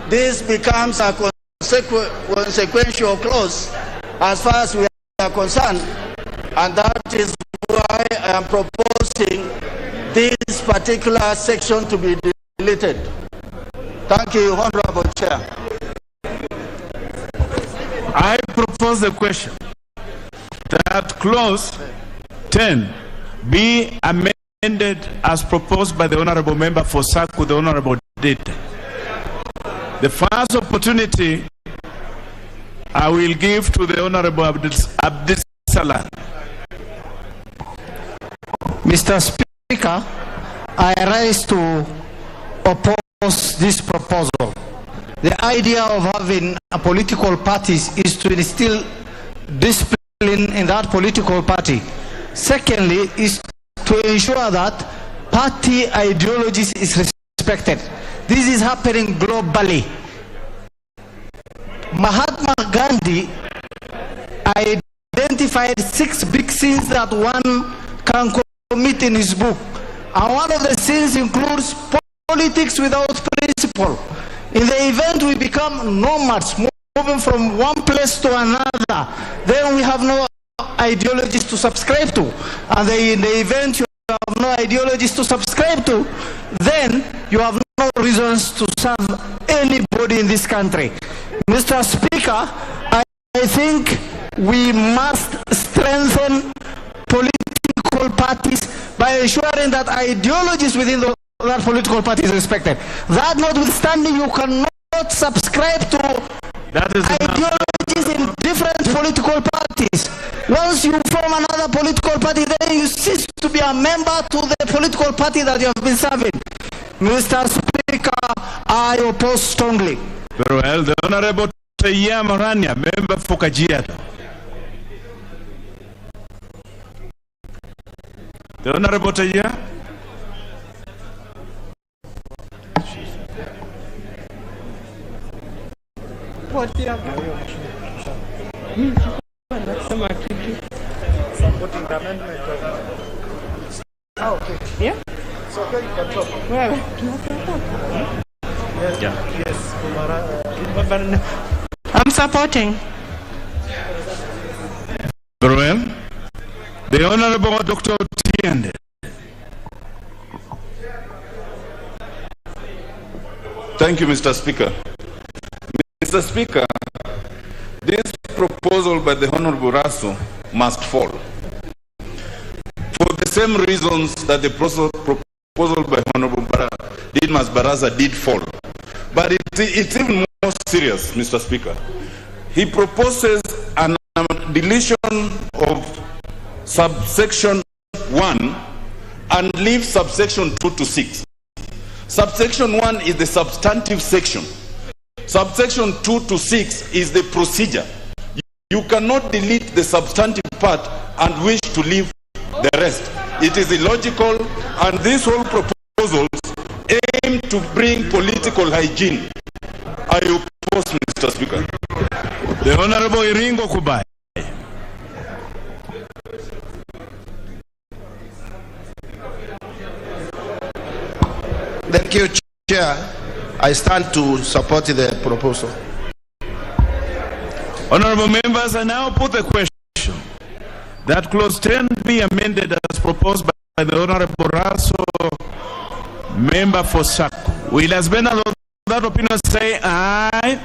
this becomes a consequential clause as far as we are concerned, and that is why I am proposing this particular section to be deleted. Thank you, Honorable Chair. I propose the question that clause 10 be amended as proposed by the Honorable Member for Saku, the Honorable did. The first opportunity I will give to the Honorable Abdisalan. Mr. Speaker, I rise to oppose this proposal. The idea of having a political parties is to instill discipline in that political party. Secondly, is to ensure that party ideologies is respected. This is happening globally. Mahatma Gandhi identified 6 big sins that one can commit in his book. And one of the sins includes politics without principle. In the event we become nomads, moving from one place to another, then we have no ideologies to subscribe to. And in the event you have no ideologies to subscribe to, then you have no reasons to serve anybody in this country. Mr. Speaker, I think we must strengthen political parties by ensuring that ideologies within that political party is respected. That notwithstanding, you cannot subscribe to ideologies in different political parties. Once you form another political party, then you cease to be a member to the political party that you have been serving. Mr. Speaker, I oppose strongly. Very well. The Honorable Taya Morania, member for Kajiado. The Honorable Taya. Supporting the amendment. Oh, okay. Yeah? So okay, you can talk. Well, yes. Yes. I'm supporting. Very well. The Honorable Dr. Tiende. Thank you, Mr. Speaker. Mr. Speaker, this proposal by the Honorable Raso must fall. For the same reasons that the proposal by Honorable Didmas Baraza did fall. But it's even more serious, Mr. Speaker. He proposes a deletion of subsection 1 and leaves subsection 2 to 6. Subsection 1 is the substantive section. Subsection 2 to 6 is the procedure. You cannot delete the substantive part and wish to leave the rest. It is illogical, and these whole proposals aim to bring political hygiene. I oppose, Mr. Speaker. The Honorable Iringo Kubai. Thank you, Chair. I stand to support the proposal. Honorable members, I now put the question that clause 10 be amended as proposed by the Honorable Raso, member for SACO. Will as many of that opinion say aye?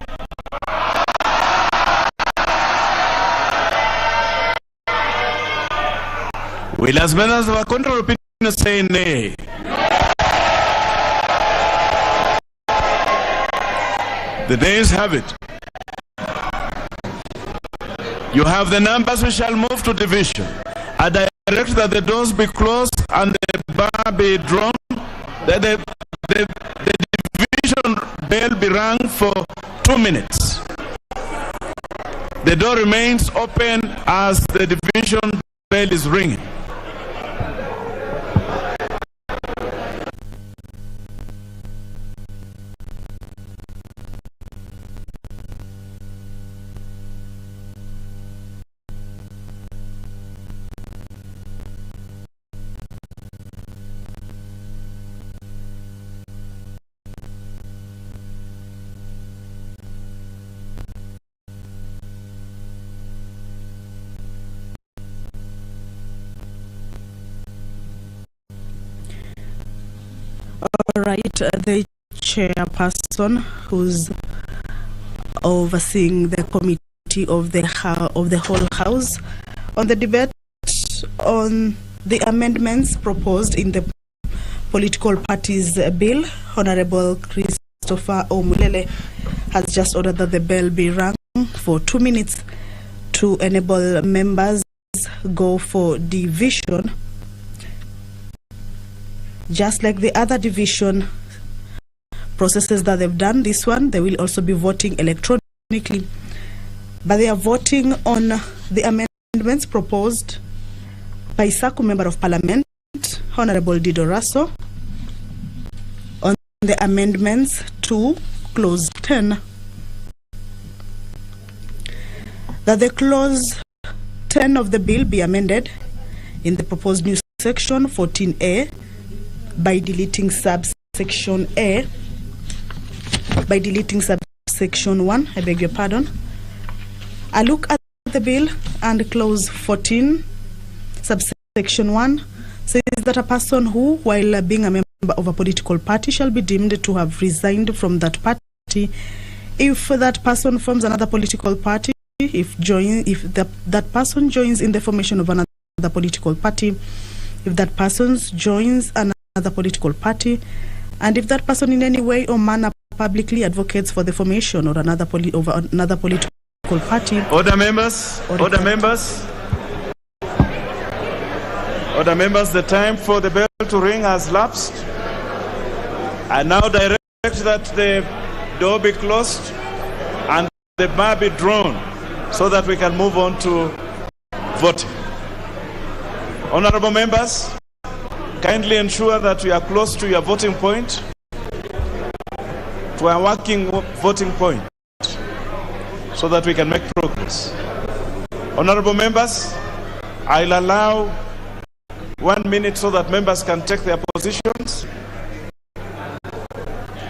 Will as many of the contrary opinion say nay? The nays have it. You have the numbers. We shall move to division. I direct that the doors be closed and the bar be drawn. That the division bell be rung for 2 minutes. The door remains open as the division bell is ringing. All right, the chairperson who's overseeing the committee of the whole house on the debate on the amendments proposed in the political parties bill, Honorable Christopher Omulele has just ordered that the bell be rung for 2 minutes to enable members go for division. Just like the other division processes that they've done, this one, they will also be voting electronically. But they are voting on the amendments proposed by SACO Member of Parliament, Honorable Dido Raso, on the amendments to Clause 10. That the Clause 10 of the bill be amended in the proposed new section 14A by deleting subsection A, by deleting subsection 1, I beg your pardon. I look at the bill and clause 14, subsection 1, says that a person who, while being a member of a political party, shall be deemed to have resigned from that party if that person forms another political party, if that person joins in the formation of another political party, if that person joins another political party, and if that person in any way or manner publicly advocates for the formation or another political party. Order members. Order members. Order members. The time for the bell to ring has lapsed. I now direct that the door be closed and the bar be drawn so that we can move on to voting. Honorable members, kindly ensure that we are close to your voting point, to our working voting point, so that we can make progress. Honorable members, I'll allow 1 minute so that members can take their positions.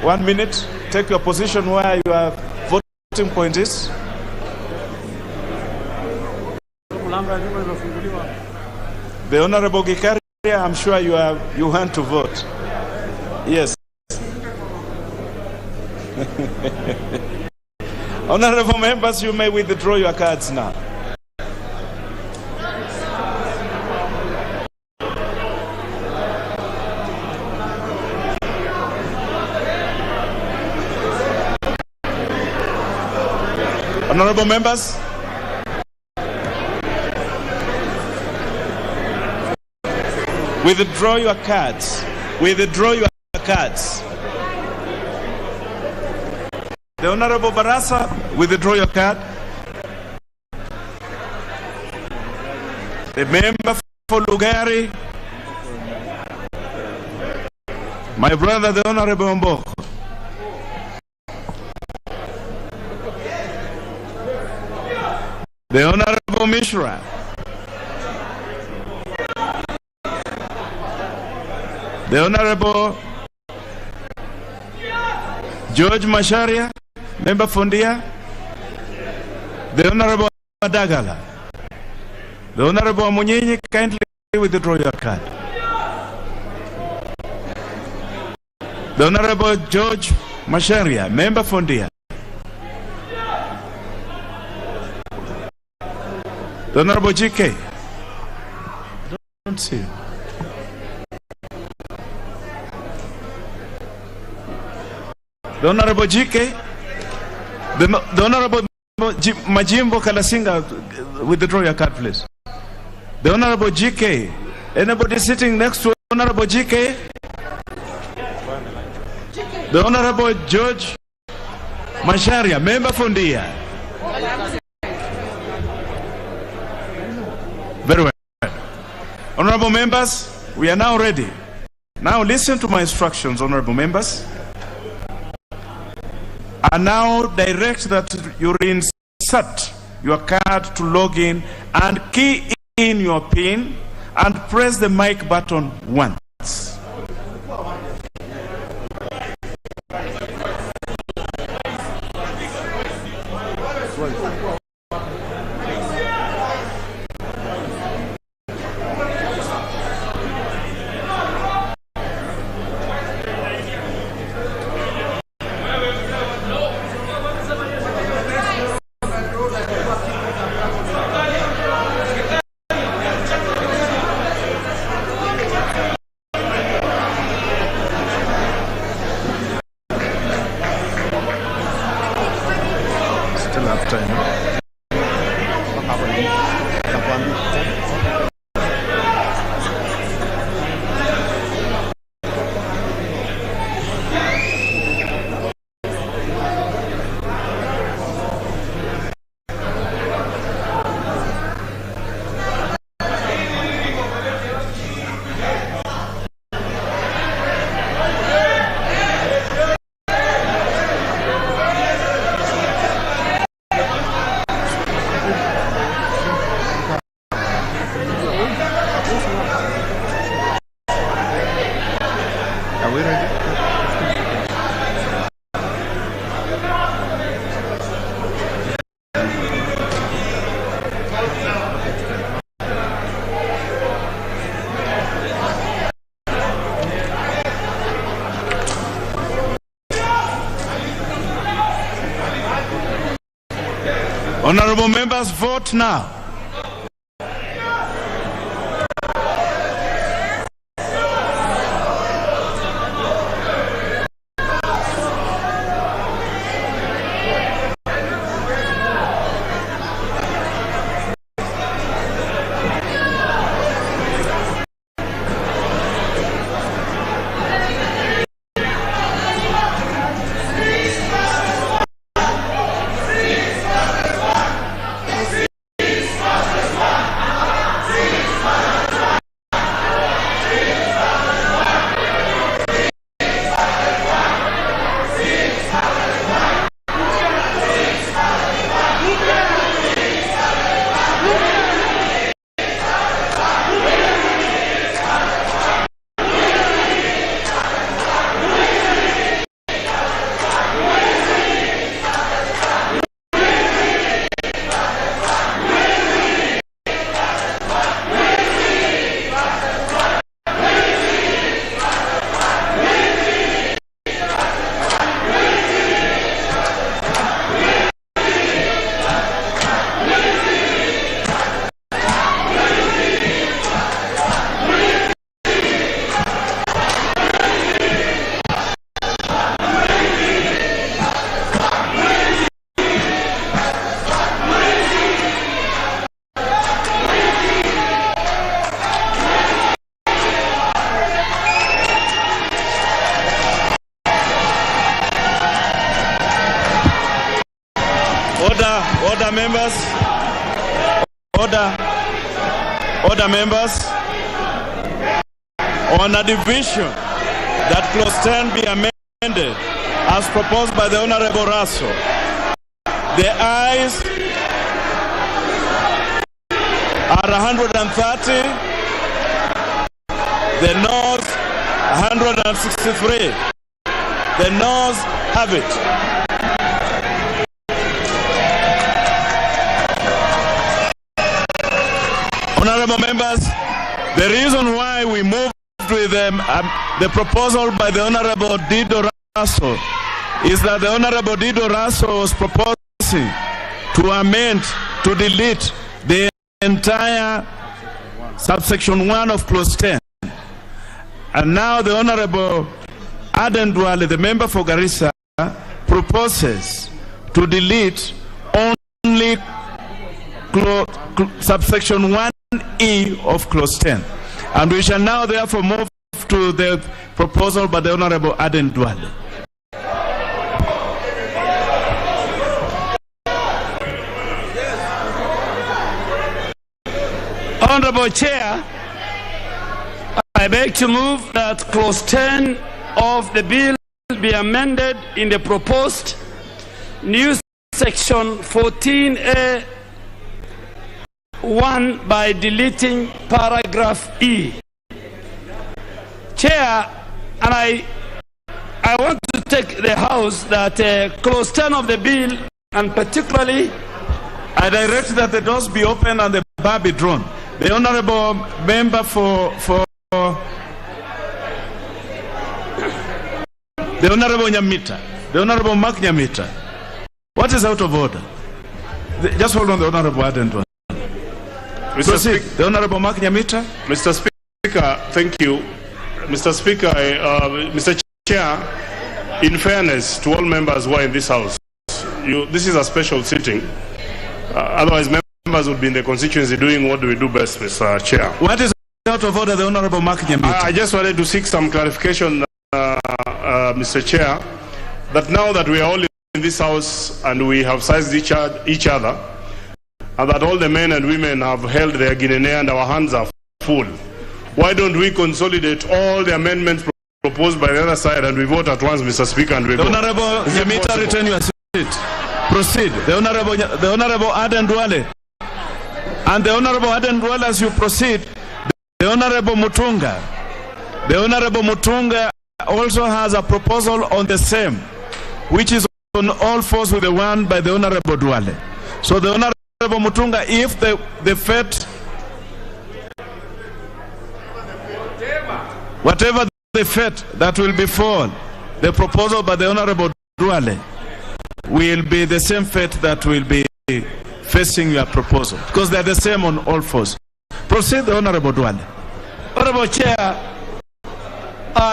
1 minute, take your position where your voting point is. The Honorable Gikari, I'm sure you want to vote. Yes. Honorable members, you may withdraw your cards now. Honorable members, withdraw your cards. Withdraw your cards. The Honorable Barasa, withdraw your card. The member for Lugari, my brother, the Honorable Mboko. The Honorable Mishra. The Honorable George Masharia, Member Fondia, the Honorable Dagala, the Honorable Munyenyi, kindly withdraw your card. The Honorable George Masharia, Member Fondia. The Honorable GK. Don't see you. The Honorable GK. The Honorable Majimbo Kalasinga, withdraw your card, please. The Honorable GK. Anybody sitting next to Honorable GK? The Honorable George Masharia, Member Fondia. Very well. Honorable members, we are now ready. Now listen to my instructions, honorable members. I now direct that you insert your card to log in and key in your PIN and press the mic button once. Honorable members, vote now. Order, members. Order, members. On a division that clause 10 be amended as proposed by the Honorable Raso. The ayes are 130. The noes 163. The noes have it. Honorable members, the reason why we moved with the proposal by the Honorable Dido Raso is that the Honorable Dido Raso was proposing to amend, to delete the entire subsection 1 of clause 10. And now the Honorable Aden Duale, the member for Garissa, proposes to delete only subsection 1E of clause 10. And we shall now therefore move to the proposal by the Honorable Aden Duale. Honorable Chair, I beg to move that clause 10 of the bill be amended in the proposed new section 14A 1 by deleting paragraph E. Chair, and I want to take the House that clause 10 of the bill, and particularly I direct that the doors be open and the bar be drawn. The Honorable Member for the Honorable Nyamita, the Honorable Mark Nyamita. What is out of order? Just hold on, the Honorable Aden. Mr. Speaker, the Honorable Mark Nyamita. Mr. Speaker, thank you. Mr. Speaker, Mr. Chair, in fairness to all members who are in this House, this is a special sitting. Otherwise, members would be in the constituency doing what we do best, Mr. Chair. What is out of order, the Honorable Mark Nyamita? I just wanted to seek some clarification, Mr. Chair, that now that we are all in this House and we have sized each other, and that all the men and women have held their guinea and our hands are full, why don't we consolidate all the amendments proposed by the other side and we vote at once, Mr. Speaker, and we go? Honorable Nyamita, return your seat. Proceed. The Honorable Aden Duale. And the Honorable Aden Duale, as you proceed, the Honorable Mutunga. The Honorable Mutunga also has a proposal on the same, which is on all fours with the one by the Honorable Duale. So the Honorable Mutunga, if the fate, whatever the fate that will befall the proposal by the Honorable Duale will be the same fate that will be facing your proposal, because they are the same on all fours. Proceed, the Honorable Duale. Honorable Chair,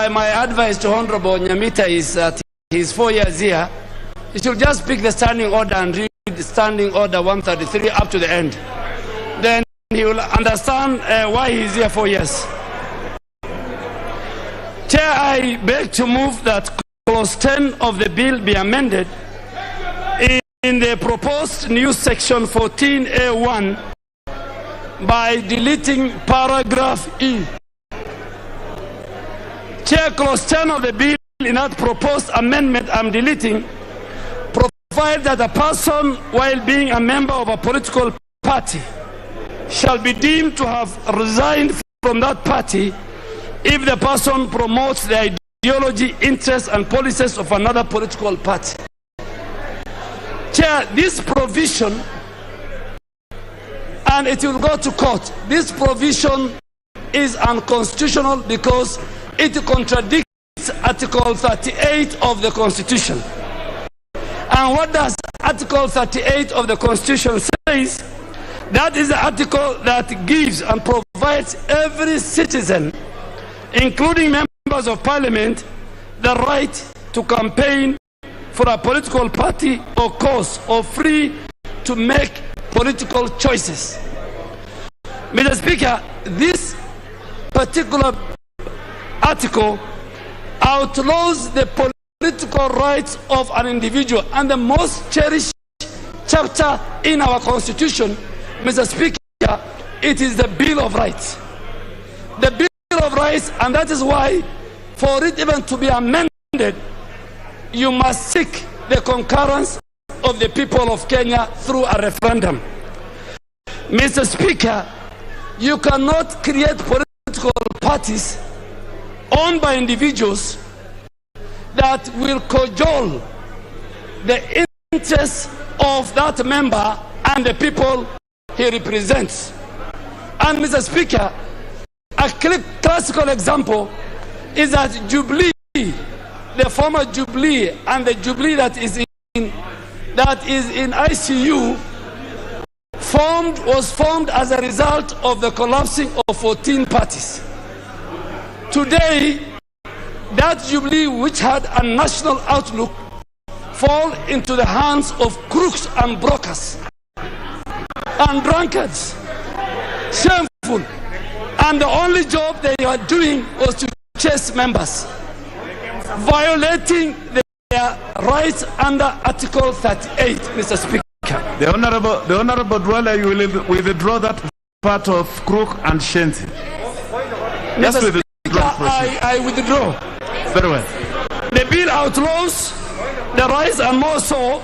my advice to Honorable Nyamita is that he's 4 years here. He should just pick the standing order and read standing order 133 up to the end. Then he will understand why he's here 4 years. Chair, I beg to move that clause 10 of the bill be amended in the proposed new section 14A1 by deleting paragraph E. Chair, clause 10 of the bill in that proposed amendment I'm deleting provide that a person, while being a member of a political party, shall be deemed to have resigned from that party if the person promotes the ideology, interests, and policies of another political party. Chair, this provision, and it will go to court, this provision is unconstitutional because it contradicts Article 38 of the Constitution. And what does Article 38 of the Constitution says? That is the article that gives and provides every citizen, including members of parliament, the right to campaign for a political party or cause, or free to make political choices. Mr. Speaker, this particular article outlaws the political rights of an individual, and the most cherished chapter in our Constitution, Mr. Speaker, it is the Bill of Rights. The Bill of Rights, and that is why for it even to be amended, you must seek the concurrence of the people of Kenya through a referendum. Mr. Speaker, you cannot create political parties owned by individuals, that will cajole the interests of that member and the people he represents. And Mr. Speaker, a classical example is that Jubilee, the former Jubilee and the Jubilee that is in ICU was formed as a result of the collapsing of 14 parties. Today, that Jubilee, which had a national outlook, fall into the hands of crooks and brokers and drunkards. Shameful. And the only job they were doing was to chase members, violating their rights under Article 38, Mr. Speaker. The Honorable Dwala, you will withdraw that part of crook and shenzi. Mr. Speaker, I withdraw. Very well. The bill outlaws the rights and more so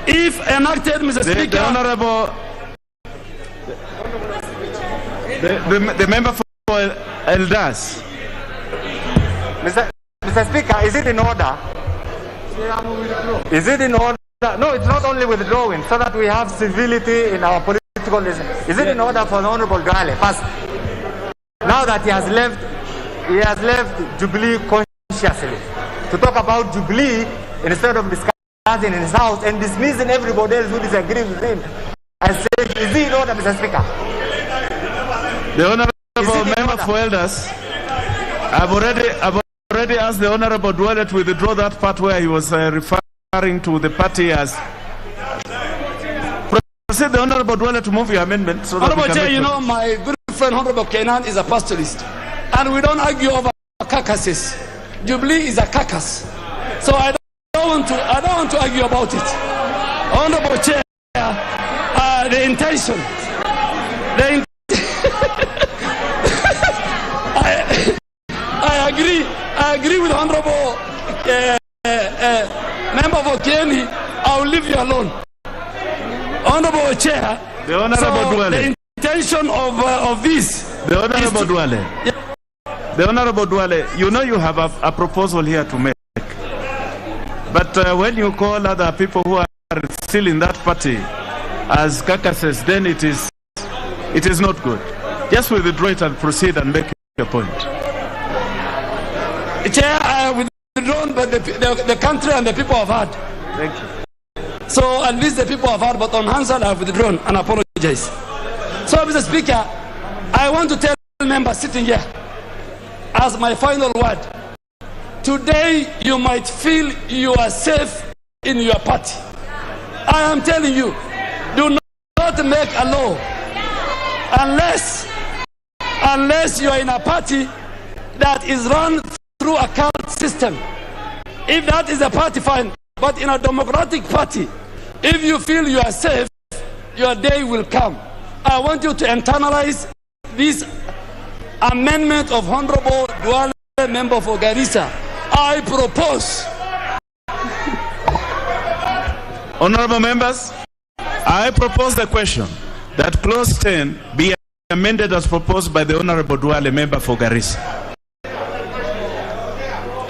if enacted, Mr. Speaker. The Honorable, the member for Elders. Mr. Speaker, is it in order? Is it in order? No, it's not only withdrawing, so that we have civility in our political lism. Is it in order for the Honorable Dwale, first, now that he has left Jubilee consciously, to talk about Jubilee instead of discussing in his house and dismissing everybody else who disagrees with him, and saying, is it in order, Mr. Speaker? The Honorable Member for Elders, I've already asked the Honorable Dwale to withdraw that part where he was referring to the party as. Proceed the Honorable Dwale to move your amendment. So that Honorable Chair, you know, my good friend Honorable Kenan is a pastoralist, and we don't argue over carcasses. Jubilee is a carcass, so I don't want to argue about it. Honorable Chair, the intention. I agree with Honorable Member for Kenny. I will leave you alone. Honorable Chair, the Honorable Dwale. The intention of this. The Honorable Dwale. The Honorable Dwale, you know you have a proposal here to make. But when you call other people who are still in that party as carcasses, then it is not good. Just withdraw it and proceed and make your point. Chair, I have withdrawn, but the country and the people have heard. Thank you. So at least the people have heard, but on Hansel I have withdrawn and apologize. So, Mr. Speaker, I want to tell members sitting here as my final word. Today you might feel you are safe in your party. I am telling you, do not make a law unless you are in a party that is run through a cult system. If that is a party, fine. But in a democratic party, if you feel you are safe, your day will come. I want you to internalize this amendment of Honorable Dwale, member for Garissa. I propose. Honorable members, I propose the question that clause 10 be amended as proposed by the Honorable Dwale, member for Garissa.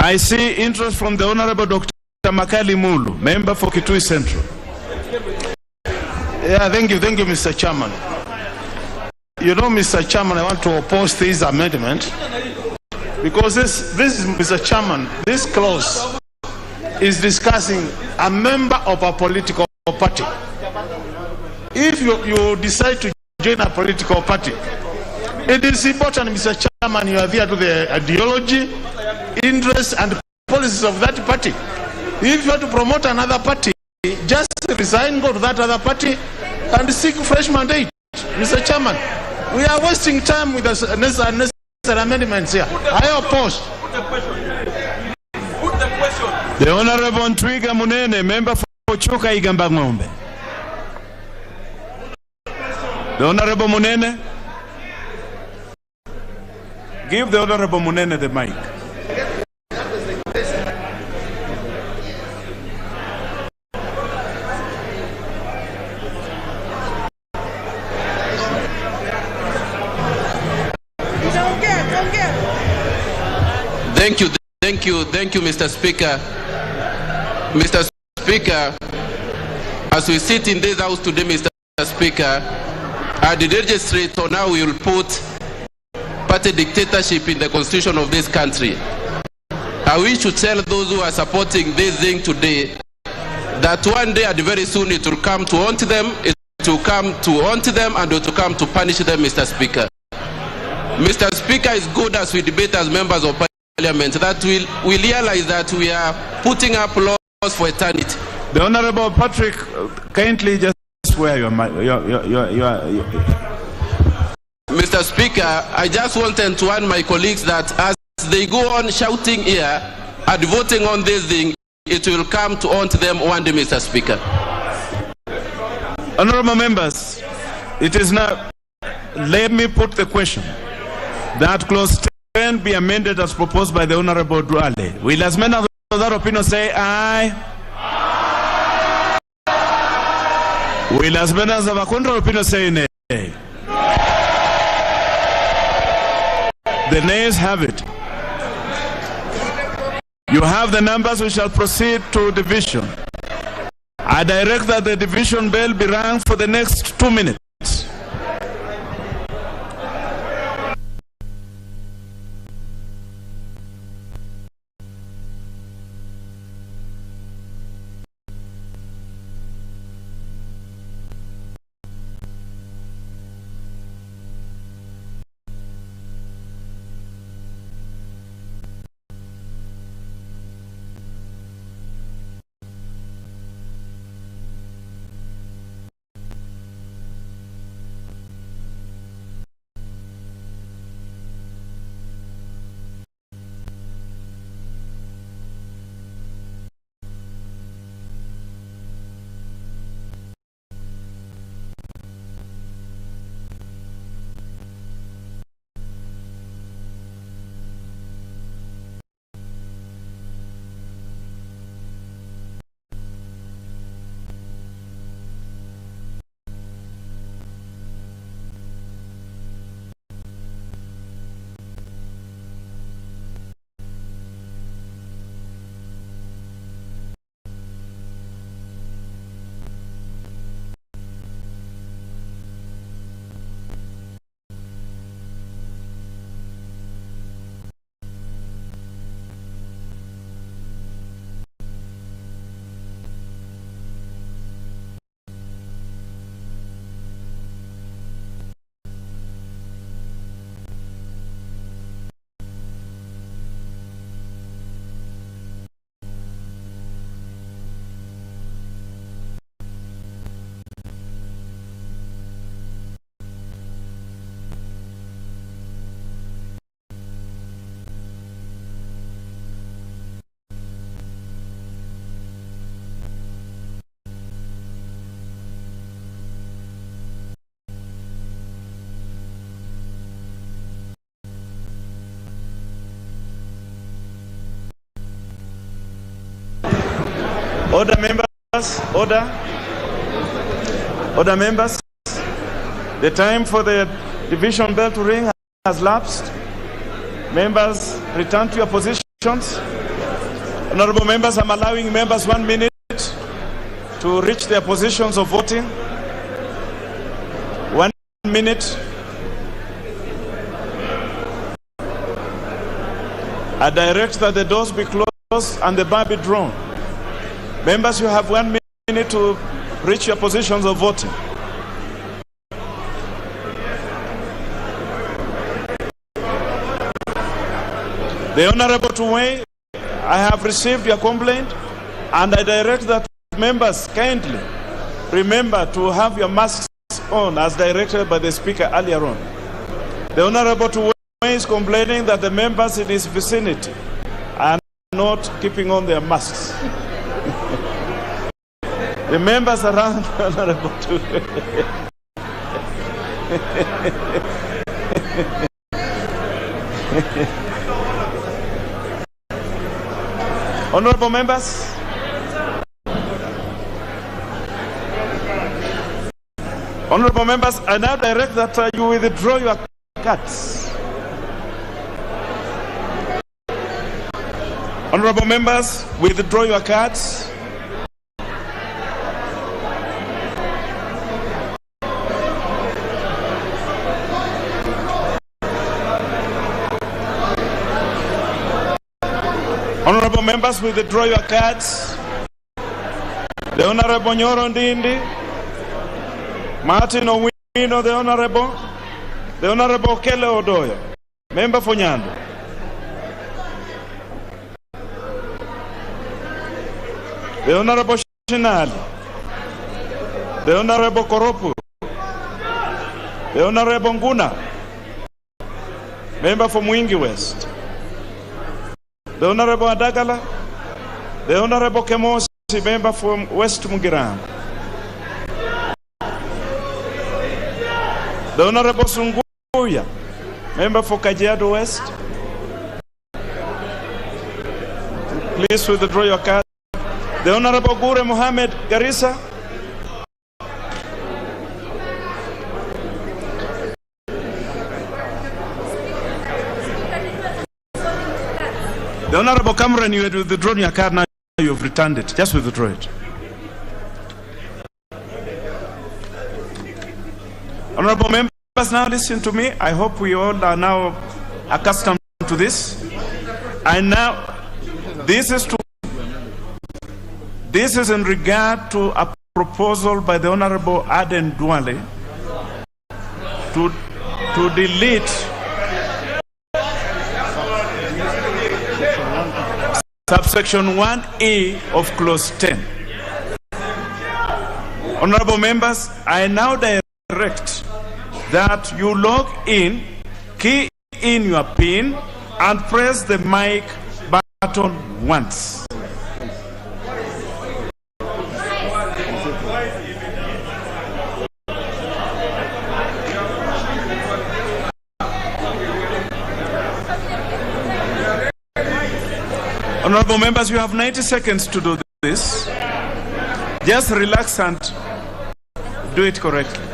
I see interest from the Honorable Dr. Makali Mulu, member for Kitui Central. Yeah, thank you, Mr. Chairman. You know, Mr. Chairman, I want to oppose this amendment because this is, Mr. Chairman, this clause is discussing a member of a political party. If you decide to join a political party, it is important, Mr. Chairman, you adhere to the ideology, interests and policies of that party. If you want to promote another party, just resign, go to that other party and seek fresh mandate. Mr. Chairman, we are wasting time with unnecessary amendments here. I oppose. The Honorable Ntwiga Munene, member for Chuka Igamba Ngombe. The Honorable Munene. Give the Honorable Munene the mic. Thank you, Mr. Speaker. Mr. Speaker, as we sit in this house today, Mr. Speaker, the legislature now will put party dictatorship in the constitution of this country. I wish to tell those who are supporting this thing today that one day and very soon it will come to haunt them, it will come to haunt them, and it will come to punish them, Mr. Speaker. Mr. Speaker, it's good as we debate as members of Parliament that we realize that we are putting up laws for eternity. The Honorable Patrick, kindly just swear your Mr. Speaker, I just wanted to warn my colleagues that as they go on shouting here and voting on this thing, it will come to haunt them one day, Mr. Speaker. Honorable members, it is now, let me put the question that clause 10 be amended as proposed by the Honorable Duale. Will as many of that opinion say aye? Will as many as of a contrary opinion say nay? The nays have it. You have the numbers. We shall proceed to division. I direct that the division bell be rung for the next 2 minutes. Order, members, order. Order, members. The time for the division bell to ring has lapsed. Members, return to your positions. Honorable members, I'm allowing members 1 minute to reach their positions of voting. 1 minute. I direct that the doors be closed and the bar be drawn. Members, you have 1 minute to reach your positions of voting. The Honorable Tuwei, I have received your complaint and I direct that members kindly remember to have your masks on as directed by the Speaker earlier on. The Honorable Tuwei is complaining that the members in his vicinity are not keeping on their masks. The members around Honorable Tuwei. Honorable members, I now direct that you withdraw your cards. Honorable members, withdraw your cards. Honorable members, withdraw your cards. The Honorable Nyoro Ndindi, Martin Owino, the Honorable Kele Odoyo, member for Nyando. The Honorable Shinali, the Honorable Koropu, the Honorable Nguna, member for Mwingi West, the Honorable Adagala, the Honorable Kemosi, member from West Mugiram, the Honorable Sunguya, member for Kajiado West. Please withdraw your card. The Honorable Gure Mohammed Garissa. The Honorable Cameron, you had withdrawn your card, now you have returned it. Just withdraw it. Honorable members, now listen to me. I hope we all are now accustomed to this. And now, this is in regard to a proposal by the Honorable Aden Duale to delete subsection 1E of clause 10. Honorable members, I now direct that you log in, key in your PIN, and press the mic button once. Honorable members, you have 90 seconds to do this. Just relax and do it correctly.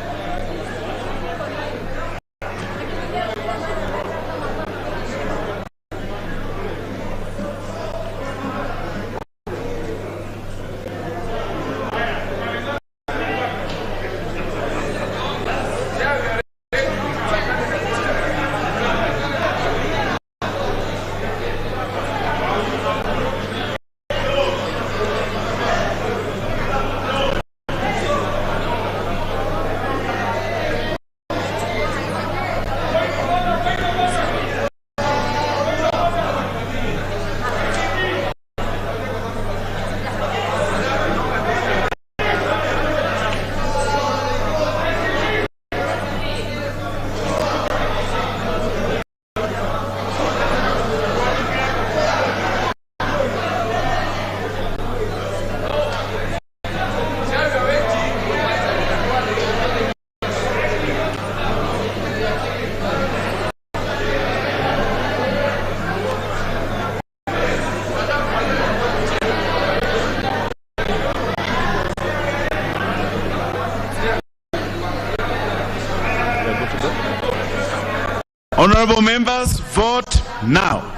Honorable members, vote now.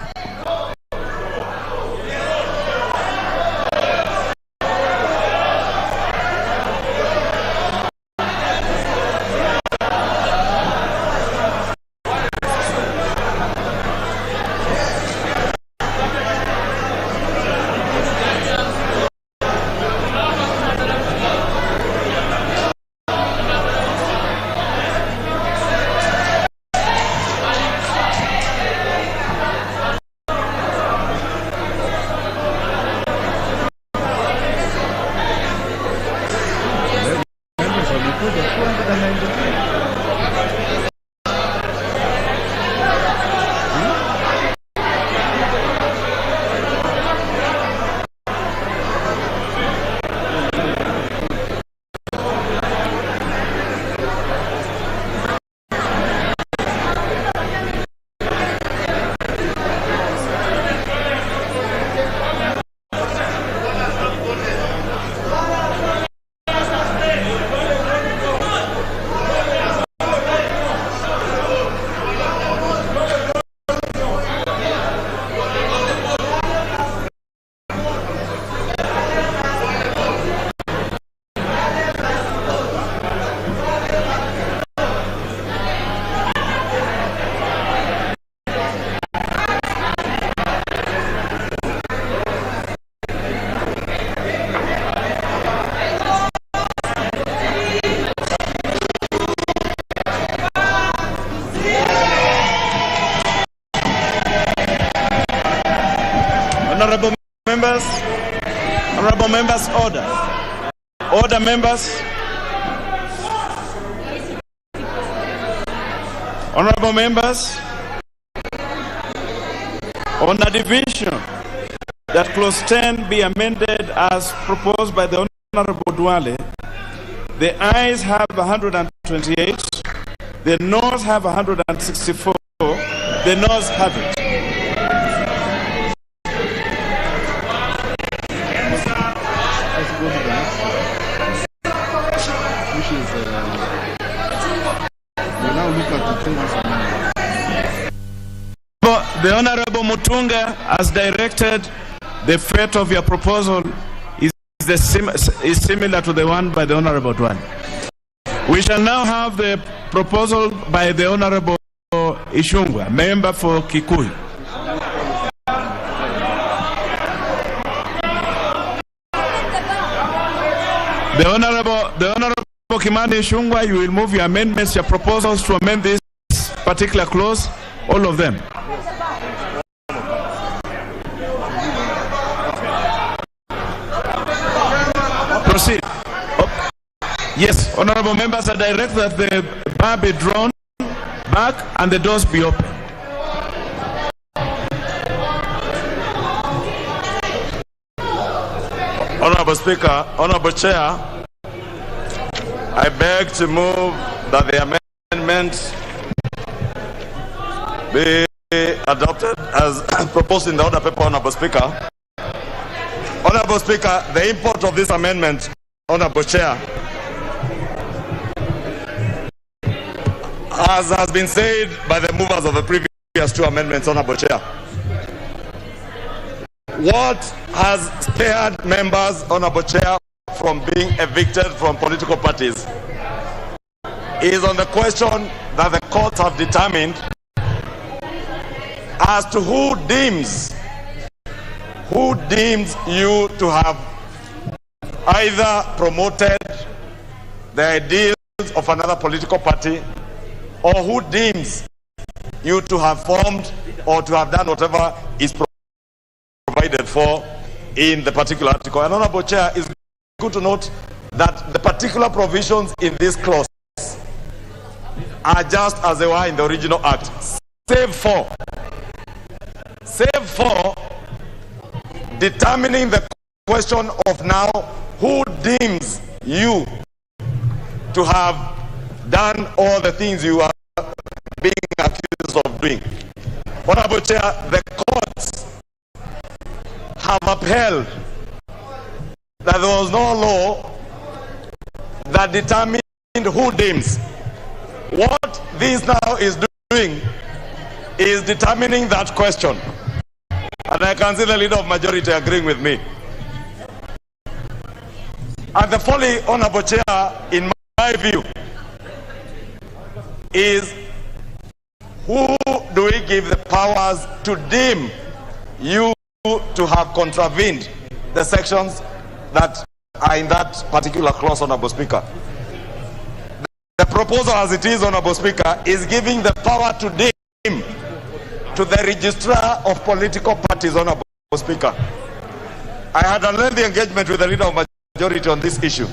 members, order. Order, members. Honorable members, on a division that clause 10 be amended as proposed by the Honorable Duale, the ayes have 128, the noes have 164, the noes have it. The Honorable Mutunga has directed. The fate of your proposal is similar to the one by the Honorable Duane. We shall now have the proposal by the Honorable Ishungwa, member for Kikuyu. The Honorable Kimani Ishungwa, you will move your amendments, your proposals to amend this particular clause, all of them. Proceed. Oh. Yes, honorable members, I direct that the bar be drawn back and the doors be open. Honorable Speaker, Honorable Chair, I beg to move that the amendment be adopted as proposed in the order paper, Honorable Speaker. Honorable Speaker, the import of this amendment, Honorable Chair, as has been said by the movers of the previous two amendments, Honorable Chair, what has spared members, Honorable Chair, from being evicted from political parties is on the question that the courts have determined as to who deems you to have either promoted the ideals of another political party, or who deems you to have formed or to have done whatever is provided for in the particular article. And Honorable Chair, it's good to note that the particular provisions in this clause are just as they were in the original act, save for determining the question of now who deems you to have done all the things you are being accused of doing. Honorable Chair, the courts have upheld that there was no law that determined who deems. What this now is doing is determining that question. And I can see the leader of majority agreeing with me. And the folly, Honorable Chair, in my view, is who do we give the powers to deem you to have contravened the sections that are in that particular clause, Honorable Speaker? The proposal as it is, Honorable Speaker, is giving the power to deem to the registrar of political parties, Honorable Speaker. I had a lengthy engagement with the leader of majority on this issue.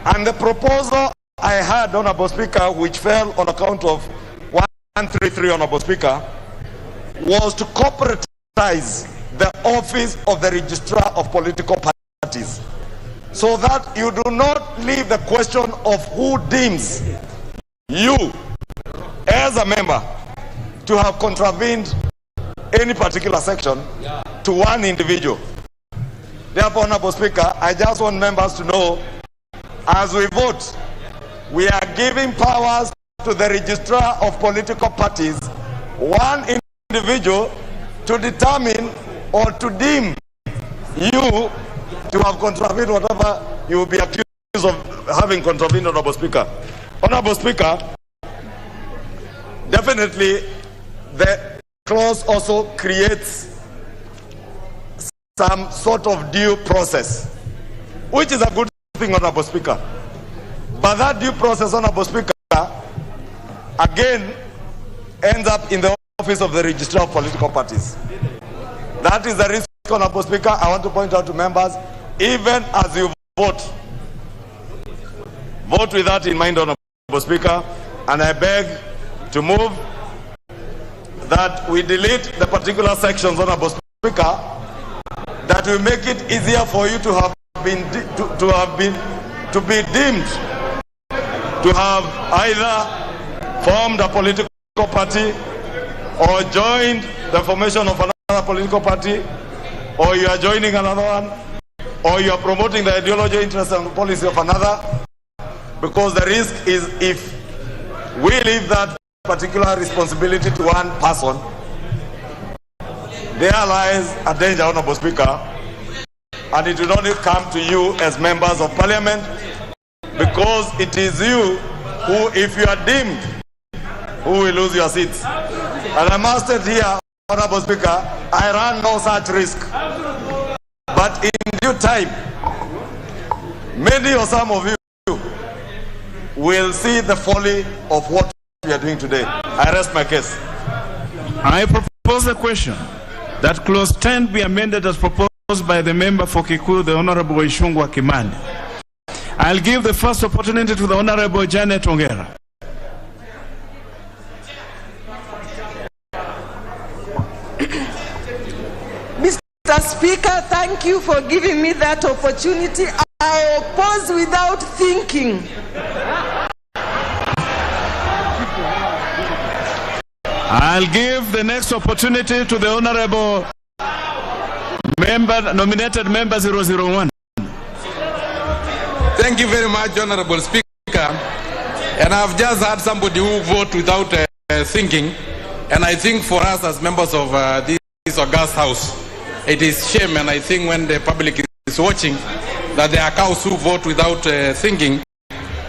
And the proposal I had, Honorable Speaker, which fell on account of 133, Honorable Speaker, was to corporatize the office of the registrar of political parties, so that you do not leave the question of who deems you as a member to have contravened any particular section to one individual. Therefore, Honorable Speaker, I just want members to know, as we vote, we are giving powers to the registrar of political parties, one individual, to determine or to deem you to have contravened whatever you will be accused of having contravened, Honorable Speaker. Honorable Speaker, definitely the clause also creates some sort of due process, which is a good thing, Honorable Speaker. But that due process, Honorable Speaker, again ends up in the office of the registrar of political parties. That is the reason Honorable Speaker, I want to point out to members, even as you vote with that in mind, Honorable Speaker, and I beg to move that we delete the particular sections, Honorable Speaker, that will make it easier for you to have been to be deemed to have either formed a political party or joined the formation of another political party, or you are joining another one, or you are promoting the ideology, interest, and policy of another, because the risk is if we leave that particular responsibility to one person, there lies a danger, Honorable Speaker, and it will only come to you as members of Parliament, because it is you who, if you are deemed, who will lose your seats. And I must state here, Honorable Speaker, I run no such risk. But in due time, many or some of you will see the folly of what we are doing today. I rest my case. I propose a question that clause 10 be amended as proposed by the member for Kikuyu, the Honorable Ishungwa Kimani. I'll give the first opportunity to the Honorable Janet Ongera. Mr. Speaker, thank you for giving me that opportunity. I oppose without thinking. I'll give the next opportunity to the Honorable member, nominated member 001. Thank you very much, Honorable Speaker. And I've just had somebody who vote without thinking. And I think for us as members of this august house, it is shame, and I think when the public is watching, that there are cows who vote without thinking.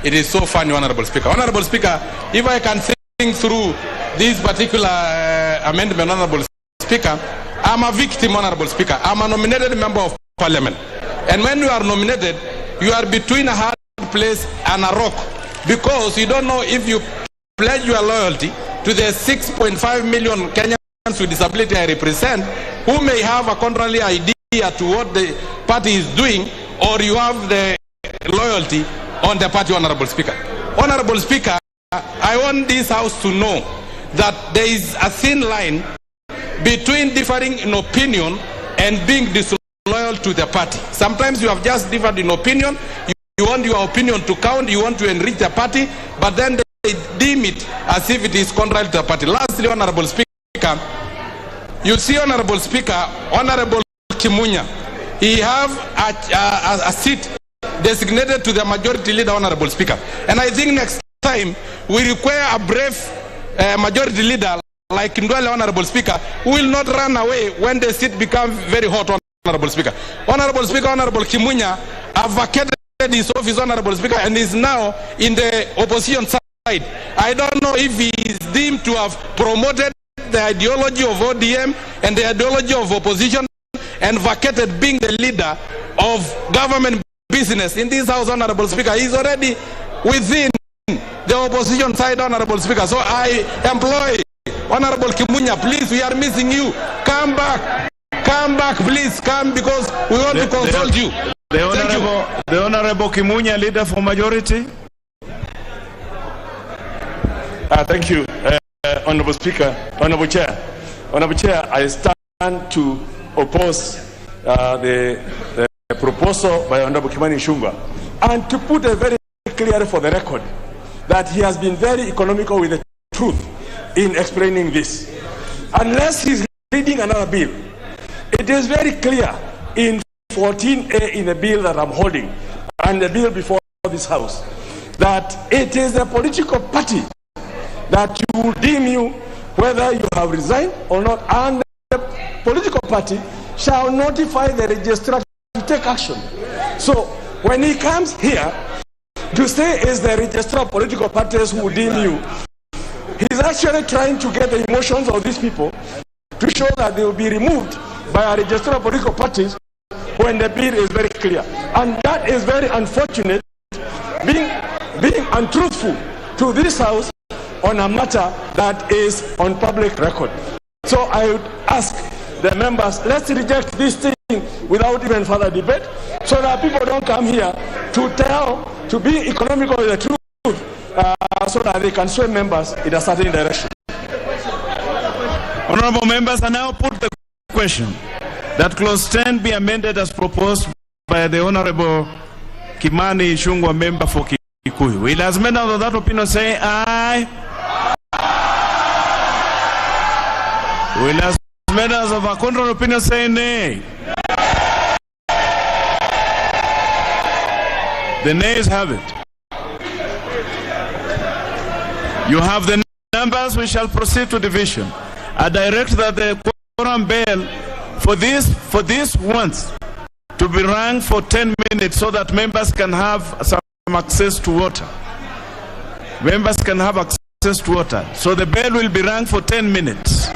It is so funny, Honorable Speaker. Honorable Speaker, if I can think through this particular amendment, Honorable Speaker, I'm a victim, Honorable Speaker. I'm a nominated member of Parliament. And when you are nominated, you are between a hard place and a rock, because you don't know if you pledge your loyalty to the 6.5 million Kenyans with disability I represent, who may have a contrary idea to what the party is doing, or you have the loyalty on the party, Honorable Speaker. Honorable Speaker, I want this House to know that there is a thin line between differing in opinion and being disloyal to the party. Sometimes you have just differed in opinion, you want your opinion to count, you want to enrich the party, but then they deem it as if it is contrary to the party. Lastly, Honorable Speaker, you see, Honorable Speaker, Honorable Kimunya, he have a seat designated to the majority leader, Honorable Speaker. And I think next time we require a brave majority leader like Ndwele, Honorable Speaker, who will not run away when the seat becomes very hot, Honorable Speaker. Honorable Speaker, Honorable Kimunya have vacated his office, Honorable Speaker, and is now in the opposition side. I don't know if he is deemed to have promoted the ideology of ODM and the ideology of opposition and vacated being the leader of government business in this House, Honorable Speaker. He's already within the opposition side, Honorable Speaker. So I employ Honorable Kimunya, please, we are missing you. Come back, please, come, because we want to consult you. The Honorable Kimunya, leader for majority. Thank you, Honorable Speaker, Honorable Chair. Honorable Chair, I stand to oppose the proposal by Honorable Kimani Ichung'wah, and to put it very clearly for the record that he has been very economical with the truth in explaining this. Unless he's reading another bill, it is very clear in 14A in the bill that I'm holding and the bill before this House that it is the political party that will deem you whether you have resigned or not, and the political party shall notify the registrar to take action. So when he comes here to say it's the registrar of political parties who deem you, he's actually trying to get the emotions of these people to show that they will be removed by a registrar of political parties when the bill is very clear. And that is very unfortunate, being untruthful to this House on a matter that is on public record. So I would ask the members, let's reject this thing without even further debate, so that people don't come here to be economical with the truth, so that they can sway members in a certain direction. Honorable members, I now put the question that clause 10 be amended as proposed by the Honorable Kimani Ichung'wah, member for Kikuyu. Will as many of that opinion say aye? Will as many of a contrary opinion say nay? The nays have it. You have the numbers. We shall proceed to division. I direct that the quorum bell for this once to be rang for 10 minutes so that members can have some access to water. Members can have access to water. So the bell will be rang for 10 minutes.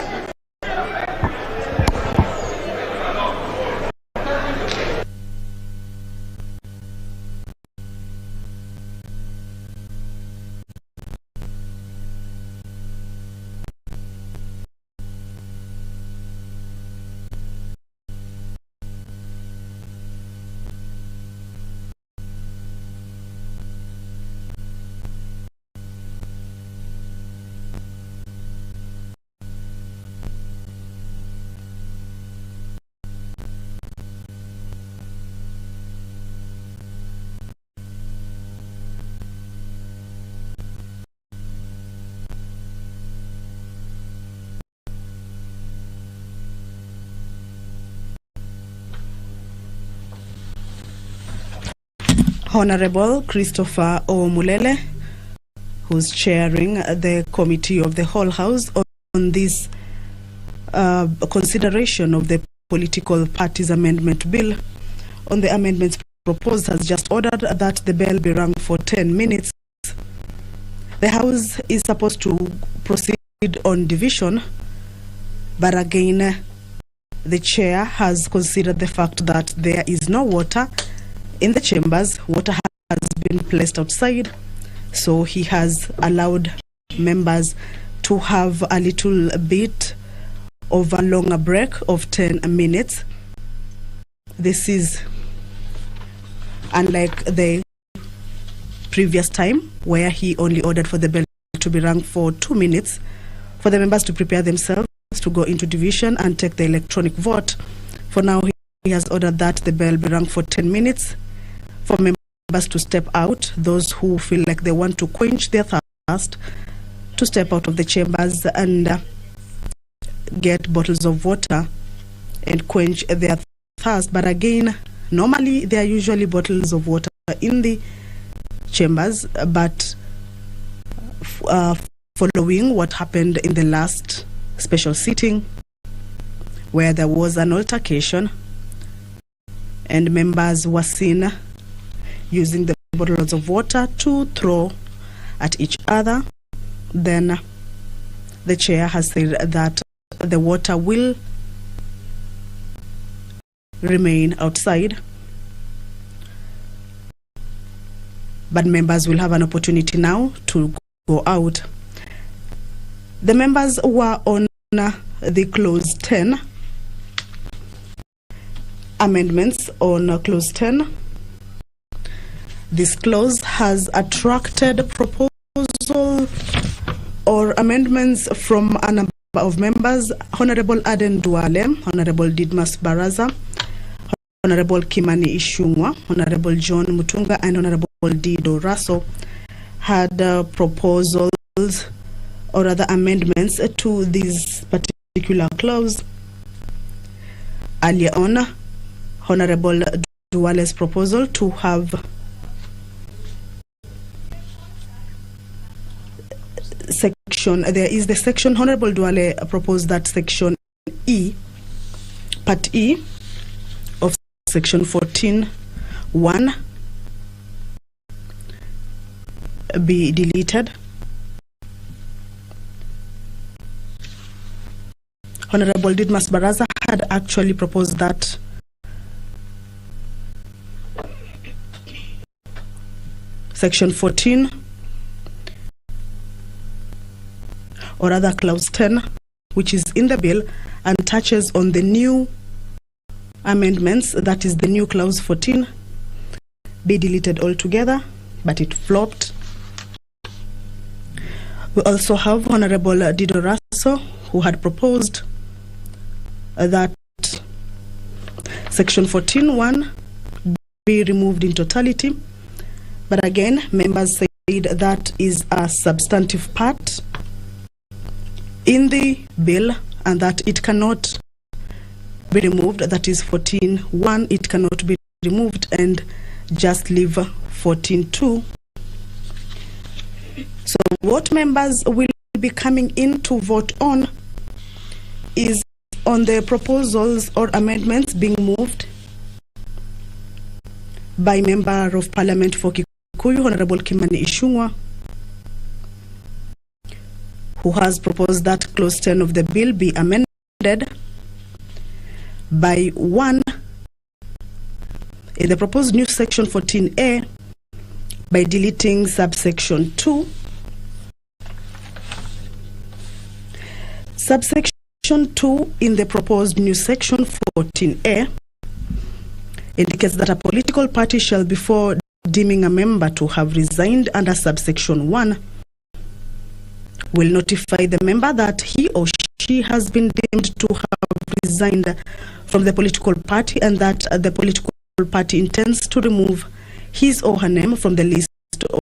Honorable Christopher Omulele, who's chairing the Committee of the Whole House on this consideration of the Political Parties Amendment Bill. On the amendments proposed, has just ordered that the bell be rung for 10 minutes. The House is supposed to proceed on division, but again, the chair has considered the fact that there is no water in the chambers. Water has been placed outside, so he has allowed members to have a little bit of a longer break of 10 minutes. This is unlike the previous time where he only ordered for the bell to be rung for 2 minutes for the members to prepare themselves to go into division and take the electronic vote. For now, he has ordered that the bell be rung for 10 minutes for members to step out, those who feel like they want to quench their thirst, to step out of the chambers and get bottles of water and quench their thirst. But again, normally there are usually bottles of water in the chambers, but following what happened in the last special sitting, where there was an altercation and members were seen using the bottles of water to throw at each other, then the chair has said that the water will remain outside, but members will have an opportunity now to go out. The members were on the clause 10, amendments on clause 10. This clause has attracted proposal or amendments from a number of members: Honorable Aden Duale, Honorable Didmas Baraza, Honorable Kimani Ichung'wah, Honorable John Mutunga, and Honorable Dido Raso had proposals or other amendments to this particular clause. Earlier on, Honorable Duale's proposal to have section, there is the section, Honorable Duale proposed that section E, part E of section 14(1) be deleted. Honorable Didmas Baraza had actually proposed that section 14, or rather clause 10, which is in the bill and touches on the new amendments, that is the new clause 14, be deleted altogether, but it flopped. We also have Honorable Dido Rasso, who had proposed that section 14(1) be removed in totality, but again, members said that is a substantive part in the bill and that it cannot be removed. That is 14(1), it cannot be removed, and just leave 14(2). So what members will be coming in to vote on is on the proposals or amendments being moved by Member of Parliament for Kikuyu, Honorable Kimani Ichung'wah, who has proposed that clause 10 of the bill be amended by 1 in the proposed new section 14A by deleting subsection 2. Subsection 2 in the proposed new section 14A indicates that a political party shall, before deeming a member to have resigned under subsection 1, will notify the member that he or she has been deemed to have resigned from the political party and that the political party intends to remove his or her name from the list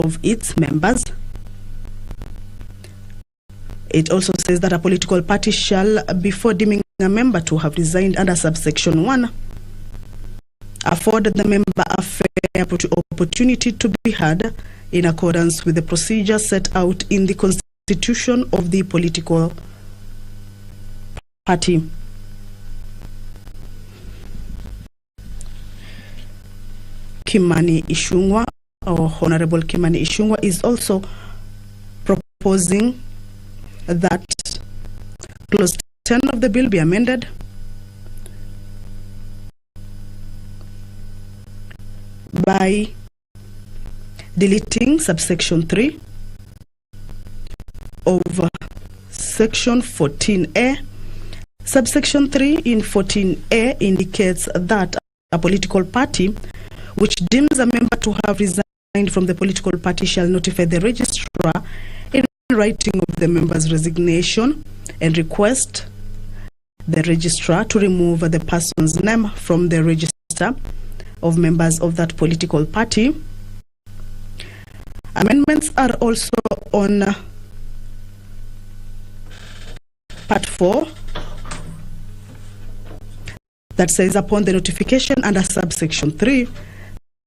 of its members. It also says that a political party shall, before deeming a member to have resigned under subsection 1, afford the member a fair opportunity to be heard in accordance with the procedure set out in the constitution of the political party. Kimani Ichung'wah, or Honorable Kimani Ichung'wah, is also proposing that clause 10 of the bill be amended by deleting subsection 3 of section 14A. Subsection 3 in 14A indicates that a political party which deems a member to have resigned from the political party shall notify the registrar in writing of the member's resignation and request the registrar to remove the person's name from the register of members of that political party. Amendments are also on part 4 that says, upon the notification under subsection 3,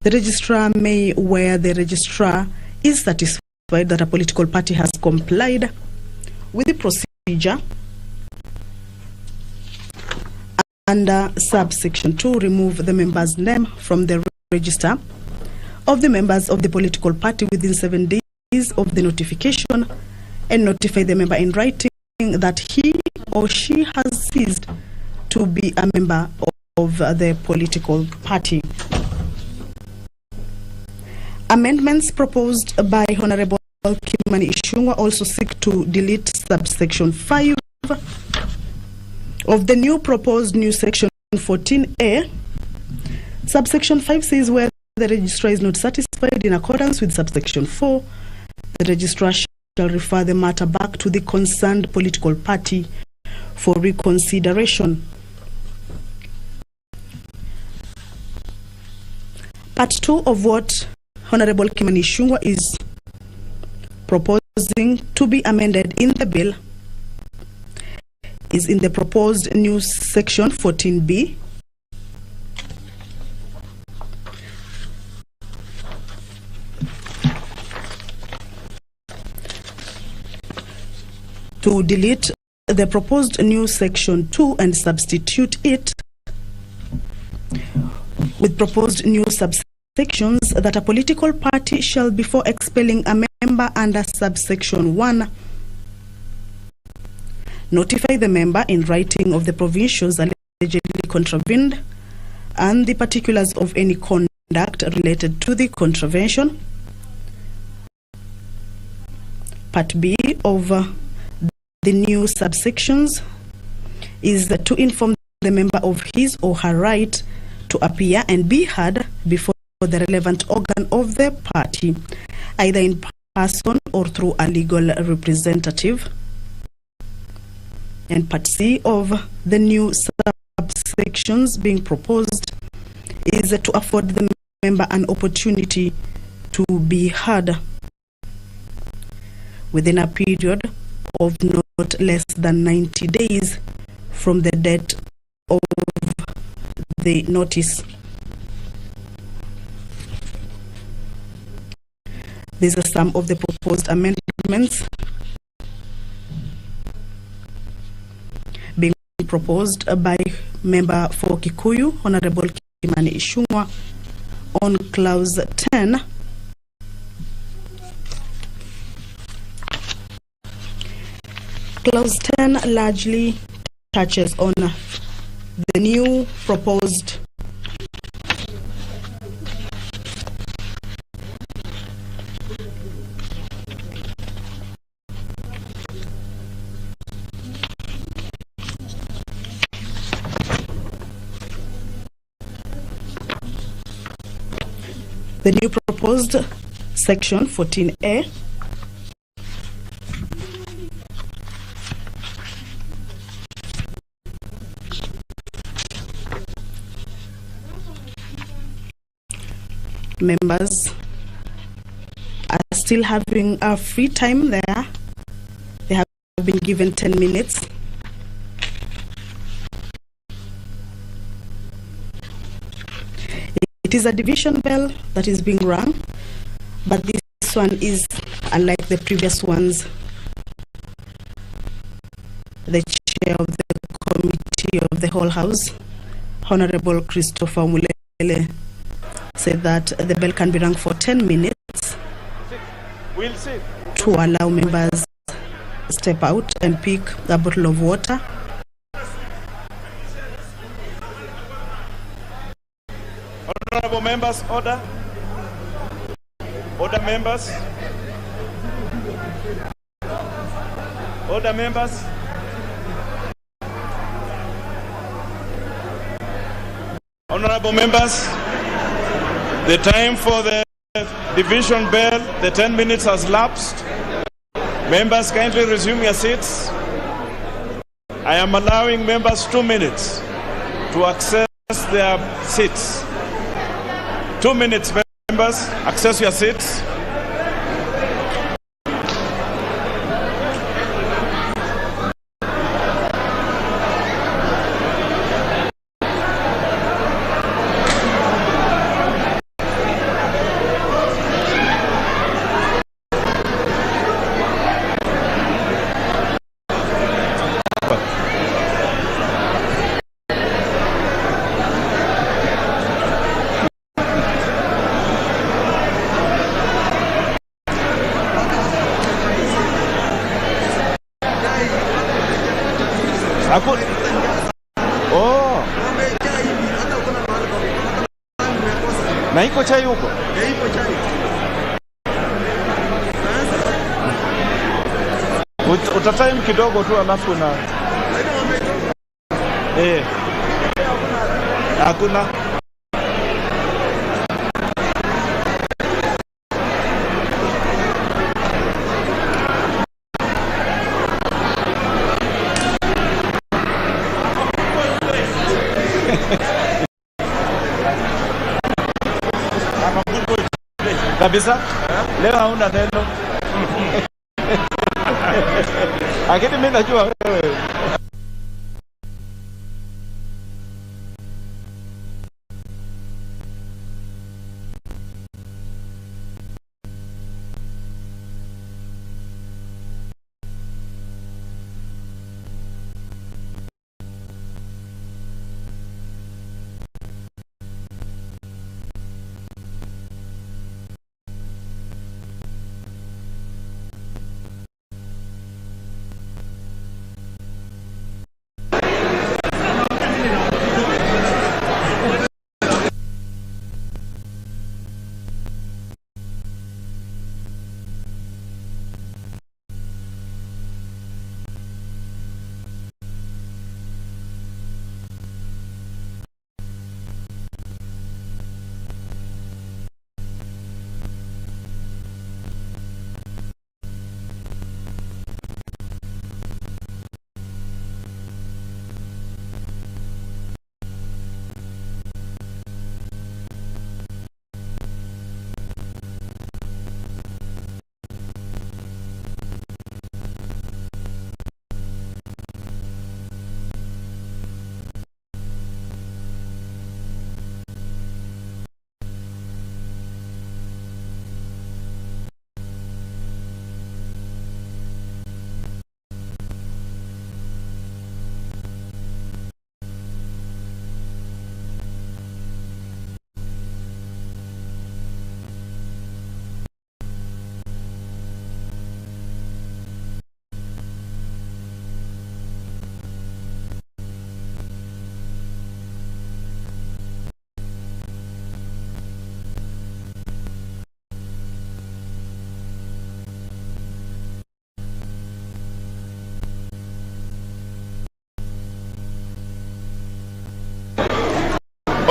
the registrar may, where the registrar is satisfied that a political party has complied with the procedure under subsection 2, remove the member's name from the register of the members of the political party within 7 days of the notification and notify the member in writing that he or she has ceased to be a member of the political party. Amendments proposed by Honorable Kimani Ichung'wah also seek to delete subsection 5 of the new proposed new section 14A. Subsection 5 says, where the registrar is not satisfied in accordance with subsection 4, the registrar shall refer the matter back to the concerned political party for reconsideration. Part 2 of what Honorable Kimani Ichung'wah is proposing to be amended in the bill is in the proposed new section 14B. To delete the proposed new section 2 and substitute it with proposed new subsections that a political party shall, before expelling a member under subsection 1, notify the member in writing of the provisions allegedly contravened and the particulars of any conduct related to the contravention. Part B of the new subsections is to inform the member of his or her right to appear and be heard before the relevant organ of the party, either in person or through a legal representative. And part C of the new subsections being proposed is to afford the member an opportunity to be heard within a period of not less than 90 days from the date of the notice. These are some of the proposed amendments being proposed by Member for Kikuyu, Honorable Kimani Ichung'wah, on Clause 10. Clause 10 largely touches on the new proposed section 14A members are still having a free time there. They have been given 10 minutes. It is a division bell that is being rung, but this one is unlike the previous ones. The chair of the committee of the whole house, Honorable Christopher Mulele, said that the bell can be rung for 10 minutes to allow members step out and pick a bottle of water. Honorable members, order. Order, members. Order, members. Honorable members, the time for the division bell, the 10 minutes has lapsed. Members, kindly resume your seats. I am allowing members 2 minutes to access their seats. 2 minutes, members, access your seats. Oh. Na iko chai huko? Iko chai. Utatime kidogo tu alafu na hakuna. Kabisa? Leo hauna neno. Lakini mimi najua wewe.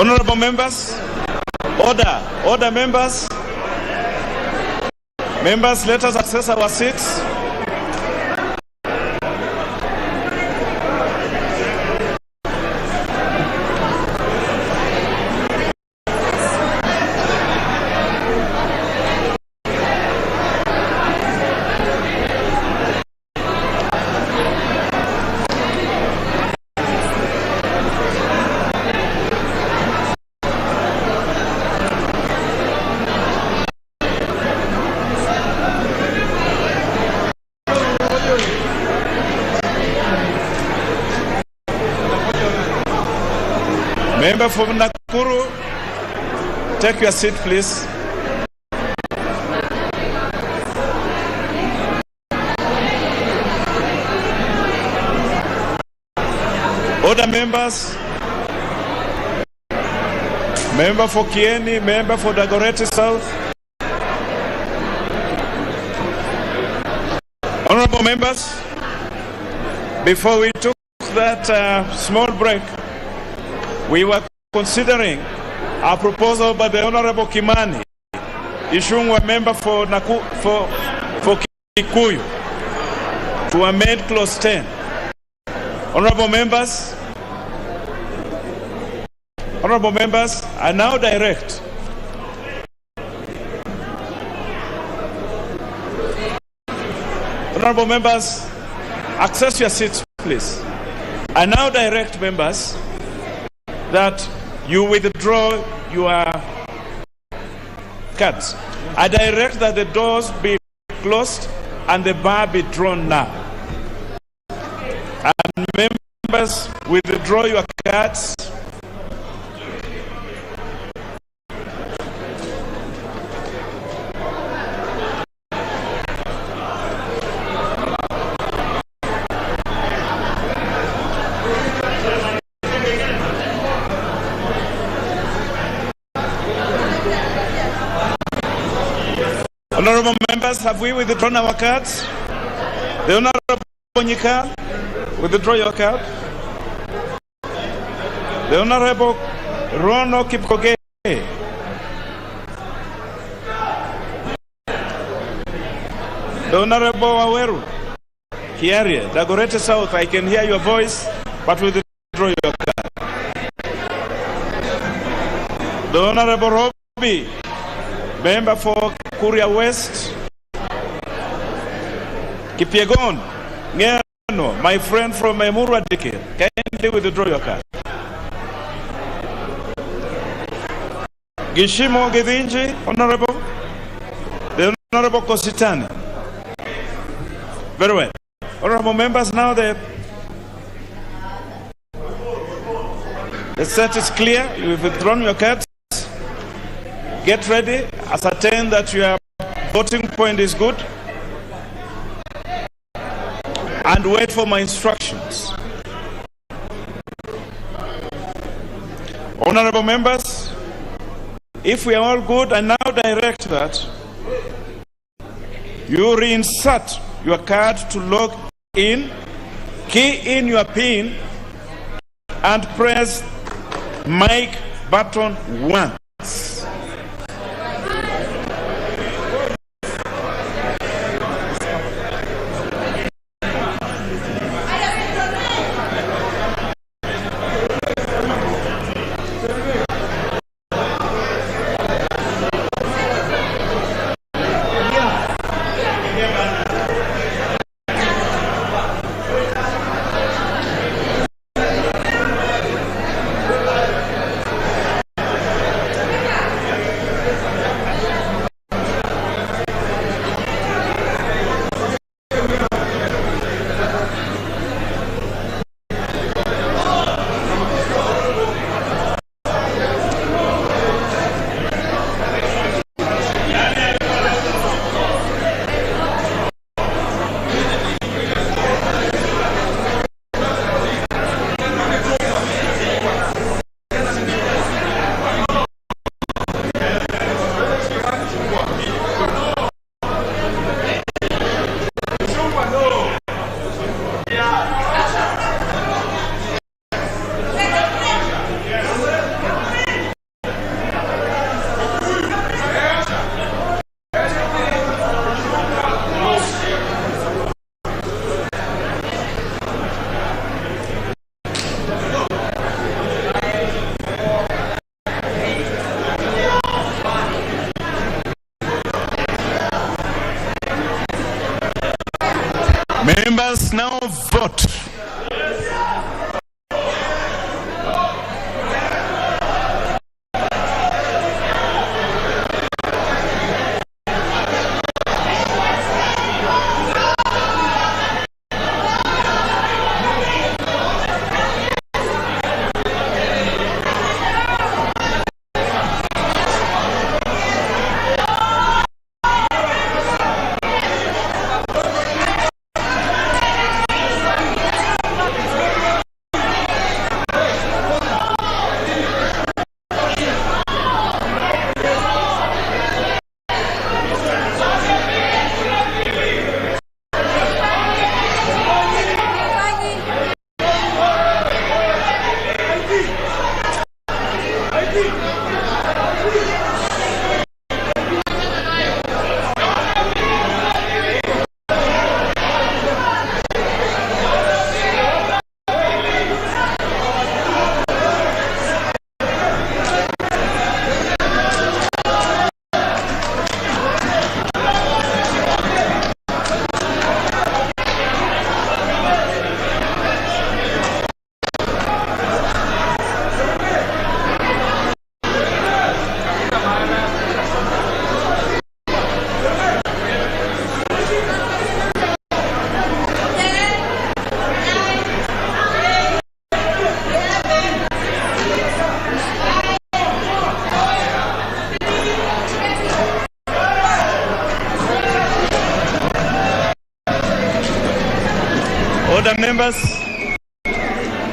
Honorable members, order members. Members, let us access our seats. Member from Nakuru, take your seat, please. Other members, member for Kieni, member for Dagoretti South. Honorable members, before we took that small break, we were considering a proposal by the Honorable Kimani, issuing a member for Kikuyu, to amend clause 10. Honorable members, I now direct honorable members, access your seats, please. I now direct members that you withdraw your cards. I direct that the doors be closed and the bar be drawn now. And members, withdraw your cards. Honorable members, have we withdrawn our cards? The Honorable Nyika, withdraw your card. The Honorable Rono Kipkoge. The Honorable Aweru Kiarie, Dagoretti South, I can hear your voice, but withdraw your card. The Honorable Robbie, member for Kuria West. Kipiegon, Ngeno, my friend from Emurwa Dike, kindly withdraw your card. Gishimo Gedinji, Honorable. The Honorable Kositani. Very well. Honorable members, now the set is clear. You've withdrawn your cards. Get ready, ascertain that your voting point is good, and wait for my instructions. Honorable members, if we are all good, I now direct that you reinsert your card to log in, key in your PIN, and press mic button once. members now vote. Order members.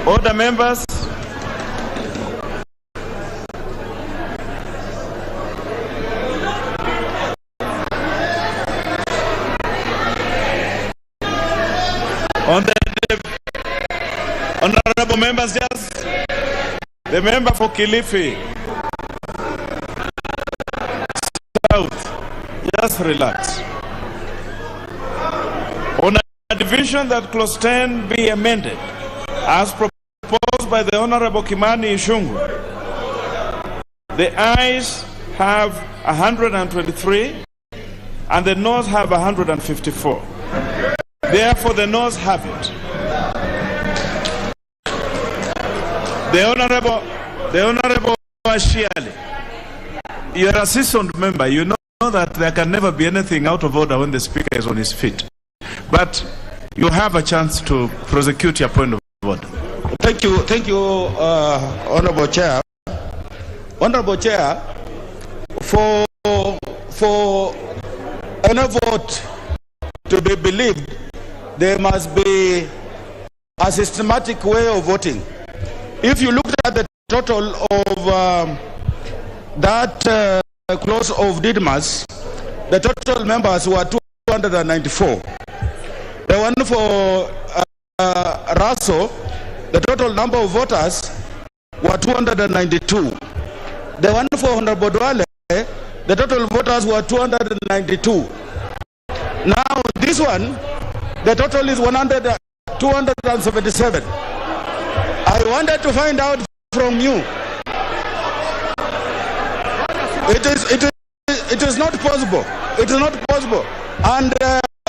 Order members. Honorable members, just the member for Kilifi South, just relax. On a division that clause 10 be amended as proposed by the Honorable Kimani Ichung'wah, the ayes have 123 and the noes have 154. Therefore, the noes have it. The Honorable Ashiali, you're a seasoned member. You know that there can never be anything out of order when the speaker is on his feet. But you have a chance to prosecute your point of order. Thank you, Honorable Chair. Honorable Chair, for any vote to be believed, there must be a systematic way of voting. If you look at the total of that clause of Didmas, the total members were 294. The one for Raso, the total number of voters were 292. The one for Honorable Duale, the total voters were 292. Now this one, the total is 277. I wanted to find out from you. It is not possible. It is not possible. And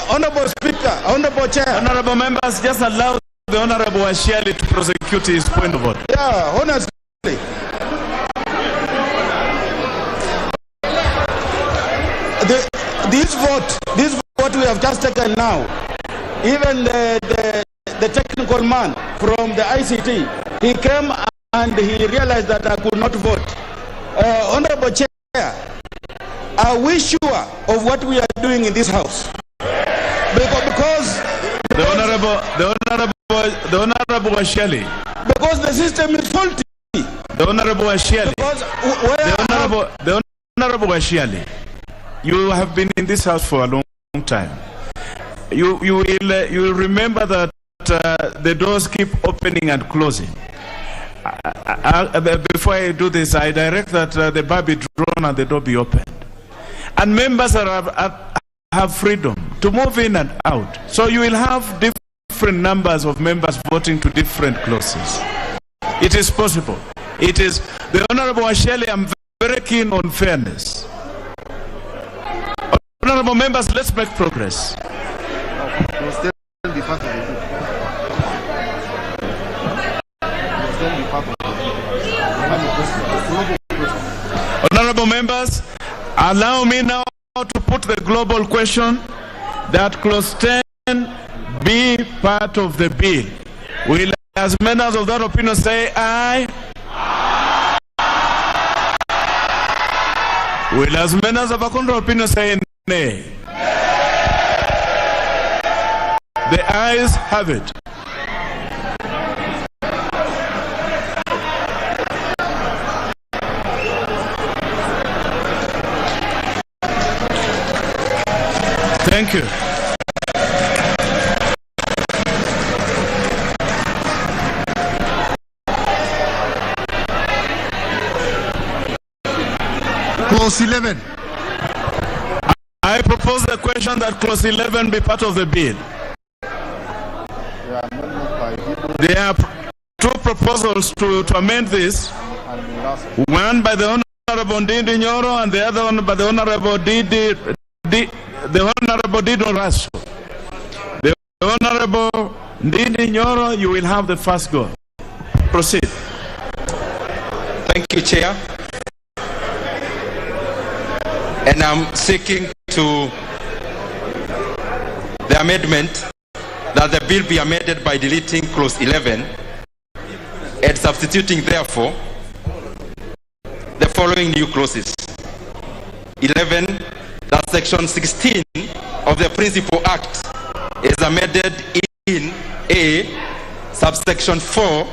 Honorable Speaker, Honorable Chair, Honorable members, just allow the Honorable Ashiali to prosecute his point of order. Yeah, honestly. This vote we have just taken now, even the technical man from the ICT, he came and he realized that I could not vote. Honorable Chair, are we sure of what we are doing in this house? Because the Honorable Ashiali. Because the system is faulty. The Honorable Ashiali. The Honorable Ashiali. You have been in this house for a long time. You will remember that the doors keep opening and closing. Before I do this, I direct that the bar be drawn and the door be opened. And members have freedom to move in and out. So you will have different numbers of members voting to different clauses. It is possible. It is the Honorable Ashiali. I'm very keen on fairness. Honorable members, let's make progress. Honorable members, allow me now to put the global question that clause 10 be part of the bill. Will as many of that opinion say aye? Will as many of a contrary opinion say nay? The ayes have it. Thank you. Clause 11. I propose the question that clause 11 be part of the bill. There are two proposals to amend this. One by the Honorable Ndindi Nyoro and the other one by the Honorable Didi Raso. The Honorable Ndindi Nyoro, you will have the first go. Proceed. Thank you, Chair. And I'm seeking to the amendment that the bill be amended by deleting clause 11 and substituting therefore the following new clauses. 11, that section 16 of the Principal Act is amended in A, subsection 4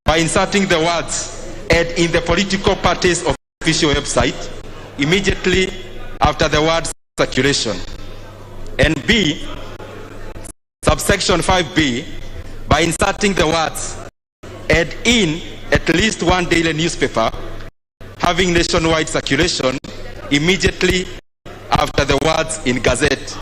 by inserting the words "and in the political party's official website" immediately after the word circulation. And B, subsection 5B, by inserting the words "and in at least one daily newspaper having nationwide circulation" immediately after the words "in Gazette."